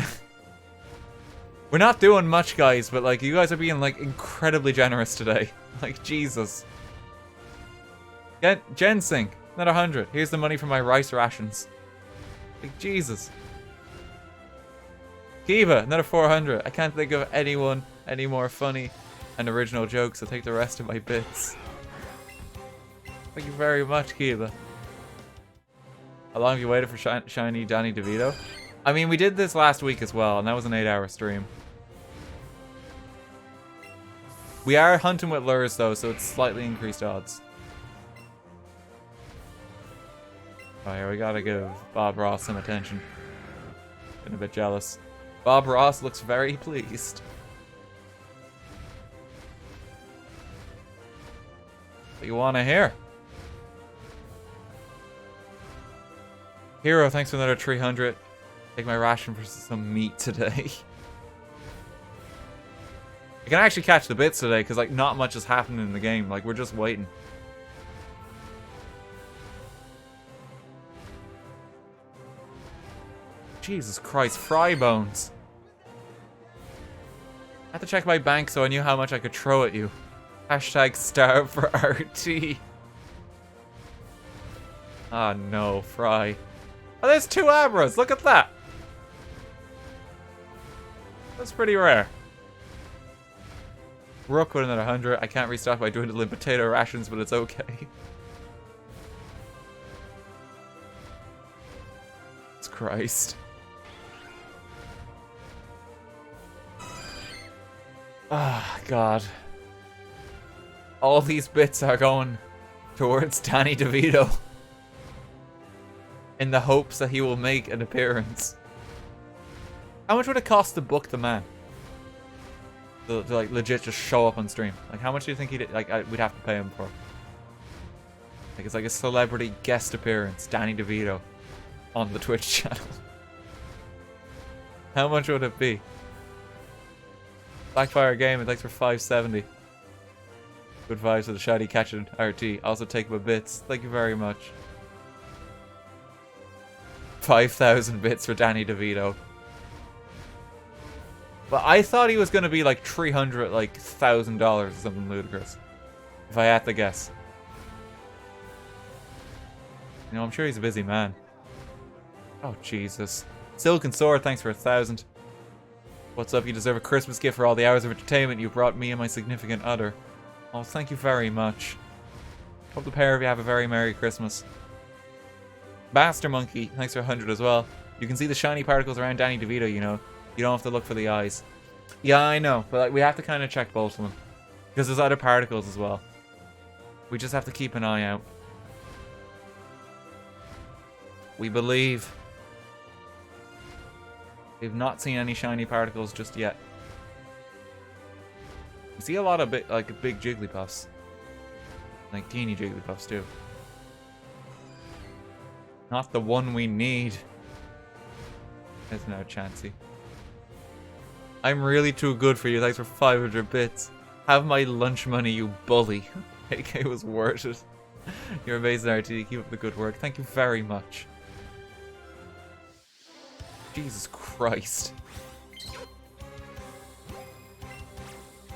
we're not doing much, guys, but like you guys are being like incredibly generous today. Like, Jesus. Get Gensink, another 100. Here's the money for my rice rations. Like, Jesus. Kiva, another 400. I can't think of anyone any more funny and original jokes, so take the rest of my bits. Thank you very much, Kiva. How long have you waited for shiny Danny DeVito? I mean, we did this last week as well, and that was an 8-hour stream. We are hunting with lures, though, so it's slightly increased odds. Oh, yeah, we gotta give Bob Ross some attention. Been a bit jealous. Bob Ross looks very pleased. What you wanna hear? Hero, thanks for another 300. Take my ration for some meat today. I can actually catch the bits today because like not much is happening in the game. Like we're just waiting. Jesus Christ, fry bones. I had to check my bank so I knew how much I could throw at you. Hashtag starve for RT. Oh no, Fry. Oh, there's 2 Abras. Look at that. That's pretty rare. Rook with another 100. I can't restock by dwindling potato rations, but it's okay. Jesus Christ. Ah, God. All these bits are going towards Danny DeVito in the hopes that he will make an appearance. How much would it cost to book the man? To like legit just show up on stream. Like how much do you think we'd have to pay him for? Like it's like a celebrity guest appearance, Danny DeVito, on the Twitch channel. How much would it be? Blackfire Game, thanks for 570. Good vibes for the shiny catching RT. Also take my bits. Thank you very much. 5,000 bits for Danny DeVito. But I thought he was gonna be like $300, like $1,000 or something ludicrous. If I had to guess. You know, I'm sure he's a busy man. Oh Jesus. Silken Sword, thanks for 1,000. What's up? You deserve a Christmas gift for all the hours of entertainment you brought me and my significant other. Oh, thank you very much. Hope the pair of you have a very Merry Christmas. Master Monkey, thanks for 100 as well. You can see the shiny particles around Danny DeVito, you know. You don't have to look for the eyes. Yeah, I know, but like, we have to kind of check both of them. Because there's other particles as well. We just have to keep an eye out. We believe. We've not seen any shiny particles just yet. We see a lot of big Jigglypuffs. Like teeny Jigglypuffs too. Not the one we need. There's no chancey. I'm really too good for you. Thanks for 500 bits. Have my lunch money, you bully. AK was worth it. You're amazing, RT. Keep up the good work. Thank you very much. Jesus Christ.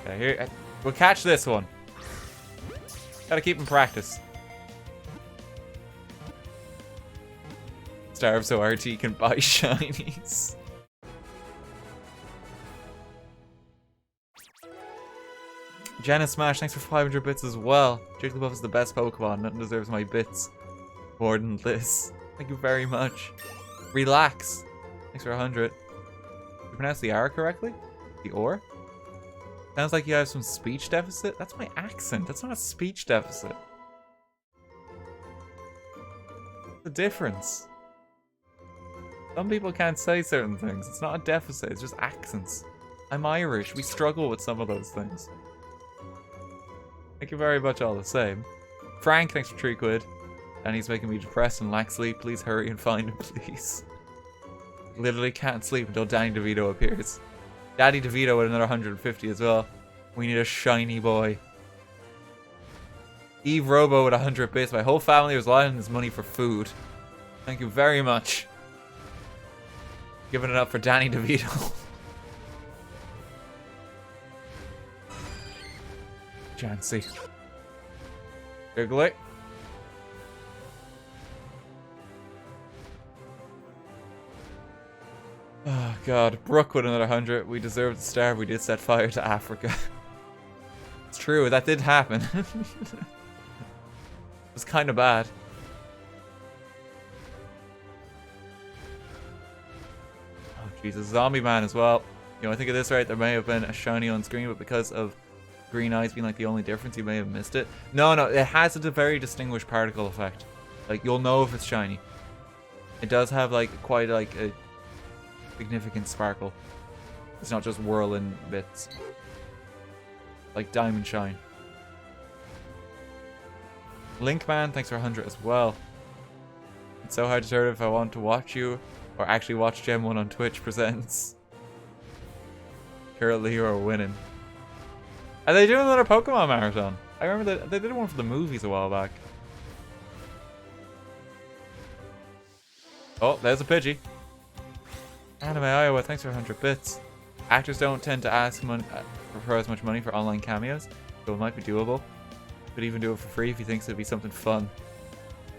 Okay, here. We'll catch this one. Gotta keep in practice. Starve so RT can buy shinies. Jenna Smash, thanks for 500 bits as well. Jigglypuff is the best Pokemon. Nothing deserves my bits more than this. Thank you very much. Relax. Thanks for 100. Did you pronounce the R correctly? The or? Sounds like you have some speech deficit. That's my accent. That's not a speech deficit. What's the difference? Some people can't say certain things. It's not a deficit. It's just accents. I'm Irish. We struggle with some of those things. Thank you very much all the same. Frank, thanks for 3 quid. And he's making me depressed and lack sleep. Please hurry and find him, please. Literally can't sleep until Danny DeVito appears. Daddy DeVito with another 150 as well. We need a shiny boy. Eve Robo with 100 bits. My whole family was relying on his money for food. Thank you very much. Giving it up for Danny DeVito. Jancy. Jiggly. Oh god, Brooke with another 100. We deserve to starve. We did set fire to Africa. It's true, that did happen. It was kind of bad. Oh Jesus, Zombie Man as well. You know, I think at this rate there may have been a shiny on screen, but because of green eyes being like the only difference, you may have missed it. No, it has a very distinguished particle effect. Like, you'll know if it's shiny. It does have like quite like a significant sparkle. It's not just whirling bits. Like Diamond Shine. Linkman, thanks for 100 as well. It's so hard to determine if I want to watch you or actually watch Gen 1 on Twitch presents. Currently you are winning. Are they doing another Pokemon marathon? I remember that they did one for the movies a while back. Oh, there's a Pidgey. Anime Iowa, thanks for 100 bits. Actors don't tend to ask for as much money for online cameos. So it might be doable. Could even do it for free if he thinks it'd be something fun.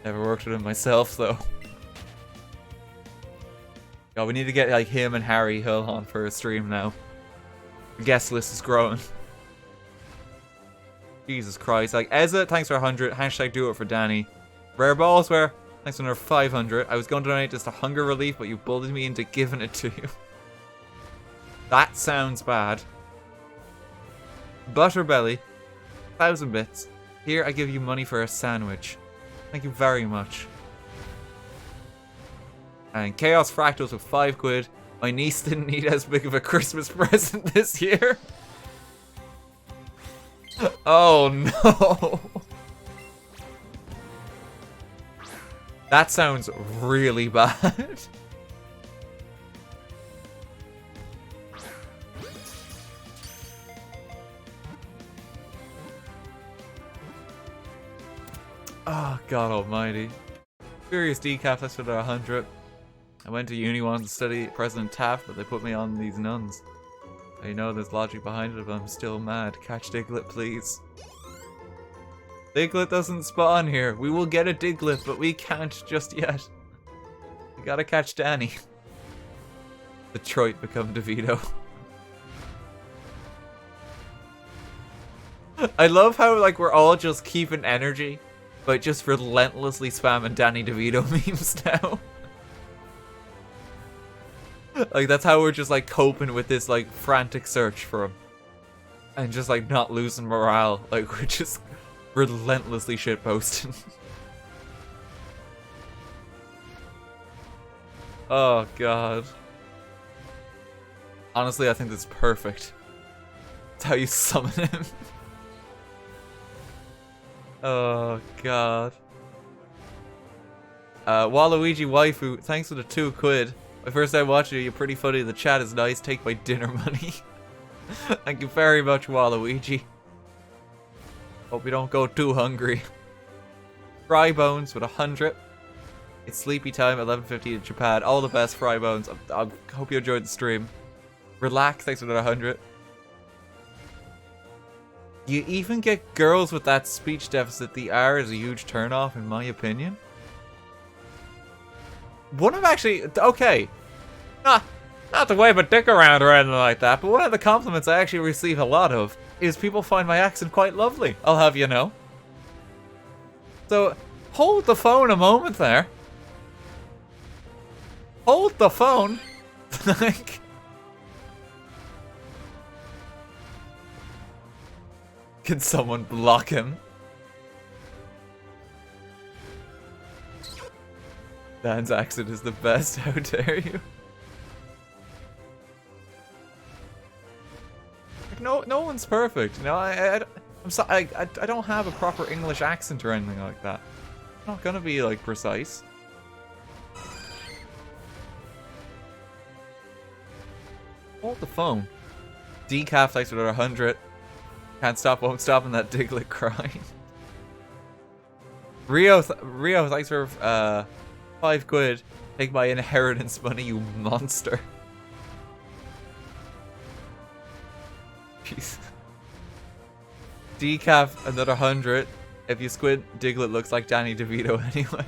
Never worked with him myself, though. God, we need to get like him and Harry Hill on for a stream now. The guest list is growing. Jesus Christ. Like, Ezza, thanks for 100. Hashtag do it for Danny. Rare Ballswear, thanks for another 500. I was going to donate this to Hunger Relief, but you bullied me into giving it to you. That sounds bad. Butterbelly, 1,000 bits. Here, I give you money for a sandwich. Thank you very much. And Chaos Fractals with 5 quid. My niece didn't need as big of a Christmas present this year. Oh no. That sounds really bad. Oh, God almighty. Furious decaf, that's for 100. I went to uni once to study President Taft, but they put me on these nuns. I know there's logic behind it, but I'm still mad. Catch Diglett, please. Diglett doesn't spawn here. We will get a Diglett, but we can't just yet. We gotta catch Danny. Detroit become DeVito. I love how, like, we're all just keeping energy, but just relentlessly spamming Danny DeVito memes now. Like, that's how we're just, like, coping with this, like, frantic search for him. And just, like, not losing morale. Like, we're just relentlessly shitposting. Oh, God. Honestly, I think that's perfect. That's how you summon him. Oh, God. Waluigi Waifu, thanks for the 2 quid. My first time watching you, you're pretty funny. The chat is nice. Take my dinner money. Thank you very much, Waluigi. Hope you don't go too hungry. Fry Bones with 100. It's sleepy time, 11:50 in Japan. All the best, Fry Bones. I hope you enjoyed the stream. Relax, thanks for another 100. You even get girls with that speech deficit. The R is a huge turnoff, in my opinion. One of actually, okay, not to wave a dick around or anything like that, but one of the compliments I actually receive a lot of is people find my accent quite lovely, I'll have you know. So, hold the phone a moment there. Hold the phone. Like, can someone block him? Dan's accent is the best, how dare you? Like, no one's perfect, you know. I'm sorry, I don't have a proper English accent or anything like that. I'm not gonna be like precise. Hold the phone. Decaf, thanks for 100. Can't stop, won't stop, and that Diglett crying. Rio, thanks for 5 quid. Take my inheritance money, you monster. Jeez. Decaf, another 100. If you squid, Diglett looks like Danny DeVito anyway.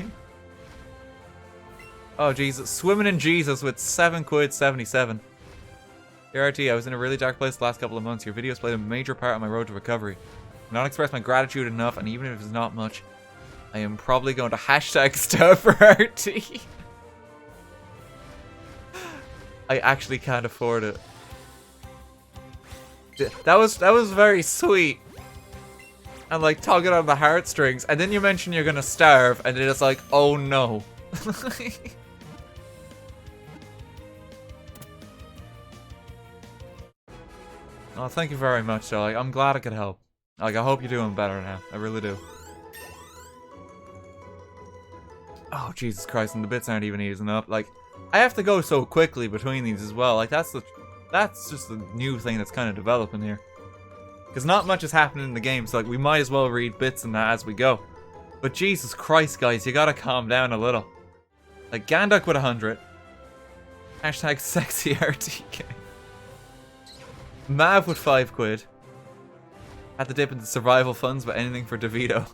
Oh, Jesus. Swimming in Jesus with 7 quid 77. RT, I was in a really dark place the last couple of months. Your videos played a major part on my road to recovery. I cannot express my gratitude enough, and even if it's not much, I am probably going to hashtag stuff for RT. I actually can't afford it. That was very sweet. And like tugging on the heartstrings, and then you mention you're gonna starve, and then it's like, oh no. Oh, thank you very much, though. Like, I'm glad I could help. Like, I hope you're doing better now. I really do. Oh, Jesus Christ, and the bits aren't even easing up. Like, I have to go so quickly between these as well. Like, that's just the new thing that's kind of developing here. Because not much is happening in the game, so like, we might as well read bits and that as we go. But Jesus Christ, guys, you gotta calm down a little. Like, Gandalf with 100. Hashtag sexy RTGame. Mav with 5 quid. Had to dip into survival funds, but anything for DeVito.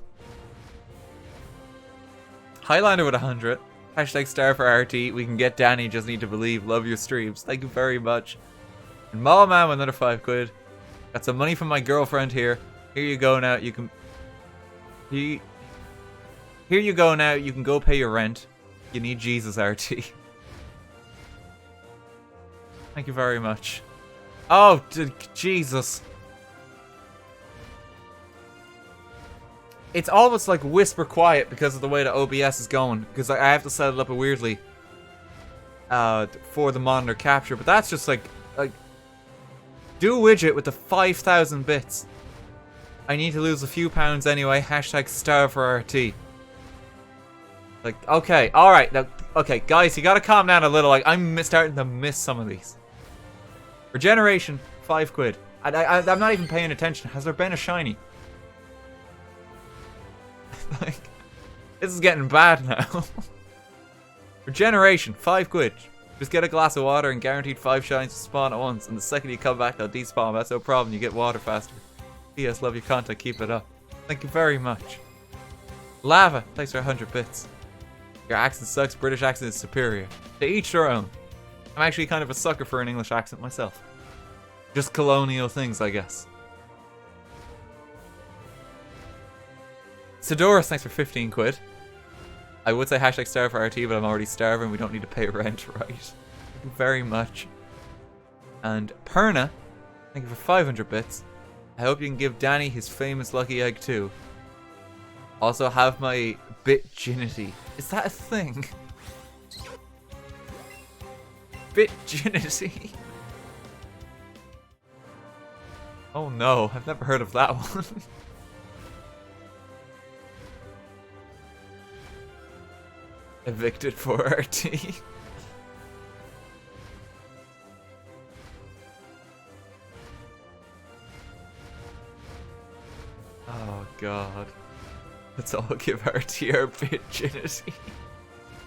Highlander with 100. Hashtag star for RT. We can get Danny, just need to believe. Love your streams. Thank you very much. And Mall Man with another 5 quid. Got some money from my girlfriend here. Here you go now. You can... Here you go now. You can go pay your rent. You need Jesus, RT. Thank you very much. Oh, Jesus. It's almost like whisper quiet because of the way the OBS is going. Because I have to set it up weirdly for the monitor capture. But that's just like do a widget with the 5,000 bits. I need to lose a few pounds anyway. Hashtag star for RT. Like, okay, alright. Now, okay, guys, you gotta calm down a little. Like, I'm starting to miss some of these. Regeneration, 5 quid. I'm not even paying attention. Has there been a shiny? Like, this is getting bad now. Regeneration, 5 quid. Just get a glass of water and guaranteed 5 shinies to spawn at once. And the second you come back, they'll despawn. That's no problem. You get water faster. P.S. Love your content. Keep it up. Thank you very much. Lava, thanks for 100 bits. Your accent sucks. British accent is superior. To each their own. I'm actually kind of a sucker for an English accent myself. Just colonial things, I guess. Sidorus, thanks for 15 quid. I would say hashtag star for RT, but I'm already starving. We don't need to pay rent, right? Thank you very much. And Perna, thank you for 500 bits. I hope you can give Danny his famous lucky egg too. Also have my Bitginity. Is that a thing? Bitginity. Oh no, I've never heard of that one. Evicted for RT. Oh god. Let's all give RT our virginity.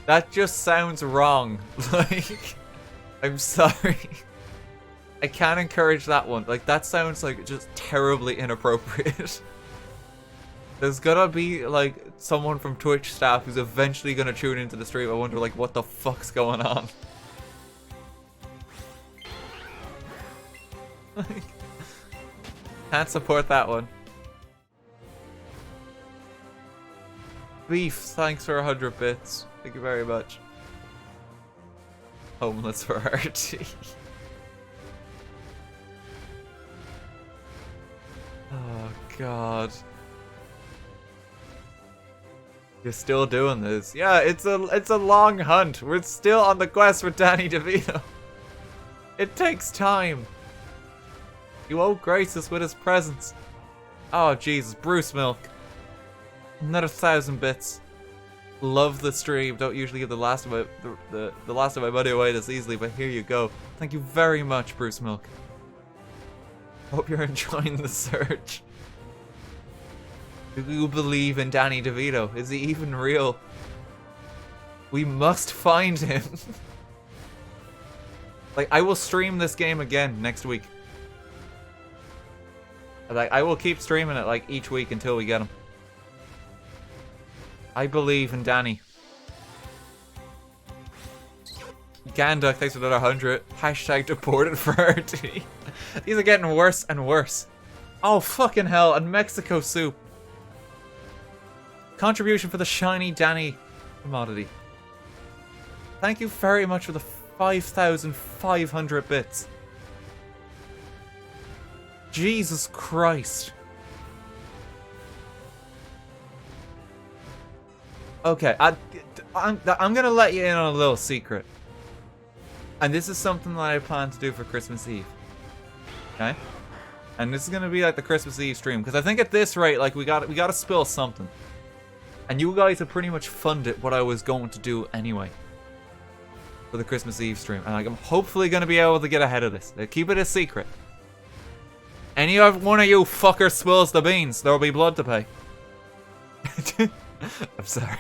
That just sounds wrong. Like, I'm sorry. I can't encourage that one. Like, that sounds like just terribly inappropriate. There's gonna be, like, someone from Twitch staff who's eventually gonna tune into the stream. I wonder, like, what the fuck's going on? Like, can't support that one. Beef, thanks for 100 bits. Thank you very much. Homeless for RT. Oh god. You're still doing this. Yeah, it's a long hunt. We're still on the quest for Danny DeVito. It takes time. You won't grace us with his presence. Oh Jesus, Bruce Milk. Another 1,000 bits. Love the stream. Don't usually give the last of my money away this easily, but here you go. Thank you very much, Bruce Milk. Hope you're enjoying the search. Do you believe in Danny DeVito? Is he even real? We must find him. Like, I will stream this game again next week. Like, I will keep streaming it like each week until we get him. I believe in Danny. Gandalf, thanks for another 100. Hashtag deported for RT. These are getting worse and worse. Oh, fucking hell. And Mexico soup. Contribution for the shiny Danny commodity. Thank you very much for the 5,500 bits. Jesus Christ. Okay, I'm gonna let you in on a little secret. And this is something that I plan to do for Christmas Eve. Okay? And this is gonna be like the Christmas Eve stream. Because I think at this rate, like, we gotta spill something. And you guys have pretty much funded what I was going to do anyway. For the Christmas Eve stream. And like, I'm hopefully gonna be able to get ahead of this. Keep it a secret. Any of one of you fuckers spills the beans, there will be blood to pay. I'm sorry.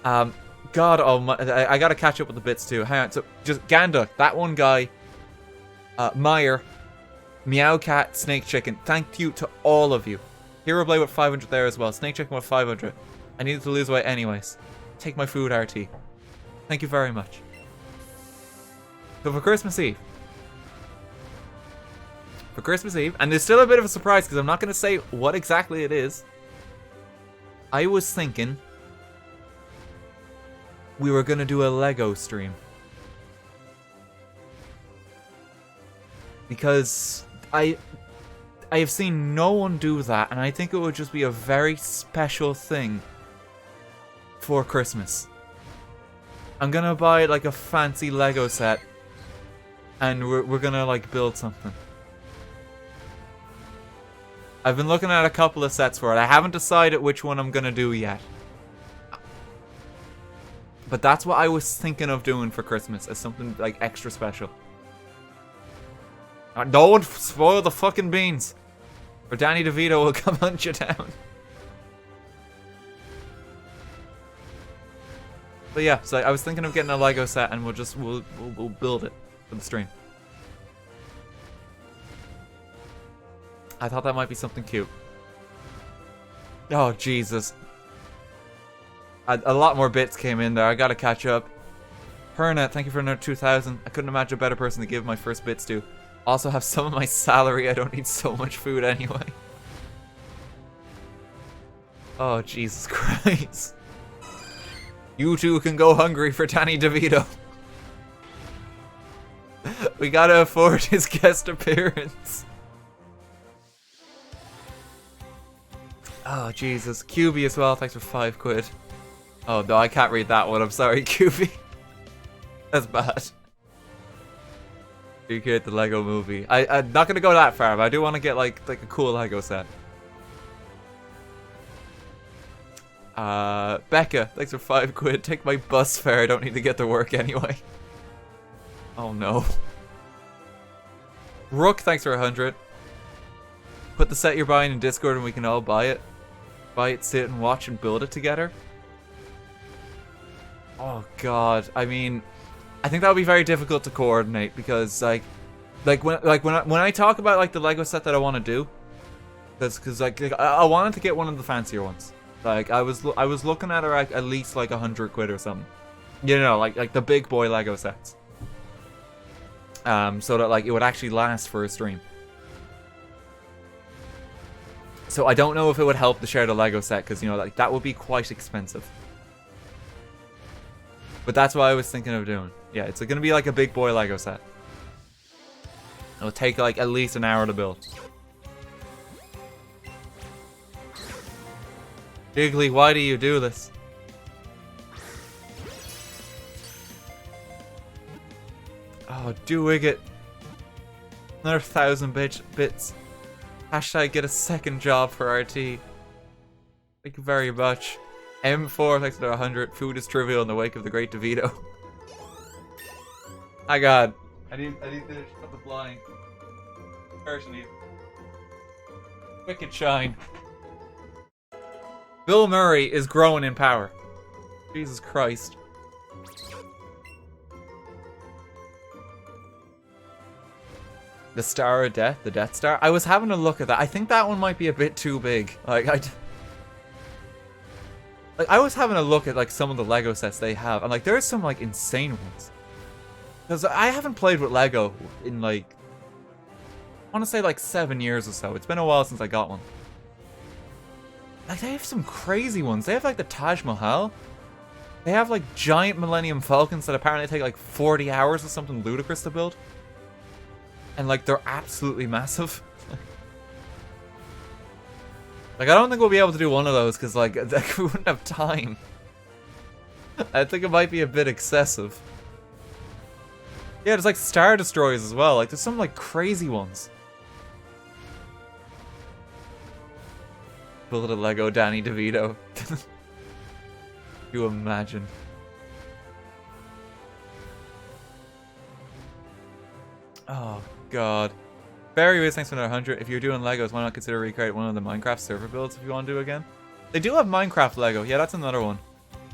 God, I gotta catch up with the bits too. Hang on, so just Ganda, that one guy, Meyer, Meow Cat, Snake Chicken. Thank you to all of you. Hero Blade with 500 there as well. Snake Chicken with 500. I needed to lose weight anyways. Take my food, RT. Thank you very much. So for Christmas Eve. And there's still a bit of a surprise because I'm not going to say what exactly it is. I was thinking we were going to do a Lego stream. Because I have seen no one do that, and I think it would just be a very special thing for Christmas. I'm gonna buy like a fancy Lego set, and we're gonna like build something. I've been looking at a couple of sets for it. I haven't decided which one I'm gonna do yet. But that's what I was thinking of doing for Christmas, as something like extra special. Don't spoil the fucking beans, or Danny DeVito will come hunt you down. But yeah, so I was thinking of getting a Lego set, and we'll build it for the stream. I thought that might be something cute. Oh Jesus! A lot more bits came in there. I gotta catch up. Perna, thank you for another 2,000. I couldn't imagine a better person to give my first bits to. Also have some of my salary. I don't need so much food anyway. Oh, Jesus Christ. You two can go hungry for Danny DeVito. We gotta afford his guest appearance. Oh, Jesus. QB as well. Thanks for 5 quid. Oh, no, I can't read that one. I'm sorry, QB. That's bad. You create the Lego movie. I'm not gonna go that far, but I do want to get like a cool Lego set. Becca, thanks for 5 quid. Take my bus fare. I don't need to get to work anyway. Oh no. Rook, thanks for 100. Put the set you're buying in Discord and we can all buy it. Buy it, sit and watch and build it together. Oh god. I mean, I think that would be very difficult to coordinate because when I talk about like the Lego set that I want to do, because I wanted to get one of the fancier ones. Like I was looking at at least like 100 quid or something. You know, like the big boy Lego sets. So that like it would actually last for a stream. So I don't know if it would help to share the Lego set because you know like that would be quite expensive. But that's what I was thinking of doing. Yeah, it's gonna be like a big boy Lego set. It'll take like at least an hour to build. Jiggly, why do you do this? Oh, do it. Another 1,000 bits. Hashtag get a second job for RT. Thank you very much. M4, thanks to 100. Food is trivial in the wake of the great DeVito. My god. I need to shut the blind. Personally. Wicked shine. Bill Murray is growing in power. Jesus Christ. The Star of Death, the Death Star. I was having a look at that. I think that one might be a bit too big. Like I was having a look at like some of the Lego sets they have, and like there's some like insane ones. Because I haven't played with Lego in like, I want to say like 7 years or so. It's been a while since I got one. Like they have some crazy ones. They have like the Taj Mahal. They have like giant Millennium Falcons that apparently take like 40 hours or something ludicrous to build. And like they're absolutely massive. Like I don't think we'll be able to do one of those because like we wouldn't have time. I think it might be a bit excessive. Yeah, there's like Star Destroyers as well. Like there's some like crazy ones. Build a Lego Danny DeVito. You imagine. Oh god. Barry Wiz, thanks for another 100. If you're doing Legos, why not consider recreate one of the Minecraft server builds if you want to do again? They do have Minecraft Lego. Yeah, that's another one.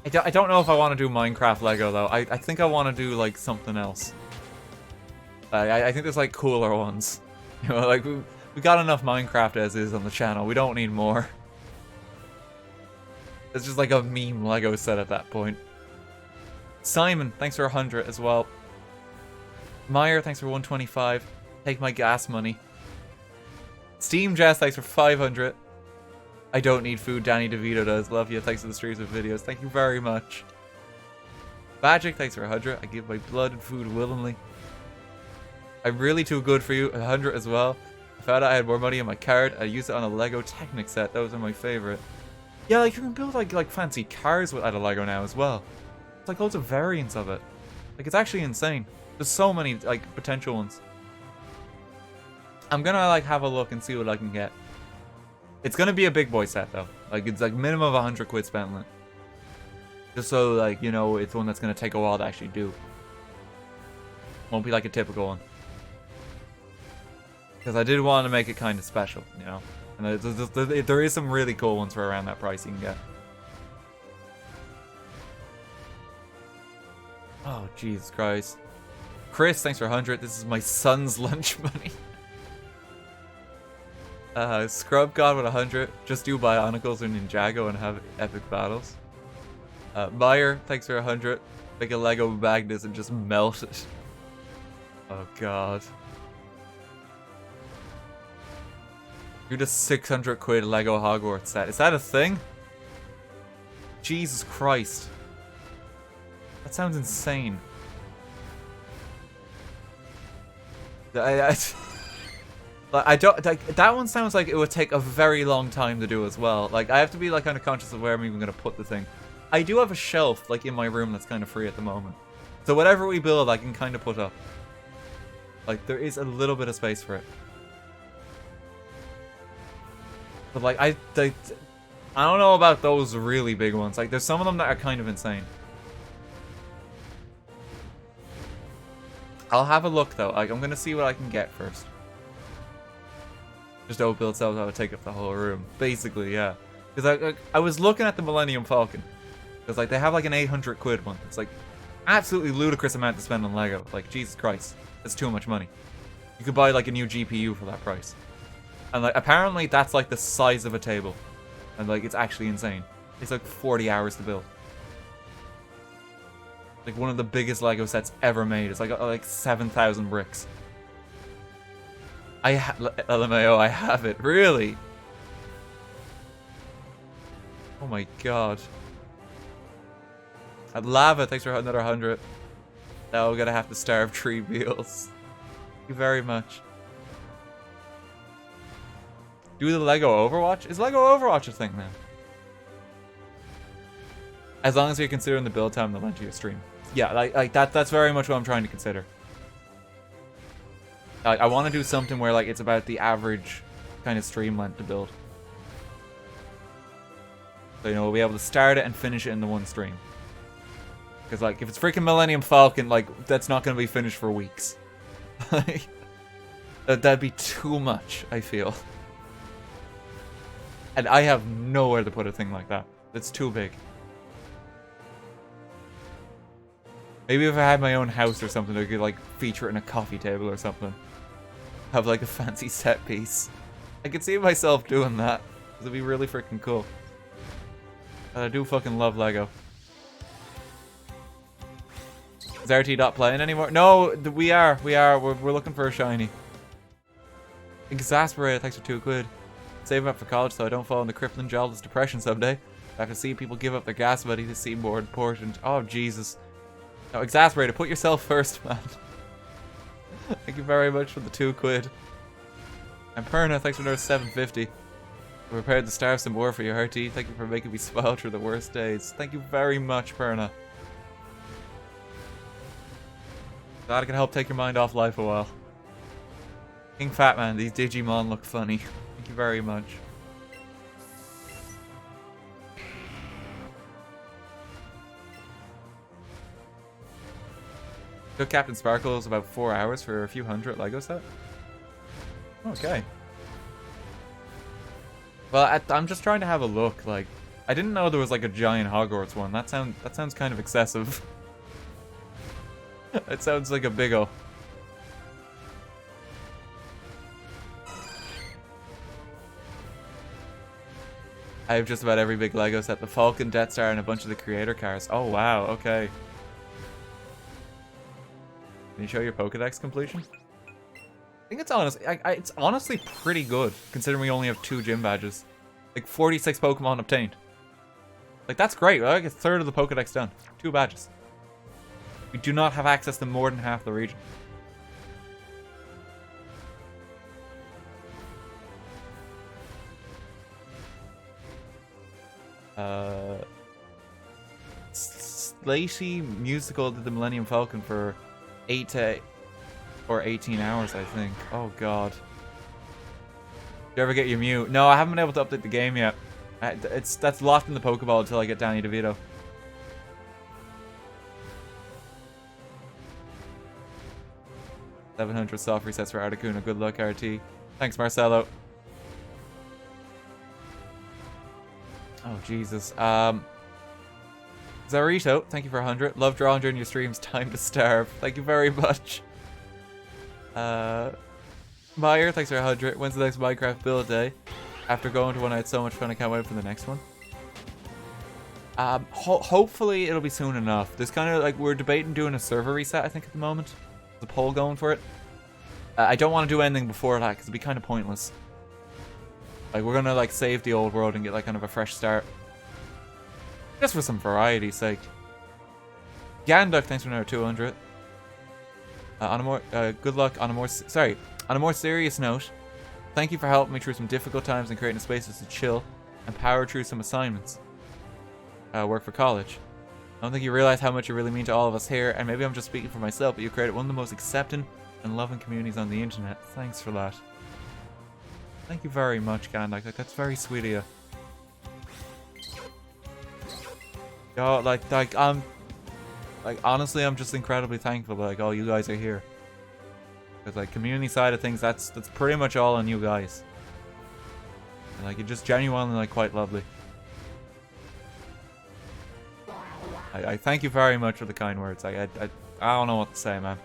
I don't know if I want to do Minecraft Lego though. I think I want to do like something else. I think there's like cooler ones. You know, like, we got enough Minecraft as is on the channel. We don't need more. It's just like a meme Lego set at that point. Simon, thanks for 100 as well. Meyer, thanks for 125. Take my gas money. Steam Jess, thanks for 500. I don't need food, Danny DeVito does. Love you, thanks for the streams and videos. Thank you very much. Magic, thanks for 100. I give my blood and food willingly. I'm really too good for you, 100 as well. I found out I had more money in my card. I used it on a Lego Technic set. Those are my favorite. Yeah, like you can build like fancy cars out of Lego now as well. It's like loads of variants of it. Like it's actually insane. There's so many like potential ones. I'm gonna like have a look and see what I can get. It's gonna be a big boy set though. Like it's like minimum of 100 quid spent on it. Just so like, you know, it's one that's gonna take a while to actually do. Won't be like a typical one. Because I did want to make it kind of special, you know. And there is some really cool ones for around that price you can get. Oh, Jesus Christ. Chris, thanks for 100. This is my son's lunch money. Scrub God with 100. Just do Bionicles or Ninjago and have epic battles. Meyer, thanks for 100. Make a Lego magnet and just melt it. Oh, God. Do the 600 quid Lego Hogwarts set. Is that a thing? Jesus Christ. That sounds insane. I don't like that one. Sounds like it would take a very long time to do as well. Like I have to be like kind of conscious of where I'm even gonna put the thing. I do have a shelf like in my room that's kind of free at the moment, so whatever we build I can kind of put up. Like there is a little bit of space for it. But like I don't know about those really big ones. Like there's some of them that are kind of insane. I'll have a look though. Like I'm gonna see what I can get first. Just don't build cells that would take up the whole room. Basically, yeah. Because I was looking at the Millennium Falcon. Because like they have like an 800 quid one. It's like absolutely ludicrous amount to spend on Lego. Like Jesus Christ, that's too much money. You could buy like a new GPU for that price. And like apparently that's like the size of a table. And like it's actually insane. It's like 40 hours to build. Like one of the biggest Lego sets ever made. It's like 7,000 bricks. LMAO, I have it. Really? Oh my god. At Lava, thanks for another 100. Now we're gonna have to starve tree meals. Thank you very much. Do the Lego Overwatch? Is Lego Overwatch a thing now? As long as you're considering the build time they'll enter your stream. Yeah, like that's very much what I'm trying to consider. Like, I want to do something where like it's about the average kind of stream length to build. So you know we'll be able to start it and finish it in the one stream. Because like if it's freaking Millennium Falcon, like that's not going to be finished for weeks. That'd be too much, I feel. And I have nowhere to put a thing like that. It's too big. Maybe if I had my own house or something, I could like feature it in a coffee table or something. Have like a fancy set piece. I could see myself doing that. It'd be really freaking cool. And I do fucking love Lego. Is RT not playing anymore? No, we are. We're looking for a shiny. Exasperated, thanks for 2 quid. Save up for college so I don't fall into crippling jobless depression someday. I have to see people give up their gas money to seem more important. Oh, Jesus. No, Exasperated, put yourself first, man. Thank you very much for the 2 quid. And Perna, thanks for another 750. I'm prepared to starve some more for your RT. Thank you for making me smile through the worst days. Thank you very much, Perna. Glad I can help take your mind off life a while. King Fatman, these Digimon look funny. Thank you very much. Took Captain Sparkles about 4 hours for a few hundred Lego set. Okay. Well, I'm just trying to have a look. Like, I didn't know there was like a giant Hogwarts one. That sounds kind of excessive. It sounds like a big ol'. I have just about every big Lego set. The Falcon, Death Star, and a bunch of the creator cars. Oh, wow. Okay. Can you show your Pokedex completion? I think it's it's honestly pretty good, considering we only have 2 gym badges. Like, 46 Pokemon obtained. Like, that's great. We're like a third of the Pokedex done. 2 badges. We do not have access to more than half the region. Slatey musical did the Millennium Falcon for 8 or 18 hours, I think. Oh god. Did you ever get your Mew? No, I haven't been able to update the game yet. That's locked in the Pokeball until I get Danny DeVito. $700 soft resets for Articuno. Good luck, RT. Thanks, Marcelo. Oh, Jesus. Zarito, thank you for 100. Love drawing during your streams. Time to starve. Thank you very much. Meyer, thanks for 100. When's the next Minecraft build day? After going to one, I had so much fun. I can't wait for the next one. Hopefully it'll be soon enough. There's kind of like, we're debating doing a server reset, I think, at the moment. There's a poll going for it. I don't want to do anything before that because it'd be kind of pointless. Like, we're gonna like save the old world and get like kind of a fresh start. Just for some variety's sake. Ganduck, thanks for another 200. Good luck on a more serious note. Thank you for helping me through some difficult times and creating spaces to chill and power through some assignments. Work for college. I don't think you realize how much you really mean to all of us here, and maybe I'm just speaking for myself, but you created one of the most accepting and loving communities on the internet. Thanks for that. Thank you very much, Ganduck. Like, that's very sweet of you. Yo, like, honestly, I'm just incredibly thankful that, like, all you guys are here. Because, like, community side of things, that's pretty much all on you guys. And, like, you're just genuinely, like, quite lovely. I thank you very much for the kind words. I don't know what to say, man.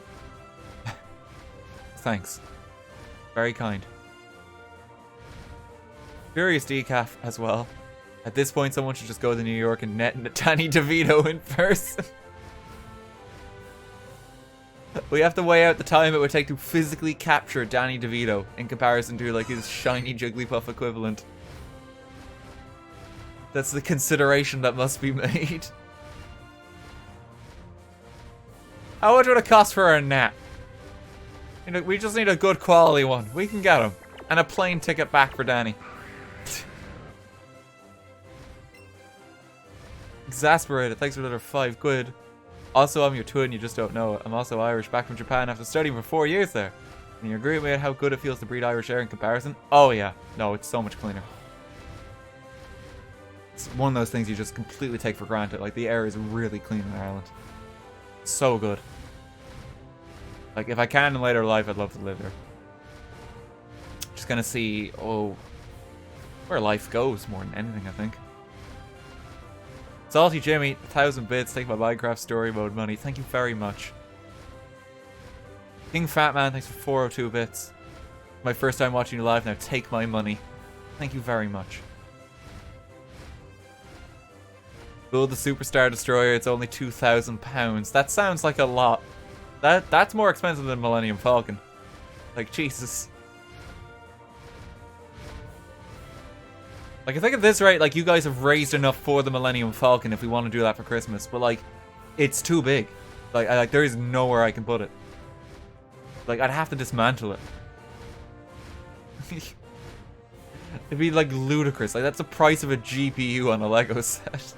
Thanks. Very kind. Furious Decaf as well. At this point, someone should just go to New York and net Danny DeVito in person. We have to weigh out the time it would take to physically capture Danny DeVito in comparison to like his shiny Jigglypuff equivalent. That's the consideration that must be made. How much would it cost for a nap? You know, we just need a good quality one. We can get him. And a plane ticket back for Danny. Exasperated, thanks for another 5 quid. Also, I'm your twin, you just don't know it. I'm also Irish, back from Japan after studying for 4 years there. And you agree with me on how good it feels to breed Irish air in comparison? Oh yeah, no, it's so much cleaner. It's one of those things you just completely take for granted. Like, the air is really clean in Ireland. It's so good. Like, if I can in later life, I'd love to live there. Just gonna see, where life goes more than anything, I think. Salty Jimmy, 1,000 bits, take my Minecraft story mode money. Thank you very much. King Fatman, thanks for 402 bits. My first time watching you live, now take my money. Thank you very much. Build the Superstar Destroyer, it's only £2,000. That sounds like a lot. That's more expensive than Millennium Falcon. Like, Jesus. Like, I think at this rate, like, you guys have raised enough for the Millennium Falcon if we want to do that for Christmas. But, like, it's too big. Like, there is nowhere I can put it. Like, I'd have to dismantle it. It'd be, like, ludicrous. Like, that's the price of a GPU on a Lego set.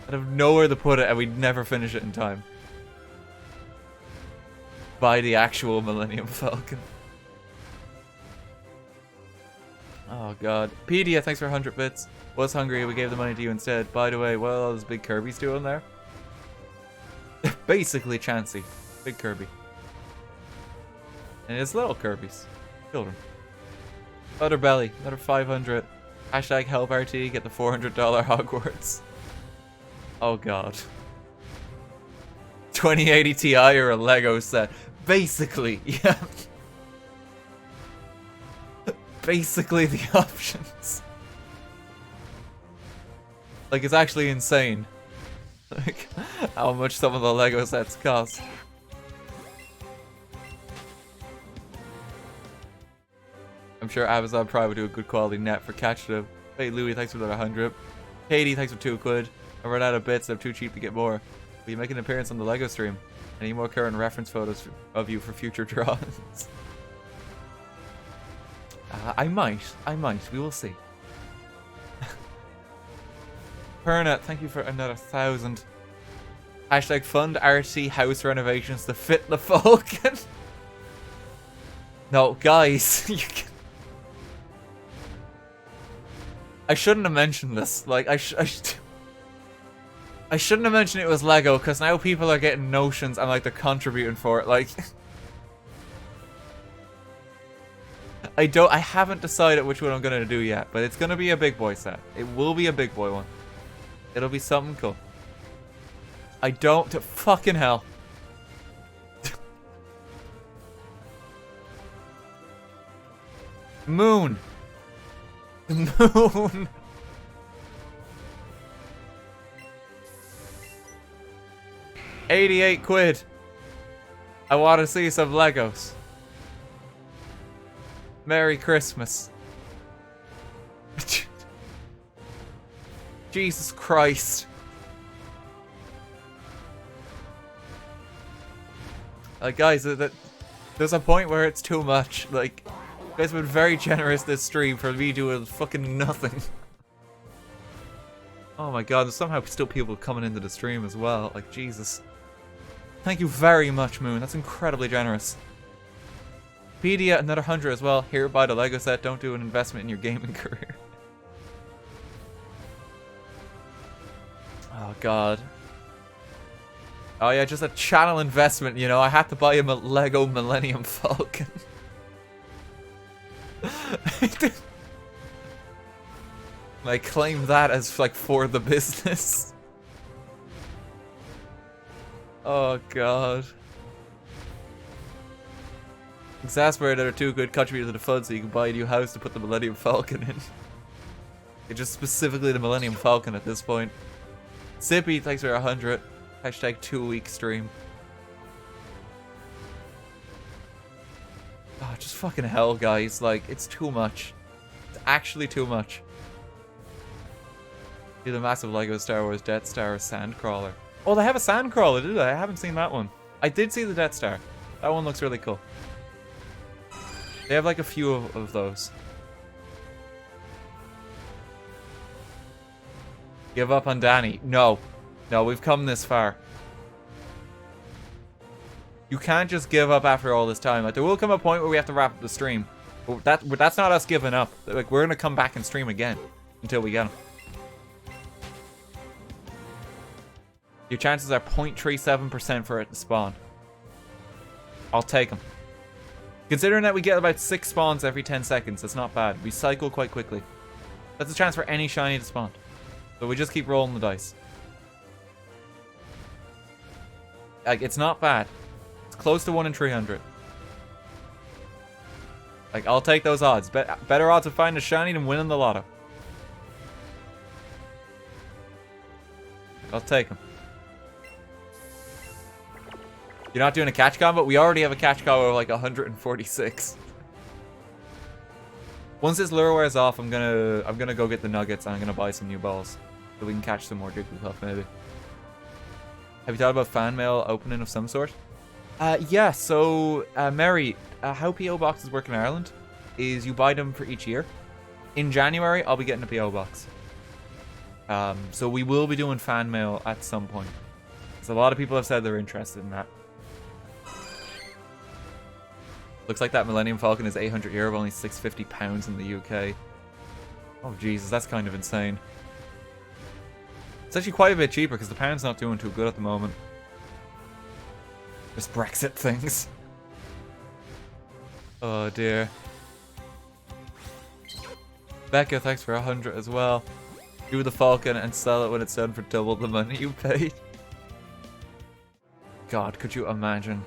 I'd have nowhere to put it and we'd never finish it in time. Buy the actual Millennium Falcon. Oh god. Pedia, thanks for 100 bits. Was hungry, we gave the money to you instead. By the way, what are all those big Kirby's doing there? Basically Chansey. Big Kirby. And it's little Kirby's. Children. Butterbelly, another 500. Hashtag help RT, get the $400 Hogwarts. Oh god. 2080 Ti or a Lego set. Basically, yeah. basically the options. Like, it's actually insane. Like, how much some of the Lego sets cost. I'm sure Amazon Prime would do a good quality net for catching them. Hey, Louis, thanks for that 100. Katie, thanks for 2 quid. I ran out of bits, I'm too cheap to get more. Will you make an appearance on the Lego stream? Any more current reference photos of you for future drawings? I might. We will see. Perna, thank you for another 1,000. Hashtag fund RT house renovations to fit the Falcon. No, guys. I shouldn't have mentioned this. Like, I shouldn't have mentioned it was Lego, because now people are getting notions and, like, they're contributing for it. Like, I haven't decided which one I'm gonna do yet, but it's gonna be a big boy set. It will be a big boy one. It'll be something cool. I don't... Fucking hell. Moon. Moon. $88 quid. I want to see some Legos. Merry Christmas. Jesus Christ. Guys, there's a point where it's too much. Like, you guys have been very generous this stream for me doing fucking nothing. Oh my god, there's somehow still people coming into the stream as well. Like, Jesus. Thank you very much, Moon. That's incredibly generous. Pedia, another 100 as well. Here, buy the Lego set. Don't do an investment in your gaming career. Oh, God. Oh, yeah, just a channel investment, you know. I had to buy him a Lego Millennium Falcon. I claim that as, like, for the business. Oh, God. Exasperated are too good, contribute to the fund so you can buy a new house to put the Millennium Falcon in. It's just specifically the Millennium Falcon at this point. Sippy, thanks for 100. Hashtag 2-week stream. Oh, just fucking hell, guys. Like, it's too much. It's actually too much. Do the massive Lego Star Wars Death Star Sandcrawler. Oh, they have a Sandcrawler, do they? I haven't seen that one. I did see the Death Star. That one looks really cool. They have like a few of those. Give up on Danny. No. No, we've come this far. You can't just give up after all this time. Like, there will come a point where we have to wrap up the stream. But that's not us giving up. Like, we're gonna come back and stream again until we get them. Your chances are 0.37% for it to spawn. I'll take them. Considering that we get about 6 spawns every 10 seconds, that's not bad. We cycle quite quickly. That's a chance for any shiny to spawn. So we just keep rolling the dice. Like, it's not bad. It's close to 1 in 300. Like, I'll take those odds. Better odds of finding a shiny than winning the lotto. I'll take them. You're not doing a catch combo? We already have a catch combo of like 146. Once this lure wears off, I'm gonna go get the nuggets and I'm gonna buy some new balls. So we can catch some more Jigglypuff maybe. Have you thought about fan mail opening of some sort? Yeah, so Mary, how PO boxes work in Ireland is you buy them for each year. In January, I'll be getting a PO box. So we will be doing fan mail at some point. So a lot of people have said they're interested in that. Looks like that Millennium Falcon is €800, only £650 in the UK. Oh Jesus, that's kind of insane. It's actually quite a bit cheaper because the pound's not doing too good at the moment. Just Brexit things. Oh dear. Becca, thanks for 100 as well. Do the Falcon and sell it when it's done for double the money you paid. God, could you imagine?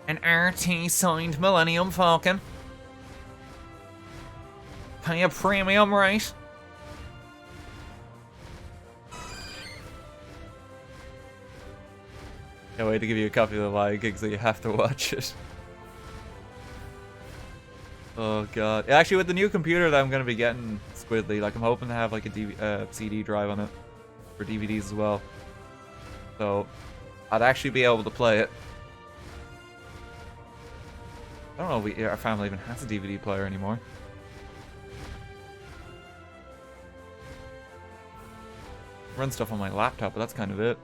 An RT signed Millennium Falcon. Can you premium rate? Can't wait to give you a copy of the Lion King so you have to watch it. Oh god. Actually, with the new computer that I'm going to be getting, Squidly, like I'm hoping to have like a CD drive on it for DVDs as well. So I'd actually be able to play it. I don't know if our family even has a DVD player anymore. I run stuff on my laptop, but that's kind of it.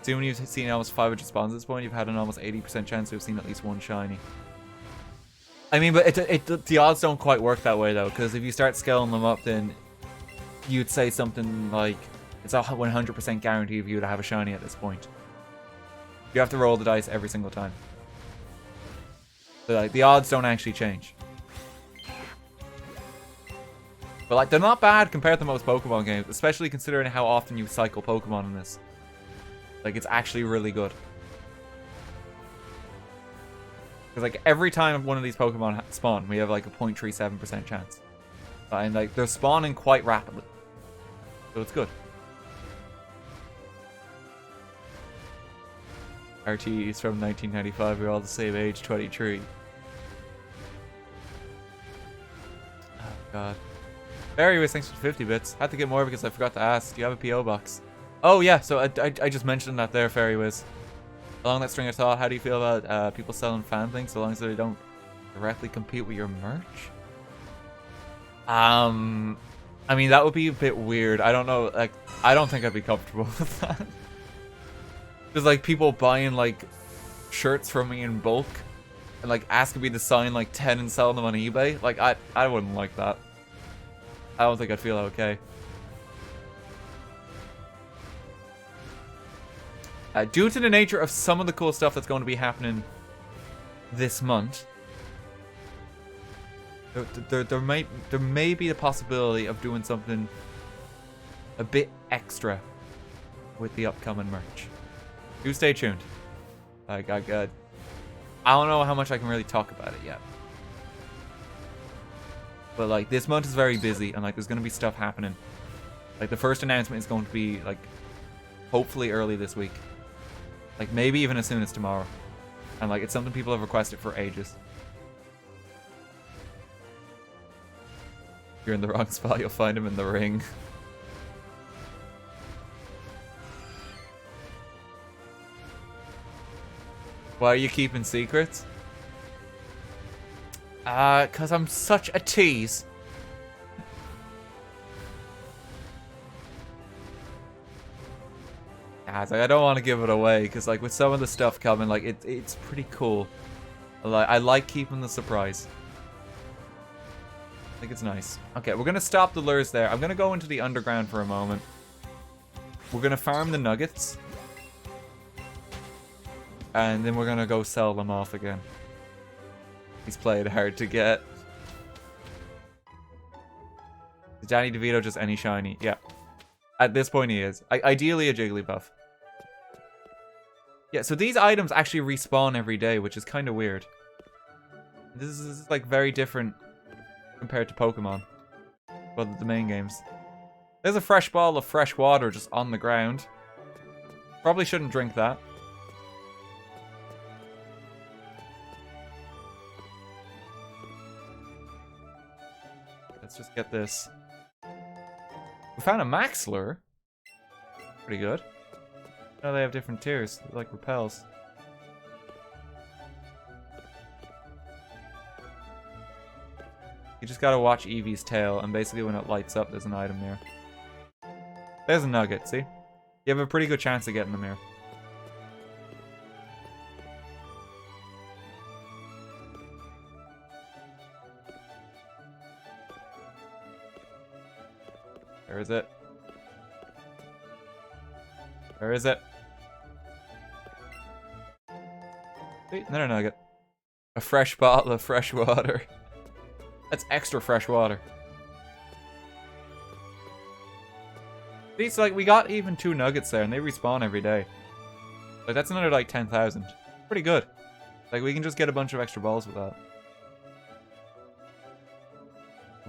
See, when you've seen almost 500 spawns at this point, you've had an almost 80% chance to have seen at least one shiny. I mean, but the odds don't quite work that way, though, because if you start scaling them up, then you'd say something like, it's a 100% guarantee of you to have a shiny at this point. You have to roll the dice every single time. So, like, the odds don't actually change. But, like, they're not bad compared to most Pokemon games, especially considering how often you cycle Pokemon in this. Like, it's actually really good. Because, like, every time one of these Pokemon spawn, we have, like, a 0.37% chance. And, like, they're spawning quite rapidly. So it's good. RT is from 1995. We're all the same age, 23. Oh, God. Barry was thanks for 50 bits. Had to get more because I forgot to ask. Do you have a P.O. box? Oh, yeah. So I just mentioned that there, Fairy Wiz. Along that string of thought, how do you feel about people selling fan things so long as they don't directly compete with your merch? I mean, that would be a bit weird. I don't know. Like, I don't think I'd be comfortable with that. There's like people buying like shirts from me in bulk and like asking me to sign like 10 and sell them on eBay. Like, I wouldn't like that. I don't think I'd feel okay. Due to the nature of some of the cool stuff that's going to be happening this month, there may be the possibility of doing something a bit extra with the upcoming merch. Do stay tuned. Like, I don't know how much I can really talk about it yet. But like, this month is very busy, and like, there's gonna be stuff happening. Like, the first announcement is going to be like, hopefully early this week. Like, maybe even as soon as tomorrow. And like, it's something people have requested for ages. If you're in the wrong spot, you'll find him in the ring. Why are you keeping secrets? 'Cause I'm such a tease. It's like, I don't want to give it away, because like with some of the stuff coming, like it's pretty cool. I like keeping the surprise. I think it's nice. Okay, we're gonna stop the lures there. I'm gonna go into the underground for a moment. We're gonna farm the nuggets. And then we're gonna go sell them off again. He's played hard to get. Is Danny DeVito just any shiny? Yeah. At this point he is. Ideally a Jigglypuff. Yeah, so these items actually respawn every day, which is kind of weird. This is like very different compared to Pokemon. Well, the main games. There's a fresh bottle of fresh water just on the ground. Probably shouldn't drink that. Let's just get this. We found a max lure. Pretty good. Now they have different tiers, like repels. You just gotta watch Eevee's tail, and basically when it lights up, there's an item there. There's a nugget, see? You have a pretty good chance of getting them here. Where is it? Where is it? See, another nugget. A fresh bottle of fresh water. That's extra fresh water. See, so like we got even 2 nuggets there, and they respawn every day. Like that's another like 10,000. Pretty good. Like we can just get a bunch of extra balls with that.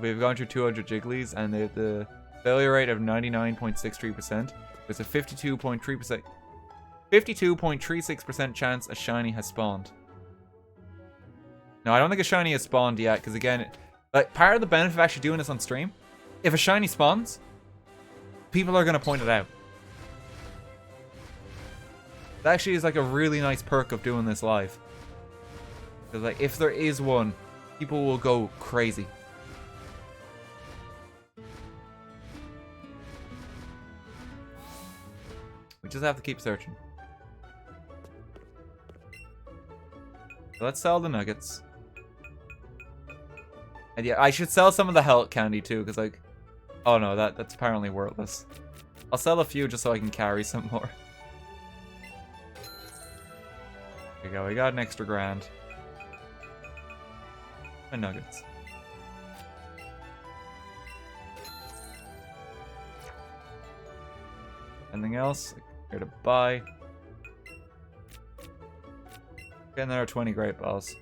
We've gone through 200 Jigglies, and they have the failure rate of 99.63%. There's a 52.36% chance a shiny has spawned. No, I don't think a shiny has spawned yet, because again, like, part of the benefit of actually doing this on stream, if a shiny spawns, people are going to point it out. That actually is like a really nice perk of doing this live. Because like, if there is one, people will go crazy. We just have to keep searching. So let's sell the nuggets. And yeah, I should sell some of the health candy too, because like, oh no, that's apparently worthless. I'll sell a few just so I can carry some more. There we go, we got an extra grand. And nuggets. Anything else? Here to buy. Get another 20 great balls.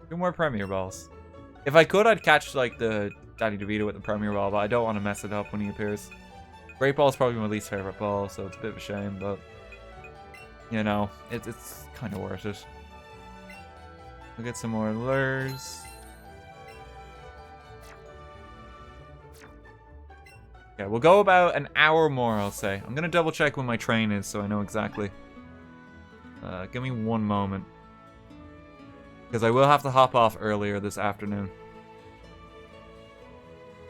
2 more Premier Balls. If I could, I'd catch like the Danny DeVito with the Premier Ball, but I don't want to mess it up when he appears. Great Ball is probably my least favorite ball, so it's a bit of a shame, but you know, it's kind of worth it. We'll get some more lures. Yeah, we'll go about an hour more, I'll say. I'm gonna double check when my train is so I know exactly. Give me one moment. Because I will have to hop off earlier this afternoon.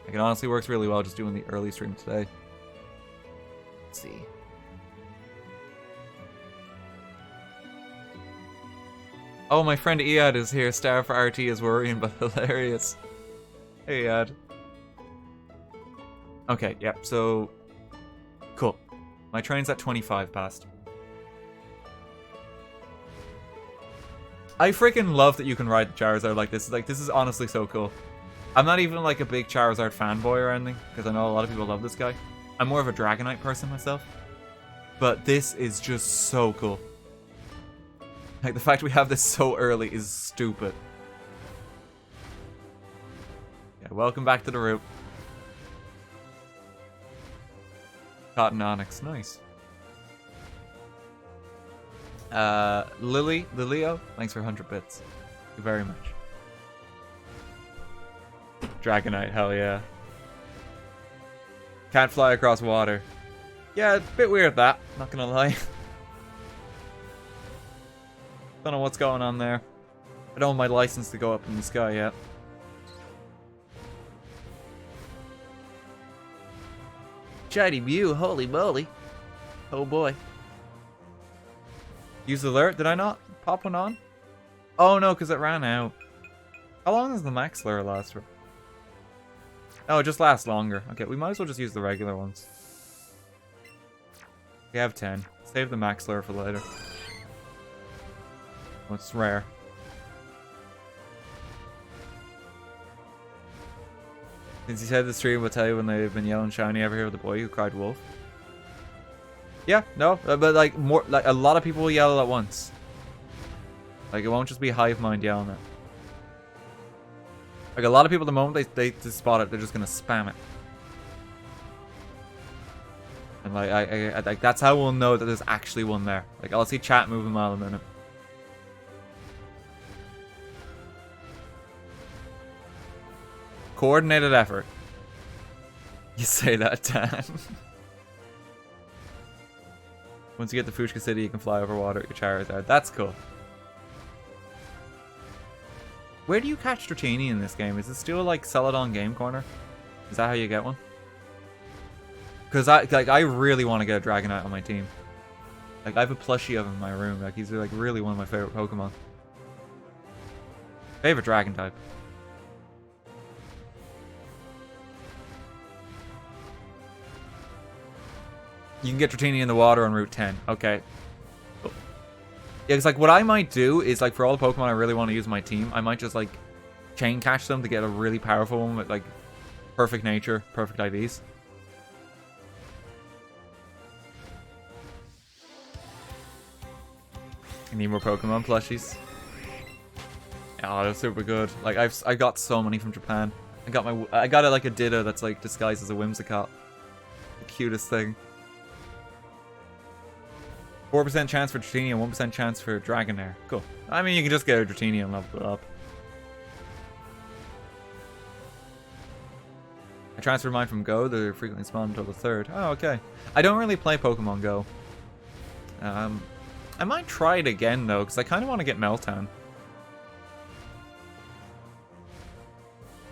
Like, it honestly works really well just doing the early stream today. Let's see. Oh, my friend Iad is here. Star for RT is worrying, but hilarious. Hey, Iad. Okay, yep, yeah, so... Cool. My train's at 25 past. I freaking love that you can ride the Charizard like this. Like, this is honestly so cool. I'm not even like a big Charizard fanboy or anything, because I know a lot of people love this guy. I'm more of a Dragonite person myself. But this is just so cool. Like, the fact we have this so early is stupid. Yeah, welcome back to the route. Cotton Onyx, nice. Lilio, thanks for 100 bits. Thank you very much. Dragonite, hell yeah. Can't fly across water. Yeah, it's a bit weird that, not gonna lie. Don't know what's going on there. I don't have my license to go up in the sky yet. Shiny Mew, holy moly. Oh boy. Use alert, did I not pop one on? Oh no, because it ran out. How long does the max lure last for? Oh, it just lasts longer. Okay, we might as well just use the regular ones. We have 10. Save the max lure for later. Oh, it's rare. Since you said the stream will tell you when they've been yelling shiny ever hear the boy who cried wolf. Yeah, no, but like more, like a lot of people will yell at once. Like it won't just be hive mind yelling it. Like a lot of people, the moment they spot it, they're just gonna spam it. And like I like that's how we'll know that there's actually one there. Like I'll see chat moving a mile a minute. Coordinated effort. You say that, Dan. Once you get to Fuchsia City, you can fly over water with your Charizard. That's cool. Where do you catch Dratini in this game? Is it still like Celadon Game Corner? Is that how you get one? Because I really want to get a Dragonite on my team. Like I have a plushie of him in my room. Like he's like really one of my favorite Pokemon. Favorite Dragon type. You can get Dratini in the water on Route 10. Okay. Cool. Yeah, because like what I might do is like for all the Pokemon I really want to use in my team, I might just like chain catch them to get a really powerful one with like perfect nature, perfect IVs. I need more Pokemon plushies. Yeah, Oh, that's super good. Like I got so many from Japan. I got it like a Ditto that's like disguised as a Whimsicott. The cutest thing. 4% chance for Dratini and 1% chance for Dragonair. Cool. I mean, you can just get a Dratini and level it up. I transferred mine from Go. They're frequently spawned until the 3rd. Oh, okay. I don't really play Pokemon Go. I might try it again, though, because I kind of want to get Meltan.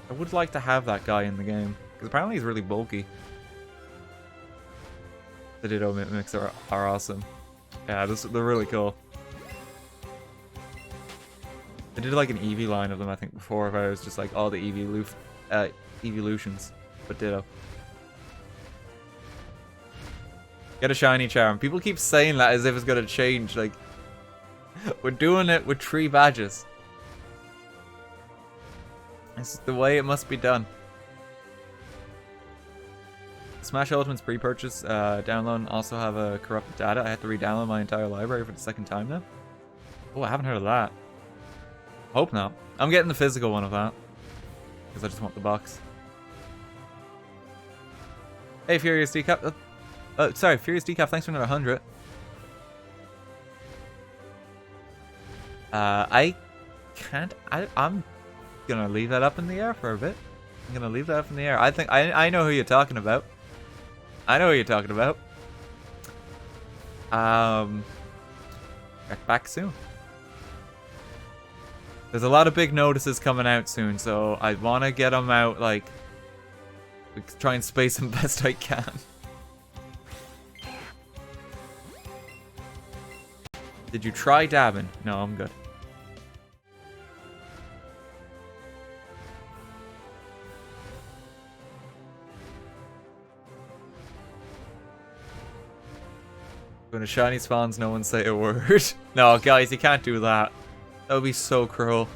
I would like to have that guy in the game, because apparently he's really bulky. The Ditto mimics are awesome. Yeah, they're really cool. I did like an Eevee line of them, I think, before, where it was just like all the evolutions, but Ditto. Get a shiny charm. People keep saying that as if it's gonna change. Like, we're doing it with 3 badges. It's the way it must be done. Smash Ultimate's pre-purchase download also have a corrupted data. I have to re-download my entire library for the 2nd time now. Oh, I haven't heard of that. Hope not. I'm getting the physical one of that, because I just want the box. Hey, Furious Decaf. Sorry, Furious Decaf, thanks for another 100. I can't... I'm gonna leave that up in the air for a bit. I'm gonna leave that up in the air. I think... I know who you're talking about. I know who you're talking about. Get back soon. There's a lot of big notices coming out soon, so I want to get them out, like... Try and space them best I can. Did you try dabbing? No, I'm good. When a shiny spawns, no one say a word. No, guys, you can't do that. That would be so cruel.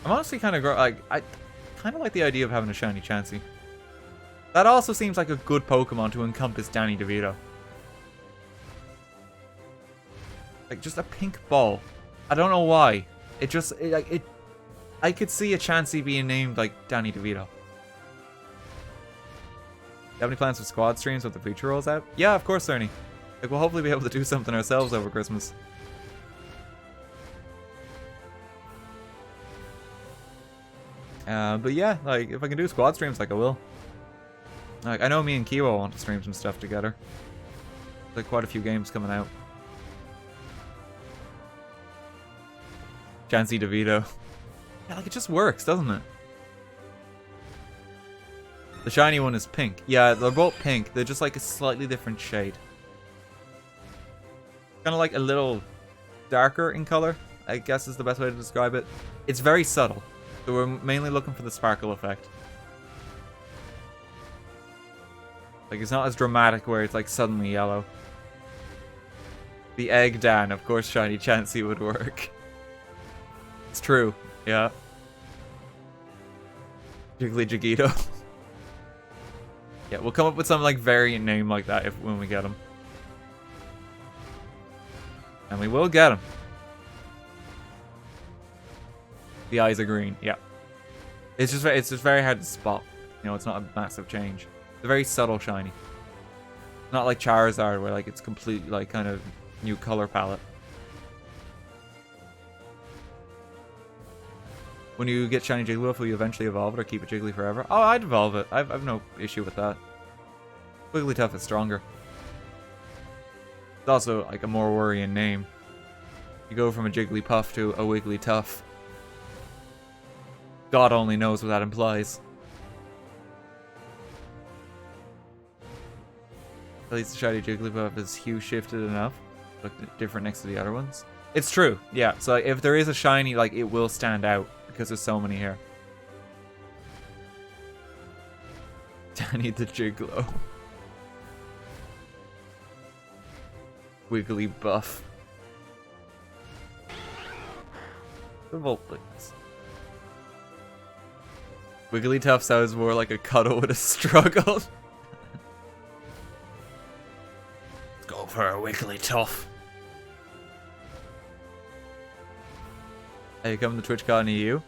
I'm honestly kind of like I kind of like the idea of having a shiny Chansey. That also seems like a good Pokemon to encompass Danny DeVito. Like just a pink ball. I don't know why. I could see a Chansey being named like Danny DeVito. You have any plans for squad streams with the feature rolls out? Yeah, of course, Ernie. Like, we'll hopefully be able to do something ourselves over Christmas. But yeah, like, if I can do squad streams, like, I will. Like, I know me and Kiwo want to stream some stuff together. Like, quite a few games coming out. Chansey DeVito. Yeah, like, it just works, doesn't it? The shiny one is pink. Yeah, they're both pink. They're just like a slightly different shade. Kind of like a little darker in color, I guess is the best way to describe it. It's very subtle. So we're mainly looking for the sparkle effect. Like, it's not as dramatic where it's like suddenly yellow. The egg Dan, of course shiny Chansey would work. It's true, yeah. Jigglypuff. Yeah, we'll come up with some like variant name like that when we get them. And we will get them. The eyes are green, yeah. It's just very hard to spot. You know, it's not a massive change. It's a very subtle shiny. Not like Charizard where like it's completely like kind of new color palette. When you get shiny Jigglypuff, will you eventually evolve it or keep it Jiggly forever? Oh, I'd evolve it. I've no issue with that. Wigglytuff is stronger. It's also like a more worrying name. You go from a Jigglypuff to a Wigglytuff. God only knows what that implies. At least the shiny Jigglypuff is hue shifted enough. Look different next to the other ones. It's true, yeah. So if there is a shiny, like, it will stand out. Because there's so many here. Danny the Jigglo. Wigglypuff. The Volplix. Wigglytuff sounds more like a cuddle with a struggle. Let's go for a Wigglytuff. Hey, come to TwitchCon EU.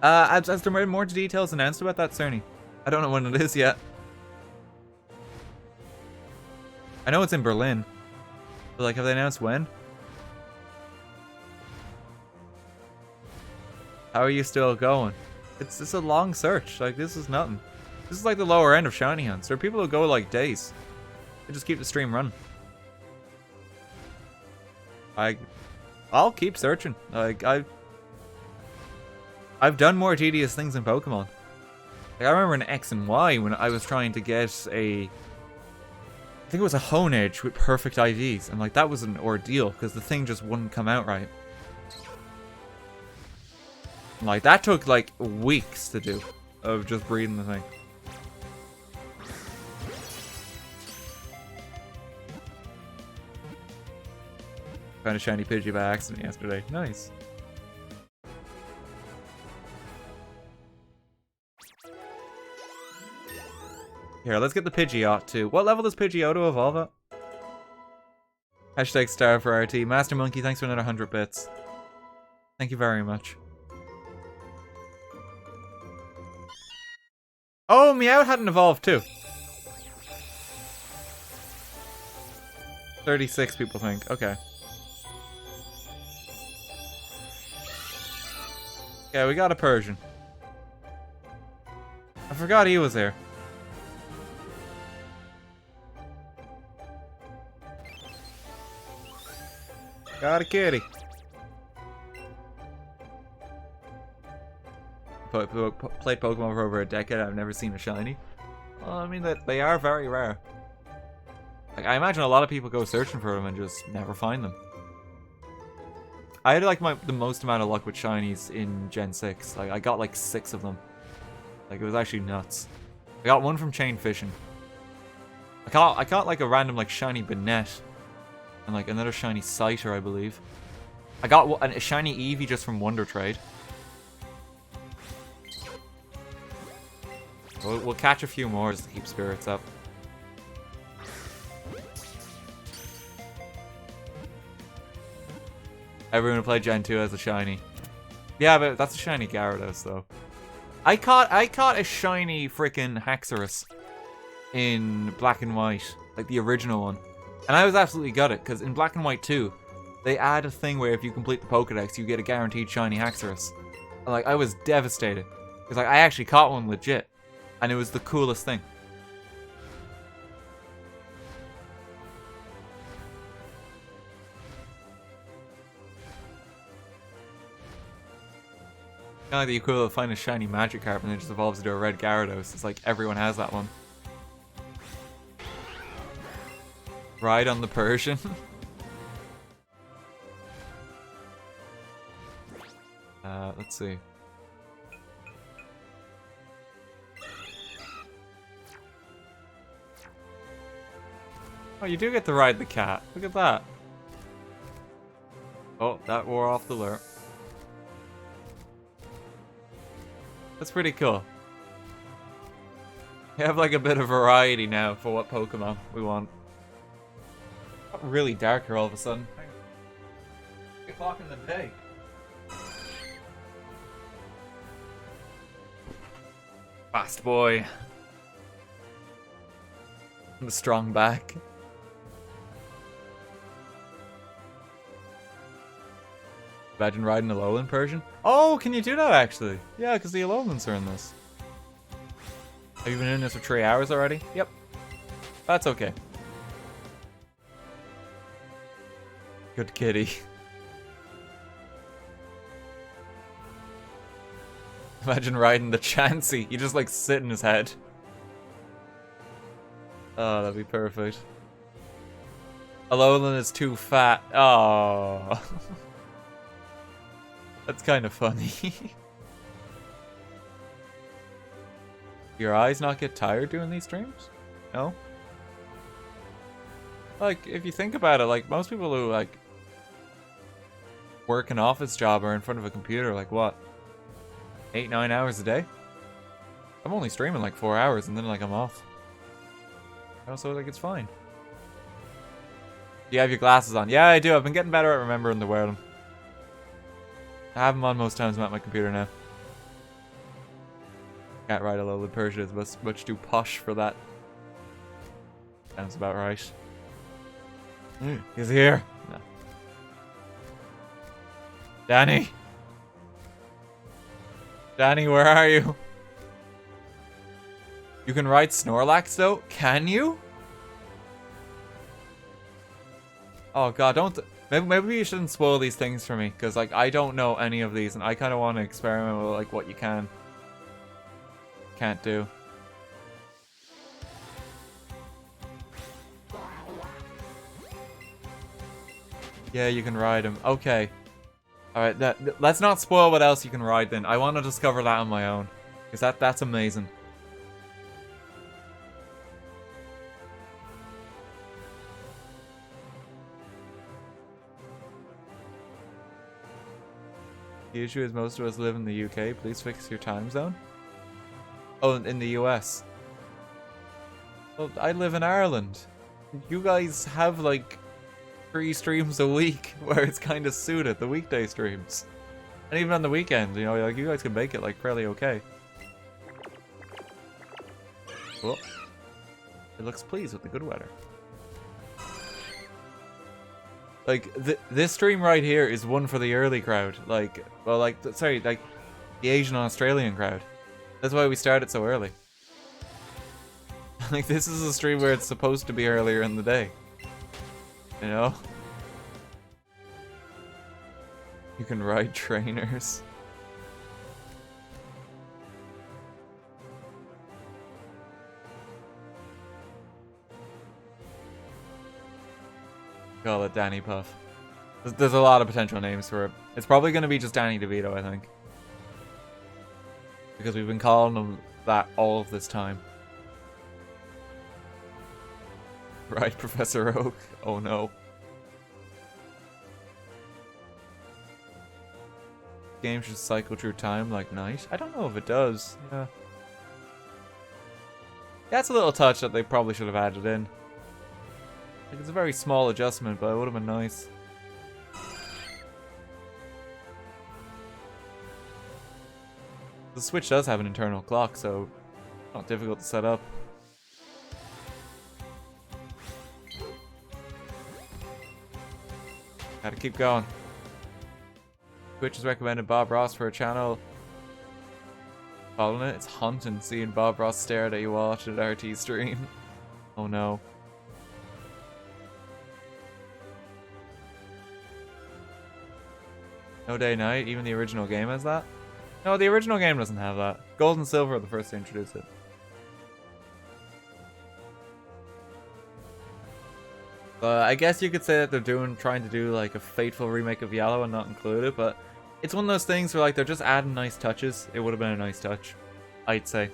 Has there been more details announced about that, Cerny? I don't know when it is yet. I know it's in Berlin. But, like, have they announced when? How are you still going? It's a long search. Like, this is nothing. This is like the lower end of shiny hunts. There are people who go like days. They just keep the stream running. I'll keep searching. Like, I've done more tedious things in Pokemon. Like, I remember in X and Y when I was trying to get I think it was a Honedge with perfect IVs. And like, that was an ordeal because the thing just wouldn't come out right. Like, that took like weeks to do of just breeding the thing. Found a shiny Pidgey by accident yesterday. Nice. Here, let's get the Pidgeot too. What level does Pidgeotto evolve at? Hashtag star for RT. Master Monkey, thanks for another 100 bits. Thank you very much. Oh, Meowth hadn't evolved too. 36 people think. Okay. Yeah, we got a Persian. I forgot he was there. Got a kitty. Played Pokemon for over a decade. I've never seen a shiny. Well, I mean, that they are very rare. Like, I imagine a lot of people go searching for them and just never find them. I had like the most amount of luck with shinies in Gen 6. Like, I got like 6 of them. Like, it was actually nuts. I got one from chain fishing. I got like a random like shiny Banette. And like another shiny Scyther, I believe. I got a shiny Eevee just from Wonder Trade. We'll catch a few more just to keep spirits up. Everyone who played Gen 2 has a shiny. Yeah, but that's a shiny Gyarados though. I caught a shiny freaking Haxorus in Black and White, like the original one. And I was absolutely gutted, because in Black and White 2, they add a thing where if you complete the Pokedex, you get a guaranteed shiny Haxorus. And like, I was devastated. Because like, I actually caught one legit. And it was the coolest thing. Kind of like the equivalent of finding a shiny Magikarp and it just evolves into a red Gyarados. It's like, everyone has that one. Ride on the Persian. Let's see. Oh, you do get to ride the cat. Look at that. Oh, that wore off the lure. That's pretty cool. We have like a bit of variety now for what Pokemon we want. Got really dark here all of a sudden. 8 o'clock in the day. Fast boy. The strong back. Imagine riding a Alolan Persian. Oh, can you do that actually? Yeah, because the Alolans are in this. Have you been in this for 3 hours already? Yep. That's okay. Good kitty. Imagine riding the Chansey. You just like sit in his head. Oh, that'd be perfect. Alolan is too fat. Oh. That's kind of funny. Your eyes not get tired doing these streams? No? Like, if you think about it, like, most people who, like, work an office job or in front of a computer, like, what? 8-9 hours a day? I'm only streaming, like, 4 hours, and then, like, I'm off. So, like, it's fine. You have your glasses on. Yeah, I do. I've been getting better at remembering to wear them. I have them on most times I'm at my computer now. Can't write a little in Persian, it's much too posh for that. Sounds about right. He's here. No. Danny! Danny, where are you? You can ride Snorlax though? Can you? Oh god, don't... Maybe you shouldn't spoil these things for me, because like I don't know any of these and I kind of want to experiment with like what you can't do. Yeah, you can ride him. Okay. Alright, let's not spoil what else you can ride then. I want to discover that on my own. Because that's amazing. The issue is most of us live in the UK. Please fix your time zone. Oh, in the US. Well, I live in Ireland. You guys have like 3 streams a week where it's kind of suited, the weekday streams. And even on the weekends, you know, like you guys can make it like fairly okay. Well, it looks pleased with the good weather. Like, this stream right here is one for the early crowd. Like, well, like, sorry, like, the Asian and Australian crowd. That's why we started so early. Like, this is a stream where it's supposed to be earlier in the day. You know? You can ride trainers. Call it Danny Puff. There's a lot of potential names for it. It's probably going to be just Danny DeVito, I think. Because we've been calling him that all of this time. Right, Professor Oak? Oh no. Game should cycle through time like night? I don't know if it does. Yeah. That's a little touch that they probably should have added in. Like, it's a very small adjustment, but it would have been nice. The Switch does have an internal clock, so not difficult to set up. Gotta keep going. Twitch has recommended Bob Ross for a channel. Following it, it's haunting seeing Bob Ross stare at you watch an RT stream. Oh no. No Day Night, even the original game has that? No, the original game doesn't have that. Gold and Silver are the first to introduce it. I guess you could say that they're trying to do like a faithful remake of Yellow and not include it, but it's one of those things where like they're just adding nice touches. It would have been a nice touch, I'd say.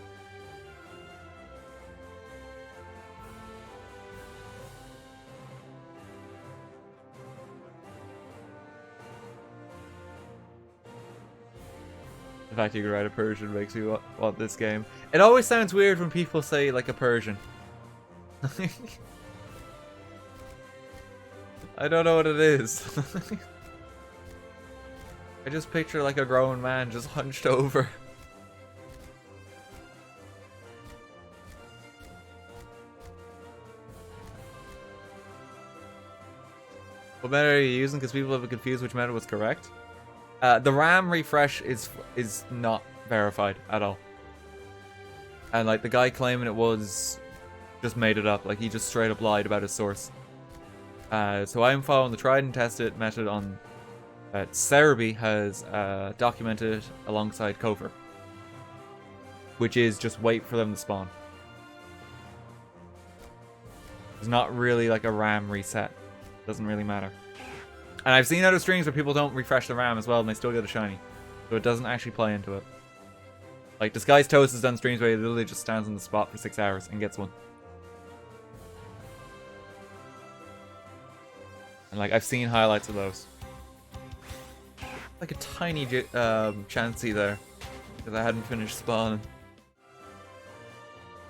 The fact you can write a Persian makes me want this game. It always sounds weird when people say like a Persian. I don't know what it is. I just picture like a grown man just hunched over. What meta are you using? Because people have been confused which meta was correct. The RAM refresh is not verified at all. And like the guy claiming it was just made it up. Like he just straight up lied about his source. So I'm following the tried and tested method on Cerebi has documented alongside Cover, which is just wait for them to spawn. It's not really like a RAM reset. Doesn't really matter. And I've seen other streams where people don't refresh the RAM as well and they still get a shiny. So it doesn't actually play into it. Like Disguised Toast has done streams where he literally just stands on the spot for 6 hours and gets one. And like I've seen highlights of those. Like a tiny Chansey there. Because I hadn't finished spawning.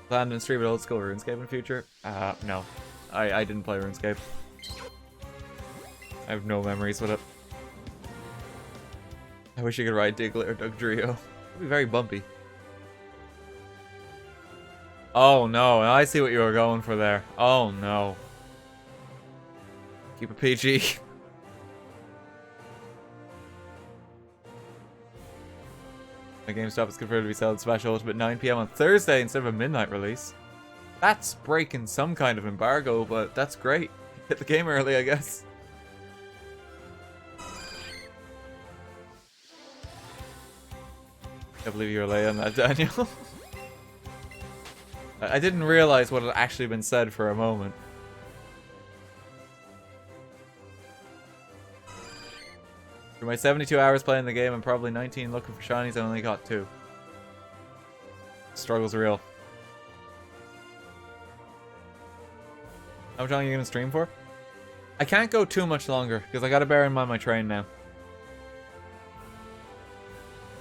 Plan to stream an old school RuneScape in the future? No. I didn't play RuneScape. I have no memories with it. I wish you could ride Diglett or Dugtrio. It'd be very bumpy. Oh no, I see what you were going for there. Oh no. Keep it PG. The GameStop is confirmed to be selling Smash Ultimate 9 PM on Thursday instead of a midnight release. That's breaking some kind of embargo, but that's great. Hit the game early, I guess. I believe you were late on that, Daniel. I didn't realize what had actually been said for a moment. For my 72 hours playing the game and probably 19 looking for shinies, I only got 2. Struggle's real. How much longer are you gonna stream for? I can't go too much longer because I gotta bear in mind my train now.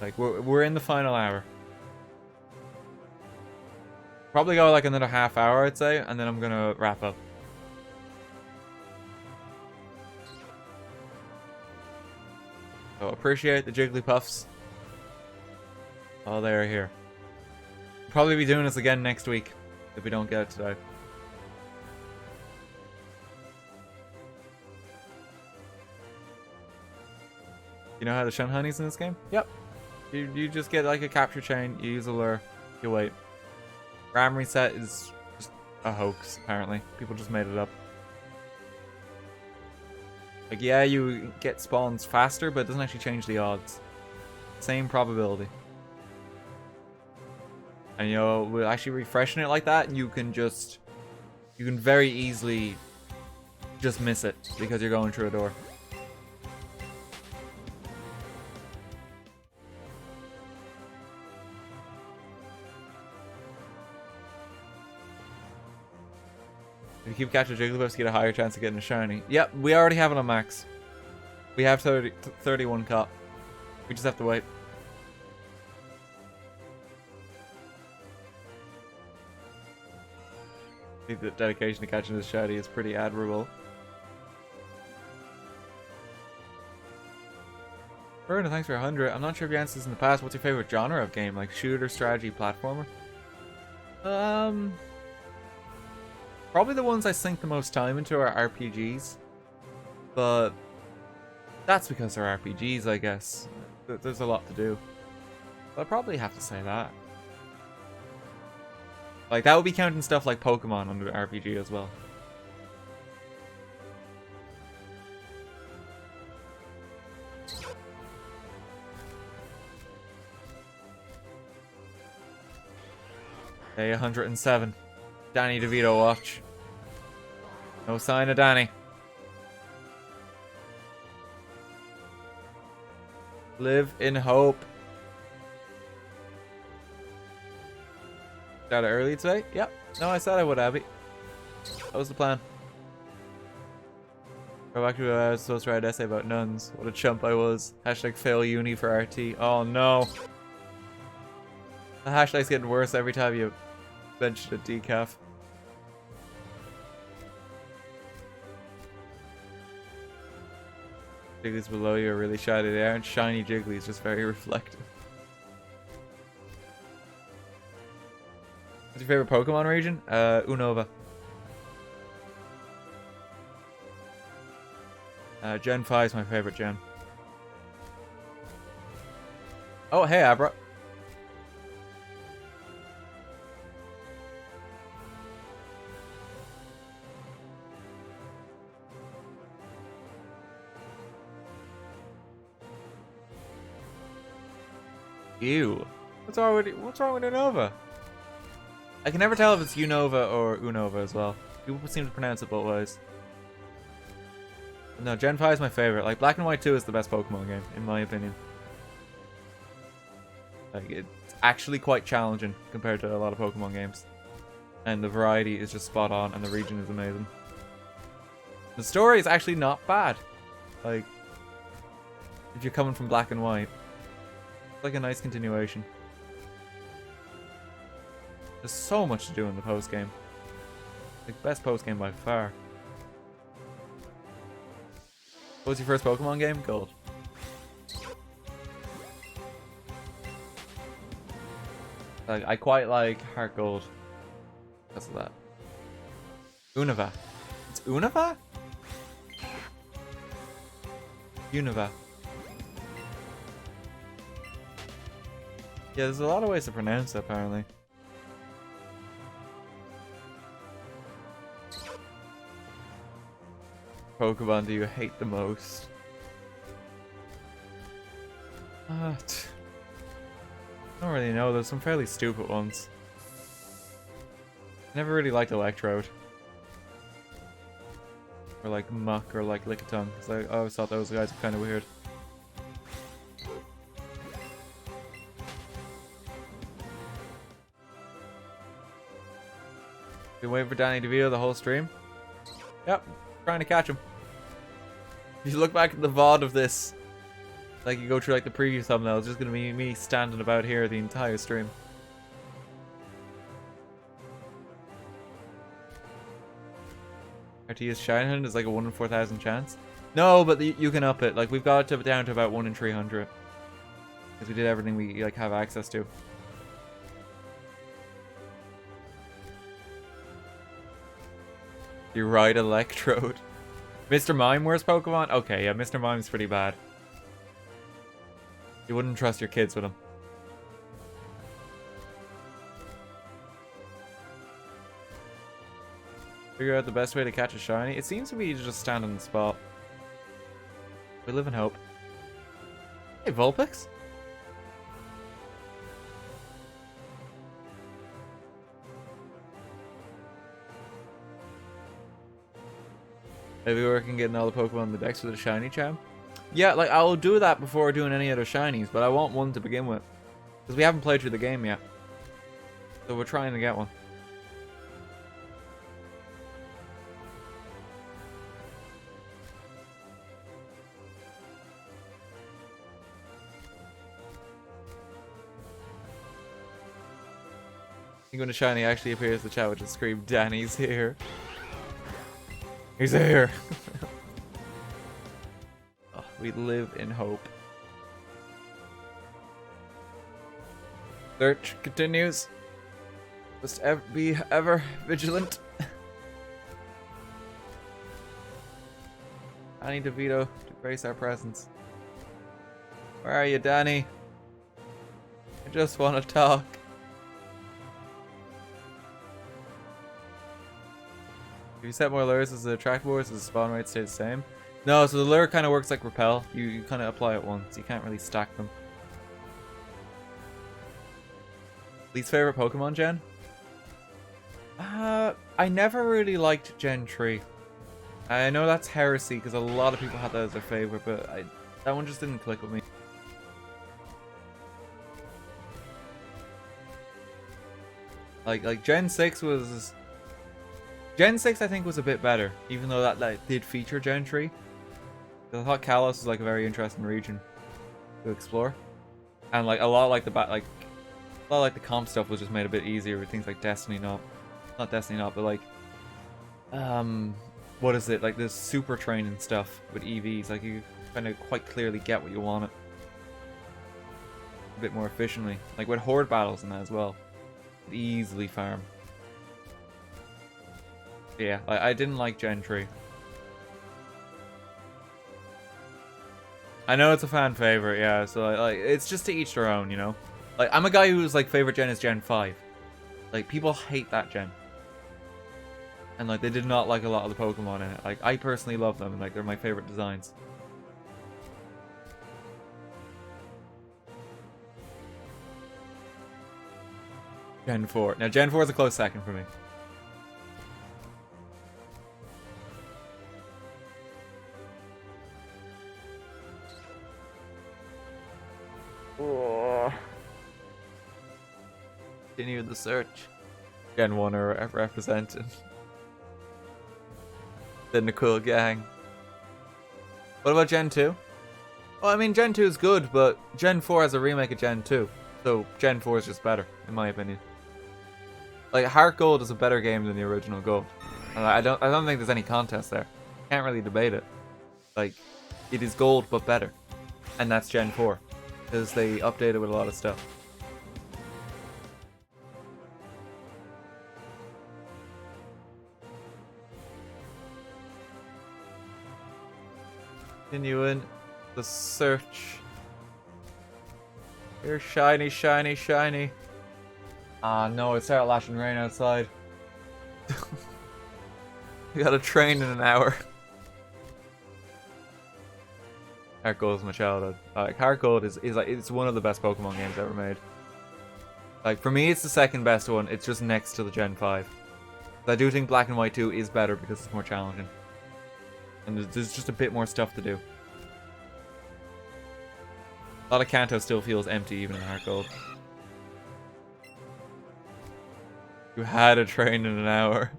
Like we're in the final hour. Probably go like another half hour, I'd say, and then I'm gonna wrap up. So appreciate the Jigglypuffs. Oh, they're here. We'll probably be doing this again next week if we don't get it today. You know how to shun honeys in this game? Yep. You just get like a capture chain, you use a lure, you wait. RAM reset is just a hoax, apparently. People just made it up. Like, yeah, you get spawns faster, but it doesn't actually change the odds. Same probability. And you know, we're actually refreshing it like that, and you can very easily just miss it because you're going through a door. If you keep catching Jigglypuff, you get a higher chance of getting a shiny. Yep, we already have it on max. We have 31 caught. We just have to wait. I think the dedication to catching this shiny is pretty admirable. Verna, thanks for 100. I'm not sure if you answered this in the past. What's your favorite genre of game? Like shooter, strategy, platformer? Probably the ones I sink the most time into are RPGs. But that's because they're RPGs, I guess. There's a lot to do. But I'd probably have to say that. Like, that would be counting stuff like Pokemon under RPG as well. Day 107. Danny DeVito watch. No sign of Danny. Live in hope. Got it early today? Yep. No, I said I would, Abby. That was the plan. Go back to I was supposed to write an essay about nuns. What a chump I was. Hashtag fail uni for RT. Oh no. The hashtag's getting worse every time you mention a decaf. Jigglies below you are really shiny. They aren't shiny Jigglies, just very reflective. What's your favorite Pokemon region? Unova. Gen 5 is my favorite gen. Oh, hey, Abra. Ew. What's wrong with Unova? I can never tell if it's Unova or Unova as well. People seem to pronounce it both ways. No, Gen 5 is my favorite. Like, Black and White 2 is the best Pokemon game, in my opinion. Like, it's actually quite challenging compared to a lot of Pokemon games. And the variety is just spot on, and the region is amazing. The story is actually not bad. Like, if you're coming from Black and White. It's like a nice continuation. There's so much to do in the post-game. Like, best post-game by far. What was your first Pokemon game? Gold. Like, I quite like Heart Gold because of that. Unova. It's Unova? Unova. Yeah, there's a lot of ways to pronounce it, apparently. Pokemon do you hate the most? I don't really know. There's some fairly stupid ones. Never really liked Electrode. Or like Muck or like Lickitung. Because I always thought those guys were kind of weird. Been waiting for Danny DeVito the whole stream? Yep, trying to catch him. If you look back at the VOD of this, like you go through like the preview thumbnail, it's just gonna be me standing about here the entire stream. RT's Shinehunt is like a 1 in 4,000 chance. No, but you can up it. Like we've got it down to about 1 in 300. Because we did everything we like have access to. You ride Electrode. Mr. Mime, worst Pokemon? Okay, yeah, Mr. Mime's pretty bad. You wouldn't trust your kids with him. Figure out the best way to catch a shiny? It seems to be to just stand on the spot. We live in hope. Hey, Vulpix? Maybe we're working getting all the Pokemon in the Dex with a shiny charm? Yeah, like I'll do that before doing any other shinies, but I want one to begin with. Because we haven't played through the game yet. So we're trying to get one. I think when a shiny actually appears, the chat would just scream, Danny's here. He's here. Oh, we live in hope. Search continues. Must be ever vigilant. Danny DeVito to grace our presence. Where are you, Danny? I just want to talk. If you set more lures, does the attract more? Does the spawn rate stay the same? No, so the lure kind of works like repel. You kind of apply it once. You can't really stack them. Least favorite Pokemon gen? I never really liked Gen 3. I know that's heresy because a lot of people had that as their favorite, but that one just didn't click with me. Like Gen 6 was... Gen 6 I think was a bit better, even though that did feature Gen 3. I thought Kalos was like a very interesting region to explore. And like a lot like the comp stuff was just made a bit easier with things like Destiny Not Destiny Not, but like what is it? Like this super training stuff with EVs, like you kind of quite clearly get what you want it. A bit more efficiently. Like with horde battles and that as well. Easily farm. Yeah, I didn't like Gen 3. I know it's a fan favorite, yeah, so like it's just to each their own, you know? Like, I'm a guy whose like favorite gen is Gen 5. Like, people hate that gen. And like, they did not like a lot of the Pokemon in it. Like, I personally love them, and like, they're my favorite designs. Gen 4. Now, Gen 4 is a close second for me. Continue the search. Gen 1 are represented. The cool gang. What about Gen 2? Well, I mean, Gen 2 is good, but Gen 4 has a remake of Gen 2. So Gen 4 is just better, in my opinion. Like, Heart Gold is a better game than the original Gold. And I don't think there's any contest there. Can't really debate it. Like, it is Gold, but better. And that's Gen 4. Because they updated with a lot of stuff. Continuing the search. You're shiny, shiny, shiny. Ah, no, it started lashing rain outside. We got a train in an hour. Heart Gold is my childhood. Like, Heart Gold is like, it's one of the best Pokemon games ever made. Like, for me, it's the second best one. It's just next to the Gen 5. But I do think Black and White 2 is better because it's more challenging. And there's just a bit more stuff to do. A lot of Kanto still feels empty even in Heart Gold. You had a train in an hour.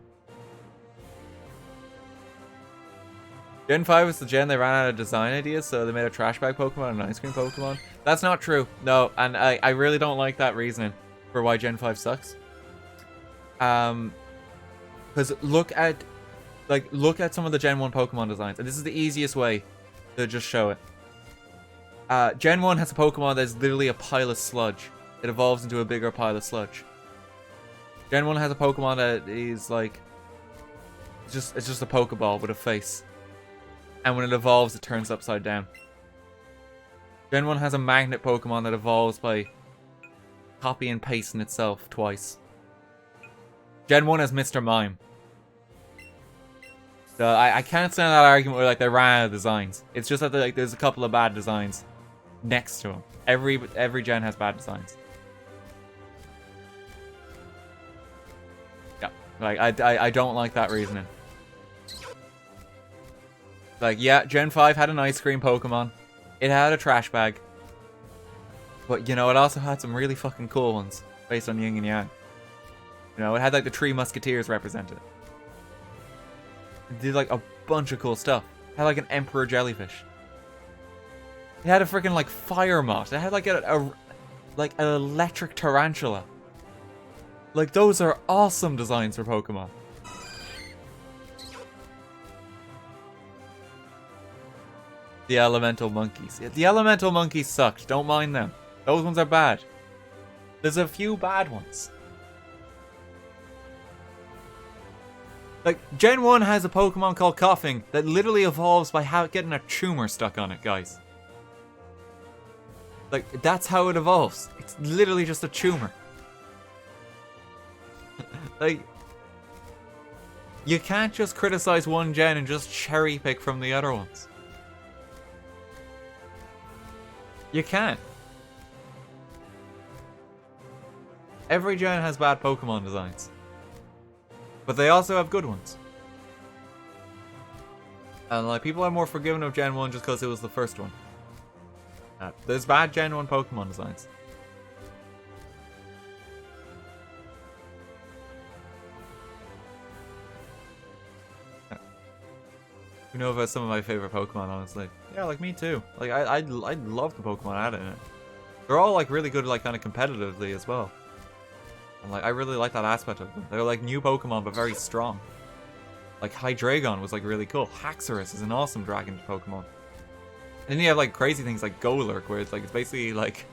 Gen 5 was the gen they ran out of design ideas, so they made a trash bag Pokemon and an ice cream Pokemon. That's not true. No, and I really don't like that reasoning for why Gen 5 sucks. Because look at some of the Gen 1 Pokemon designs, and this is the easiest way to just show it. Gen 1 has a Pokemon that's literally a pile of sludge. It evolves into a bigger pile of sludge. Gen 1 has a Pokemon that is like... It's just a Pokeball with a face. And when it evolves, it turns upside down. Gen 1 has a magnet Pokemon that evolves by copy and pasting itself twice. Gen 1 has Mr. Mime. So I can't stand that argument where like they ran out of designs. It's just that like there's a couple of bad designs next to them. Every gen has bad designs. Yeah, like I don't like that reasoning. Like, yeah, Gen 5 had an ice cream Pokemon. It had a trash bag. But, you know, it also had some really fucking cool ones based on Yin and Yang. You know, it had, like, the Three Musketeers represented. It did, like, a bunch of cool stuff. It had, like, an Emperor Jellyfish. It had a freaking, like, Fire Moth. It had, like, an electric Tarantula. Like, those are awesome designs for Pokemon. The Elemental Monkeys. Yeah, the Elemental Monkeys sucked. Don't mind them. Those ones are bad. There's a few bad ones. Like, Gen 1 has a Pokemon called Coughing that literally evolves by getting a tumor stuck on it, guys. Like, that's how it evolves. It's literally just a tumor. Like, you can't just criticize one gen and just cherry pick from the other ones. You can't. Every gen has bad Pokemon designs. But they also have good ones. And like, people are more forgiving of Gen 1 just because it was the first one. There's bad Gen 1 Pokemon designs. You know about some of my favorite Pokemon, honestly. Yeah, like me too. Like I love the Pokemon I had in it. They're all like really good, like kind of competitively as well. And like I really like that aspect of them. They're like new Pokemon, but very strong. Like Hydreigon was like really cool. Haxorus is an awesome dragon Pokemon. And then you have like crazy things like Golurk, where it's basically like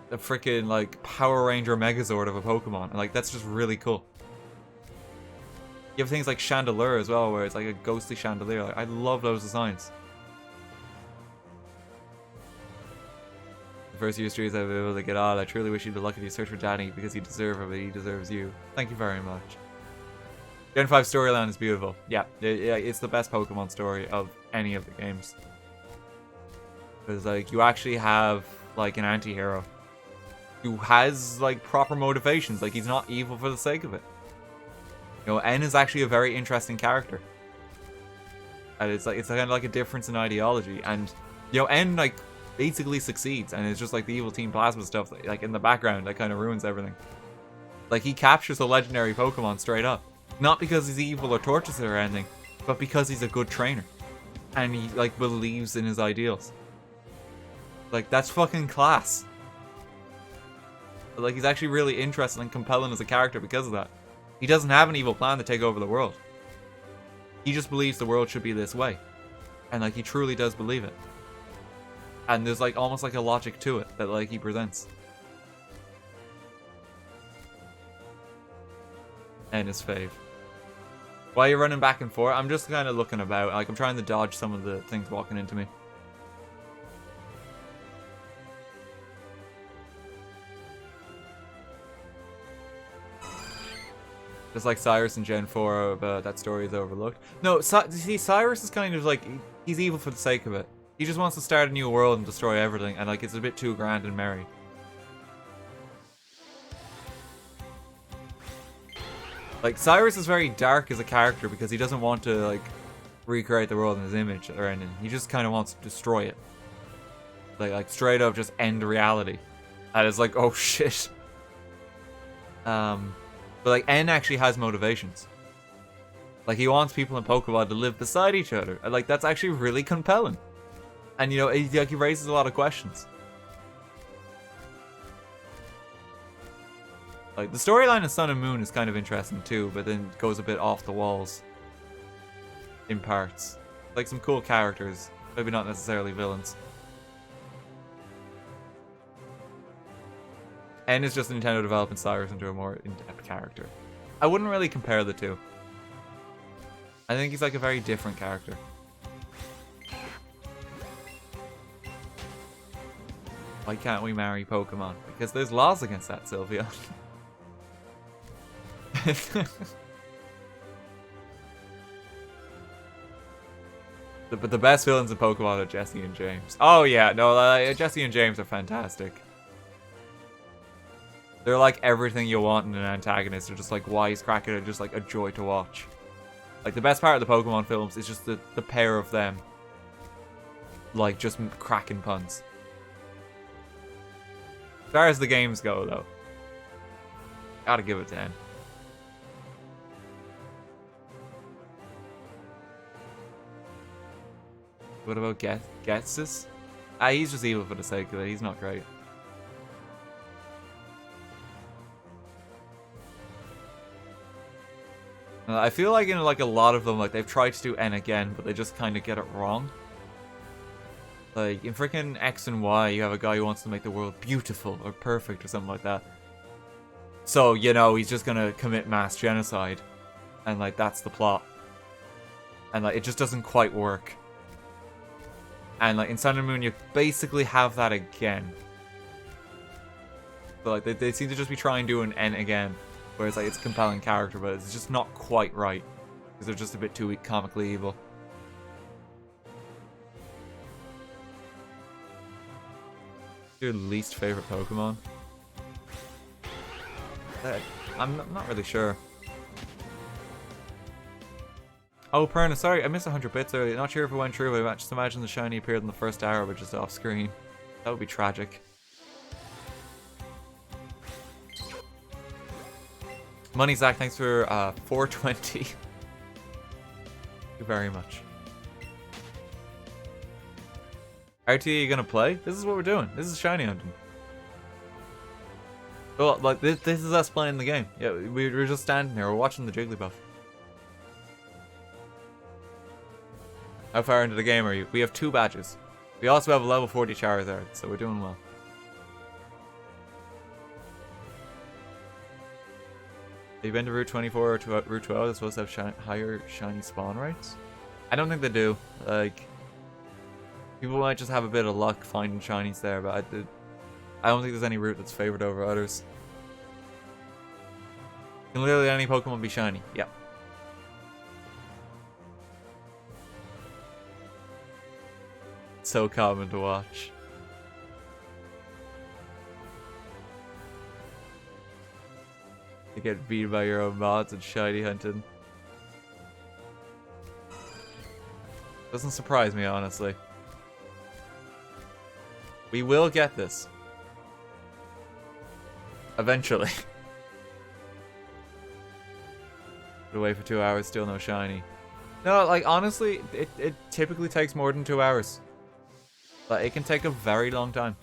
the freaking like Power Ranger Megazord of a Pokemon, and like that's just really cool. You have things like Chandelure as well, where it's like a ghostly chandelier. Like, I love those designs. The first few streets I've been able to get on. I truly wish you the luck if you search for Danny, because you deserve him, but he deserves you. Thank you very much. Gen 5 storyline is beautiful. Yeah, it's the best Pokemon story of any of the games. Because like you actually have like an anti-hero who has like proper motivations. Like he's not evil for the sake of it. You know, N is actually a very interesting character. And it's kind of like a difference in ideology. And, you know, N, like, basically succeeds. And it's just like the evil Team Plasma stuff, like, in the background that kind of ruins everything. Like, he captures a legendary Pokemon straight up. Not because he's evil or tortures it or anything, but because he's a good trainer. And he, like, believes in his ideals. Like, that's fucking class. Like, he's actually really interesting and compelling as a character because of that. He doesn't have an evil plan to take over the world. He just believes the world should be this way. And like he truly does believe it. And there's like almost like a logic to it that like he presents. And his fave. While you're running back and forth, I'm just kind of looking about. Like, I'm trying to dodge some of the things walking into me. Just like Cyrus in Gen 4, that story is overlooked. No, see, Cyrus is kind of like, he's evil for the sake of it. He just wants to start a new world and destroy everything, and like, it's a bit too grand and merry. Like, Cyrus is very dark as a character because he doesn't want to, like, recreate the world in his image or anything. He just kind of wants to destroy it. Like straight up just end reality. And it's like, oh shit. But like, N actually has motivations. Like, he wants people in Pokemon to live beside each other. And like, that's actually really compelling. And you know, he raises a lot of questions. Like, the storyline of Sun and Moon is kind of interesting too, but then goes a bit off the walls. In parts. Like, some cool characters. Maybe not necessarily villains. N is just Nintendo developing Cyrus into a more in-depth character. I wouldn't really compare the two. I think he's like a very different character. Why can't we marry Pokemon? Because there's laws against that, Sylvia. But the best villains in Pokemon are Jesse and James. Oh yeah, no, Jesse and James are fantastic. They're like everything you want in an antagonist. They're just like wisecracking and just like a joy to watch. Like, the best part of the Pokemon films is just the pair of them. Like, just cracking puns. As far as the games go, though, gotta give it to N. What about Getsus? He's just evil for the sake of it. He's not great. I feel like in like a lot of them, like, they've tried to do N again, but they just kind of get it wrong. Like, in freaking X and Y, you have a guy who wants to make the world beautiful or perfect or something like that. So, you know, he's just gonna commit mass genocide. And, like, that's the plot. And, like, it just doesn't quite work. And, like, in Sun and Moon, you basically have that again. But, like, they seem to just be trying to do an N again. Whereas, like, it's a compelling character, but it's just not quite right. Because they're just a bit too comically evil. Your least favorite Pokemon? I'm not really sure. Oh, Perna, sorry, I missed 100 bits earlier. Not sure if it went through, but just imagine the shiny appeared in the first hour, but just off screen. That would be tragic. Money Zach, thanks for 420. Thank you very much. RT, you gonna play? This is what we're doing. This is shiny hunting. Well, like, this is us playing the game. Yeah, we're just standing here. We're watching the Jigglypuff. How far into the game are you? We have 2 badges. We also have a level 40 Charizard, so we're doing well. Have you been to Route 24 or to Route 12? They're supposed to have higher shiny spawn rates? I don't think they do. Like, people might just have a bit of luck finding shinies there, but I don't think there's any route that's favored over others. Can literally any Pokemon be shiny? Yeah. So common to watch. You get beat by your own mods and shiny hunting. Doesn't surprise me, honestly. We will get this. Eventually. But away for 2 hours, still no shiny. No, like, honestly, it typically takes more than 2 hours. Like, it can take a very long time.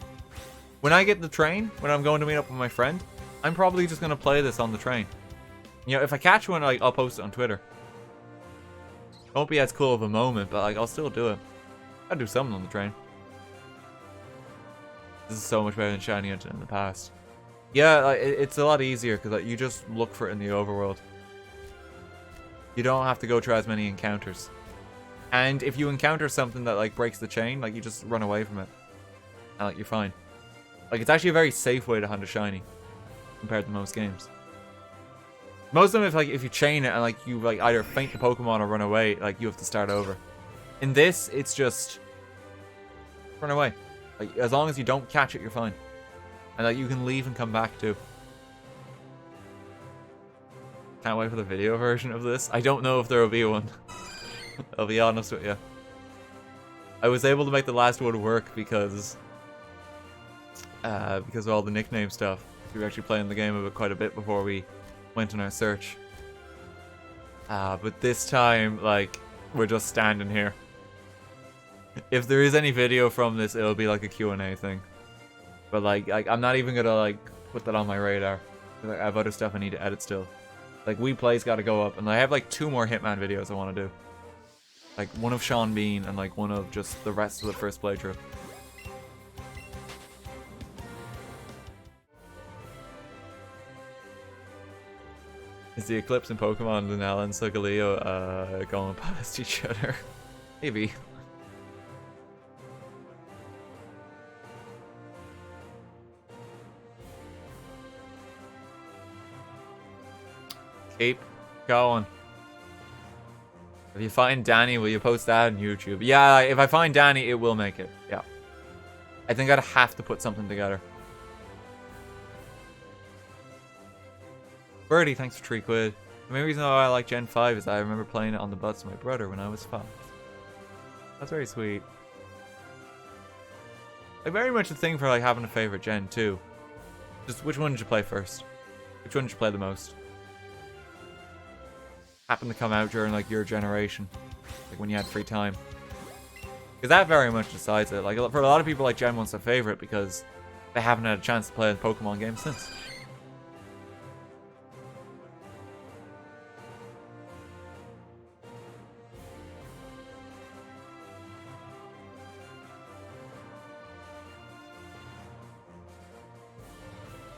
When I get the train, when I'm going to meet up with my friend, I'm probably just going to play this on the train. You know, if I catch one, like, I'll post it on Twitter. It won't be as cool of a moment, but, like, I'll still do it. I'll do something on the train. This is so much better than shiny hunting in the past. Yeah, like, it's a lot easier, because, like, you just look for it in the overworld. You don't have to go through as many encounters. And if you encounter something that like breaks the chain, like you just run away from it. And like you're fine. Like it's actually a very safe way to hunt a shiny compared to most games. Most of them, if you chain it and like you like either faint the Pokemon or run away, like you have to start over. In this, it's just run away. Like as long as you don't catch it, you're fine. And like you can leave and come back too. Can't wait for the video version of this. I don't know if there will be one. I'll be honest with you. I was able to make the last one work because of all the nickname stuff. We were actually playing the game of it quite a bit before we went on our search. But this time, like, we're just standing here. If there is any video from this, it'll be like a Q&A thing. But like I'm not even gonna like put that on my radar. I have other stuff I need to edit still. Like We Play's got to go up, and I have like 2 more Hitman videos I want to do. Like one of Sean Bean and like one of just the rest of the first playthrough. Is the Eclipse in Pokemon and Alan Solgaleo going past each other? Maybe. Keep going. If you find Danny, will you post that on YouTube? Yeah, if I find Danny, it will make it. Yeah. I think I'd have to put something together. Birdie, thanks for 3 quid. The main reason why I like Gen 5 is I remember playing it on the bus with my brother when I was 5. That's very sweet. Like, very much a thing for like having a favorite Gen too. Just which one did you play first? Which one did you play the most? Happened to come out during like your generation, like when you had free time, because that very much decides it. Like for a lot of people, like Gen 1's their favorite because they haven't had a chance to play a Pokemon game since.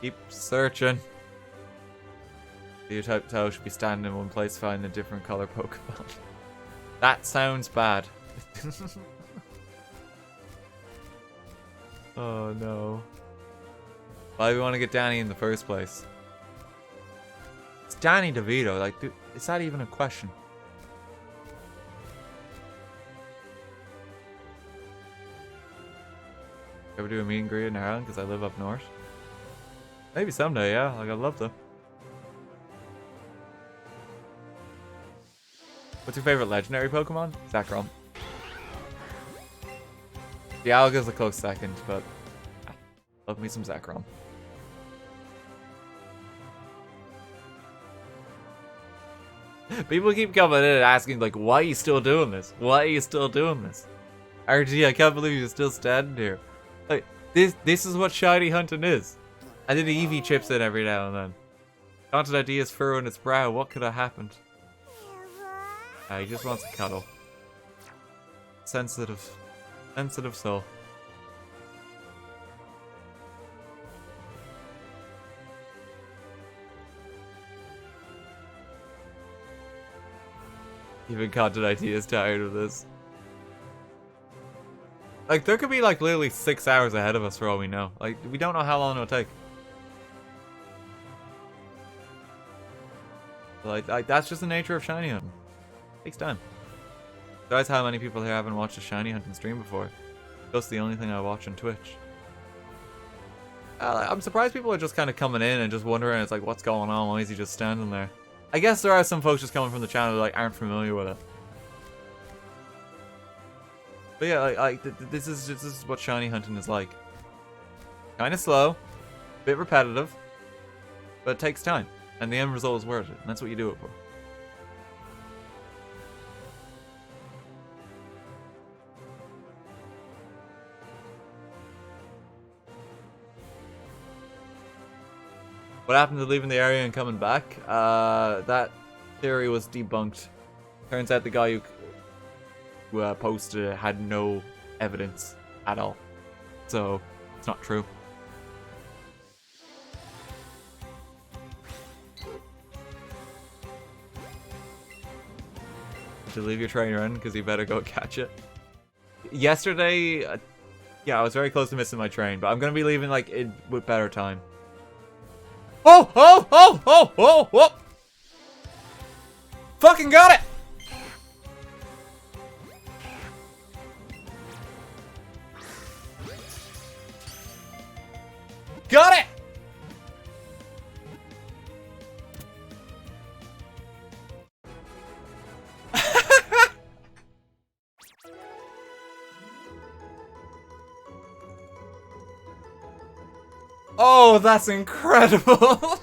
Keep searching. The type Tao should be standing in one place finding a different color Pokemon. That sounds bad. Oh no. Why do we want to get Danny in the first place? It's Danny DeVito. Like, dude, is that even a question? Ever do a meet and greet in Ireland because I live up north? Maybe someday, yeah. Like, I'd love to. What's your favorite legendary Pokemon? Zekrom. Dialga's a close second, but love me some Zekrom. People keep coming in and asking, like, why are you still doing this? Why are you still doing this? RG, I can't believe you're still standing here. Like, this is what shiny hunting is. I did Eevee chips in every now and then. Content ideas furrowing its brow. What could have happened? He just wants a cuddle. Sensitive soul. Even content ideas tired of this. Like, there could be like literally 6 hours ahead of us for all we know. Like, we don't know how long it'll take. Like that's just the nature of shiny hunting. Takes time. Besides how many people here haven't watched a shiny hunting stream before. That's the only thing I watch on Twitch. I'm surprised people are just kind of coming in and just wondering, it's like, what's going on? Why is he just standing there? I guess there are some folks just coming from the channel that like aren't familiar with it. But yeah, this is what shiny hunting is like. Kind of slow, bit repetitive, but it takes time, and the end result is worth it. And that's what you do it for. What happened to leaving the area and coming back? That theory was debunked. Turns out the guy who posted it had no evidence at all. So, it's not true. To leave your trainer in, because you better go catch it. Yesterday, yeah, I was very close to missing my train, but I'm gonna be leaving like with better time. Oh! Oh! Oh! Oh! Oh! Oh! Fucking got it! Got it! Oh, that's incredible!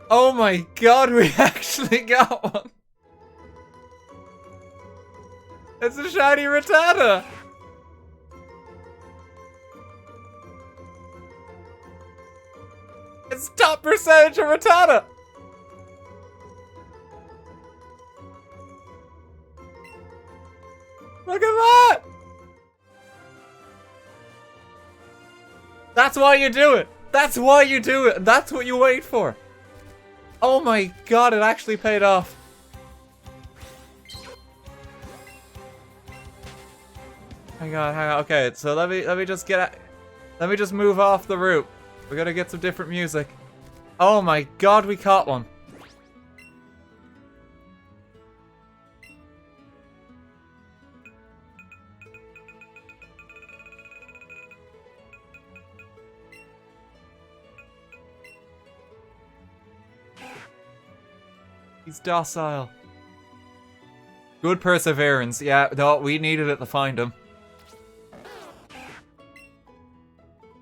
Oh my god, we actually got one! It's a shiny Rattata! It's top percentage of Rattata! Look at that! That's why you do it! That's why you do it! That's what you wait for! Oh my god, it actually paid off. Hang on, okay, so let me just let me just move off the route. We gotta get some different music. Oh my god, we caught one. He's docile. Good perseverance. Yeah, no, we needed it to find him.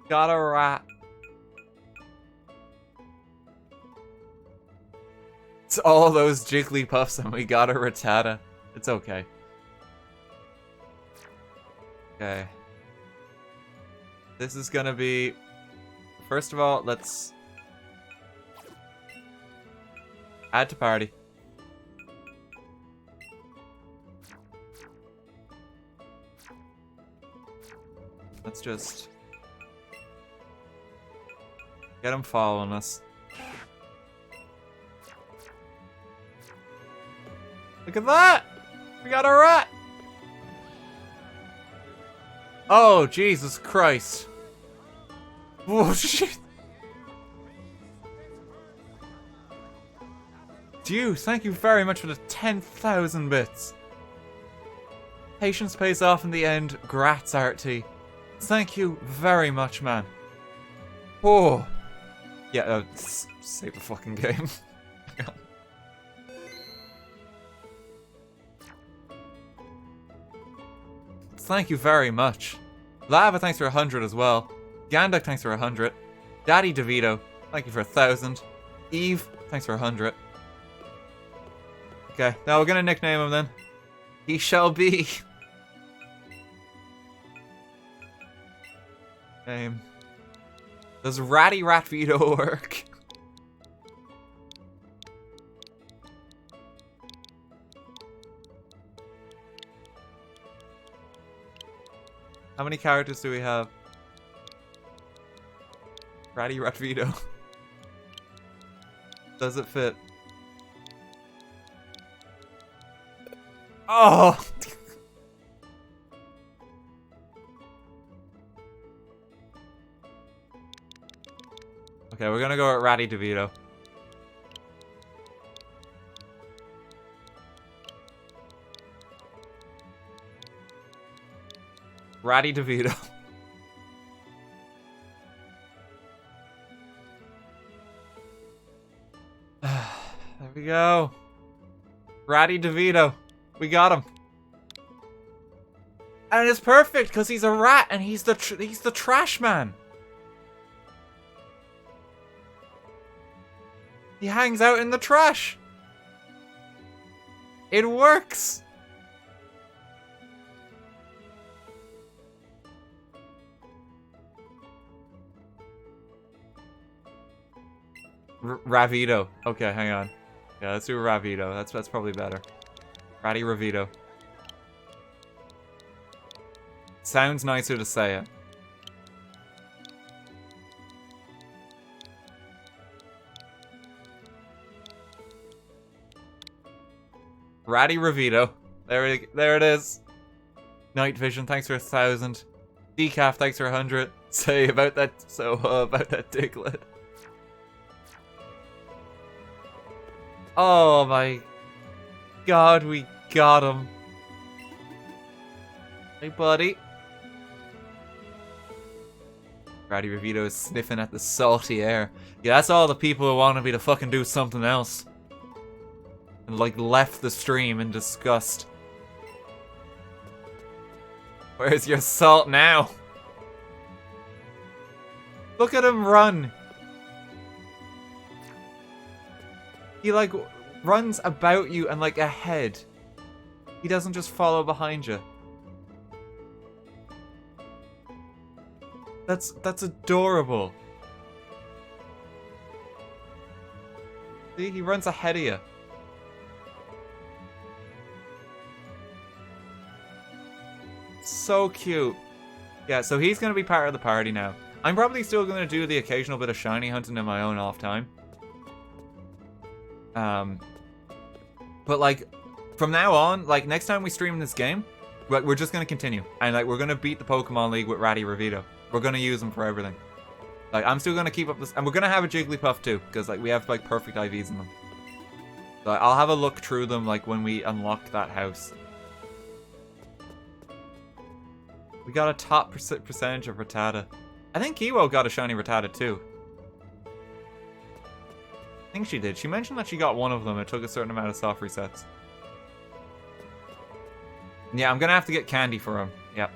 Got a rat. It's all those Jigglypuffs and we got a Rattata. It's okay. Okay. This is gonna be... First of all, let's... Add to party. Let's just... get him following us. Look at that! We got a rat! Oh, Jesus Christ. Oh, shit. Dude, thank you very much for the 10,000 bits. Patience pays off in the end. Grats, RT. Thank you very much, man. Oh. Yeah, save the fucking game. Thank you very much. Lava, thanks for 100 as well. Gandalf, thanks for 100. Danny DeVito, thank you for 1,000. Eevee, thanks for 100. Okay, now we're gonna nickname him then. He shall be. Name. Does Ratty Ratvito work? How many characters do we have? Ratty Ratvito. Does it fit? Oh! Okay, we're gonna go at Ratty DeVito. Ratty DeVito. There we go. Ratty DeVito. We got him. And it's perfect because he's a rat and he's the trash man. He hangs out in the trash. It works. Ravito. Okay, hang on. Yeah, let's do Ravito. That's probably better. Ratty Ravito. Sounds nicer to say it. Ratty Revito. There it is. Night Vision, thanks for 1,000. Decaf, thanks for 100. Say about that, about that Diglett. Oh my god, we got him. Hey, buddy. Ratty Revito is sniffing at the salty air. Yeah, that's all the people who want me to fucking do something else. And, like, left the stream in disgust. Where's your salt now? Look at him run. He, like, runs about you and, like, ahead. He doesn't just follow behind you. That's adorable. See, he runs ahead of you. So cute. Yeah, so he's going to be part of the party now. I'm probably still going to do the occasional bit of shiny hunting in my own off time. But, like, from now on, like, next time we stream this game, we're just going to continue. And, like, we're going to beat the Pokemon League with Ratty Revito. We're going to use them for everything. Like, I'm still going to keep up this... And we're going to have a Jigglypuff, too. Because, like, we have, like, perfect IVs in them. So I'll have a look through them, like, when we unlock that house. We got a top percentage of Rattata. I think Kiwo got a shiny Rattata too. I think she did. She mentioned that she got one of them. It took a certain amount of soft resets. Yeah, I'm gonna have to get candy for him. Yep.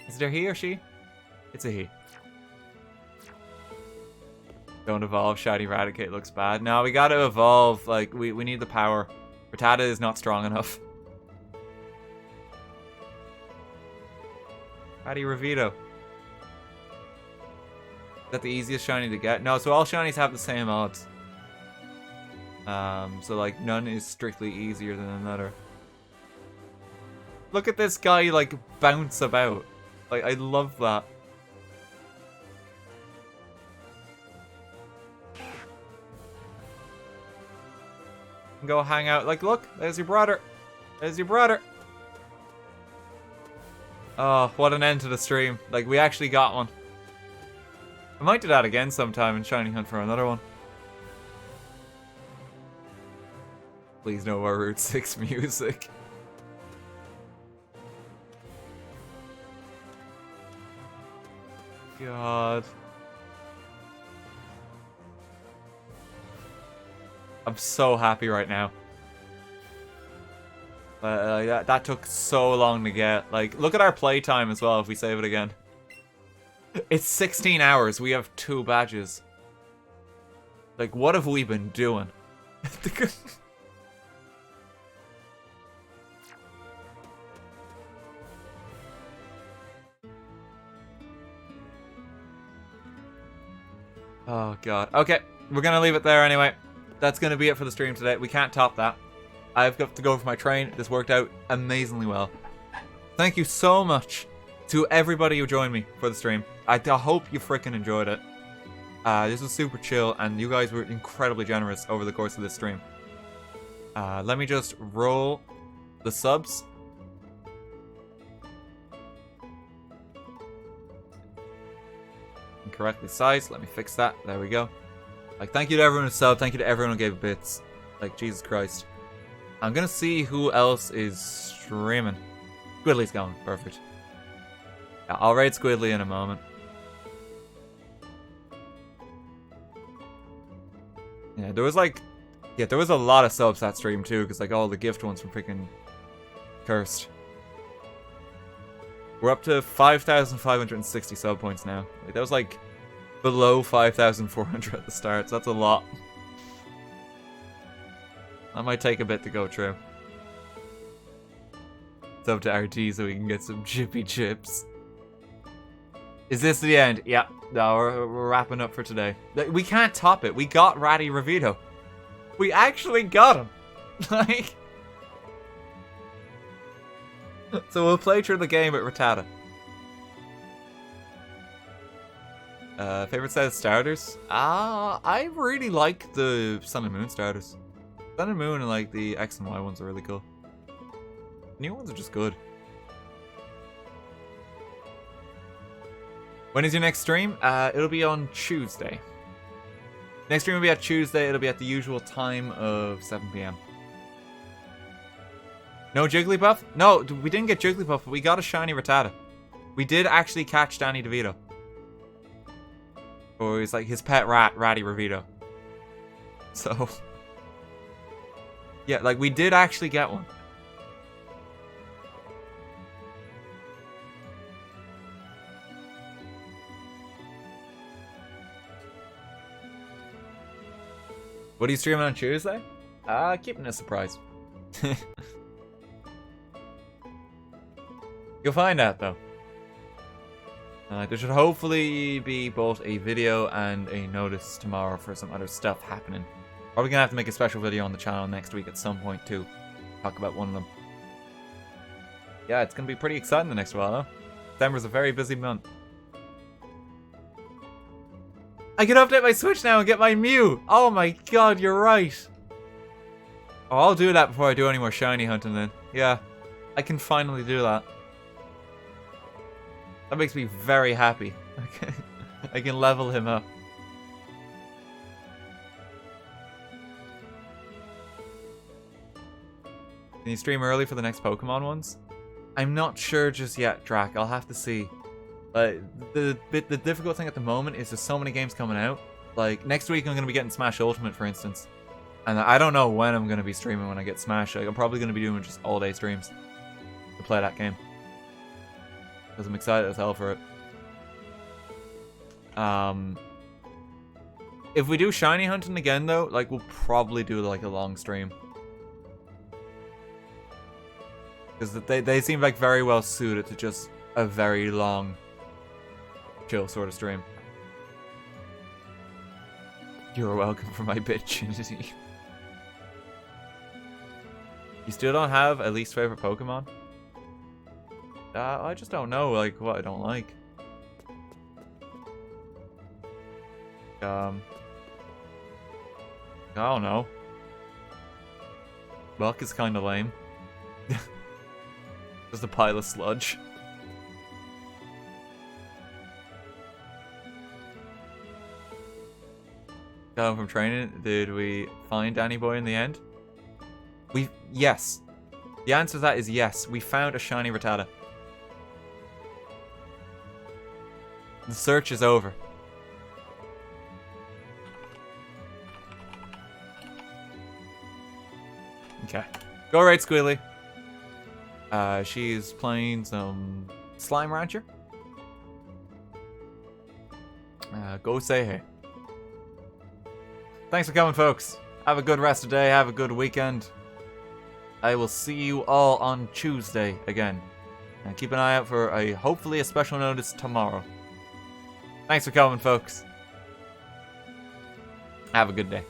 Is there he or she? It's a he. Don't evolve. Shiny Raticate looks bad. No, we gotta evolve. Like, we need the power. Rattata is not strong enough. Ratty Revito. Is that the easiest shiny to get? No, so all shinies have the same odds. So like none is strictly easier than another. Look at this guy like bounce about. Like, I love that. Go hang out. Like, look, there's your brother. There's your brother. Oh, what an end to the stream. Like, we actually got one. I might do that again sometime and shiny hunt for another one. Please no more Route 6 music. God. I'm so happy right now. That took so long to get. Like, look at our playtime as well if we save it again. It's 16 hours. We have 2 badges. Like, what have we been doing? Oh, God. Okay, we're gonna leave it there anyway. That's gonna be it for the stream today. We can't top that. I've got to go for my train. This worked out amazingly well. Thank you so much to everybody who joined me for the stream. I hope you freaking enjoyed it. This was super chill, and you guys were incredibly generous over the course of this stream. Let me just roll the subs. Incorrectly sized. Let me fix that. There we go. Like, thank you to everyone who subbed. Thank you to everyone who gave bits. Like, Jesus Christ. I'm gonna see who else is streaming. Squidly's going. Perfect. Yeah, I'll raid Squidly in a moment. Yeah, there was like... Yeah, there was a lot of subs that stream too, because like all the gift ones from freaking Cursed. We're up to 5,560 sub points now. Like, that was like below 5,400 at the start, so that's a lot. That might take a bit to go through. Sub to RT so we can get some chippy chips. Is this the end? Yeah. No, we're wrapping up for today. We can't top it. We got Ratty Revito. We actually got him. Like... So we'll play through the game with Rattata. Favorite set of starters? I really like the Sun and Moon starters. Sun and Moon and like the X and Y ones are really cool. The new ones are just good. When is your next stream? It'll be on Tuesday. Next stream will be at Tuesday. It'll be at the usual time of 7 p.m. No Jigglypuff? No, we didn't get Jigglypuff, but we got a shiny Rattata. We did actually catch Danny DeVito. Or he's like his pet rat, Ratty Revito. So, yeah, like we did actually get one. What are you streaming on Tuesday? Keeping it a surprise. You'll find out though. There should hopefully be both a video and a notice tomorrow for some other stuff happening. Probably gonna have to make a special video on the channel next week at some point too. Talk about one of them. Yeah, it's gonna be pretty exciting the next while though. December's a very busy month. I can update my Switch now and get my Mew! Oh my god, you're right! Oh, I'll do that before I do any more shiny hunting then. Yeah, I can finally do that. That makes me very happy. I can level him up. Can you stream early for the next Pokemon ones? I'm not sure just yet, Drac. I'll have to see. The difficult thing at the moment is there's so many games coming out. Like, next week I'm going to be getting Smash Ultimate, for instance. And I don't know when I'm going to be streaming when I get Smash. Like, I'm probably going to be doing just all-day streams to play that game. Because I'm excited as hell for it. If we do shiny hunting again, though, like, we'll probably do, like, a long stream. Because they seem, like, very well suited to just a very long chill sort of stream. You're welcome for my bitch. You still don't have a least favorite Pokemon? I just don't know, like, what I don't like. I don't know. Buck is kind of lame. Just a pile of sludge. Got home from training. Did we find Danny Boy in the end? Yes. The answer to that is yes. We found a shiny Rattata. The search is over. Okay. Go right, Squealy. She's playing some Slime Rancher. Go say hey. Thanks for coming, folks. Have a good rest of the day. Have a good weekend. I will see you all on Tuesday again. And keep an eye out for hopefully a special notice tomorrow. Thanks for coming, folks. Have a good day.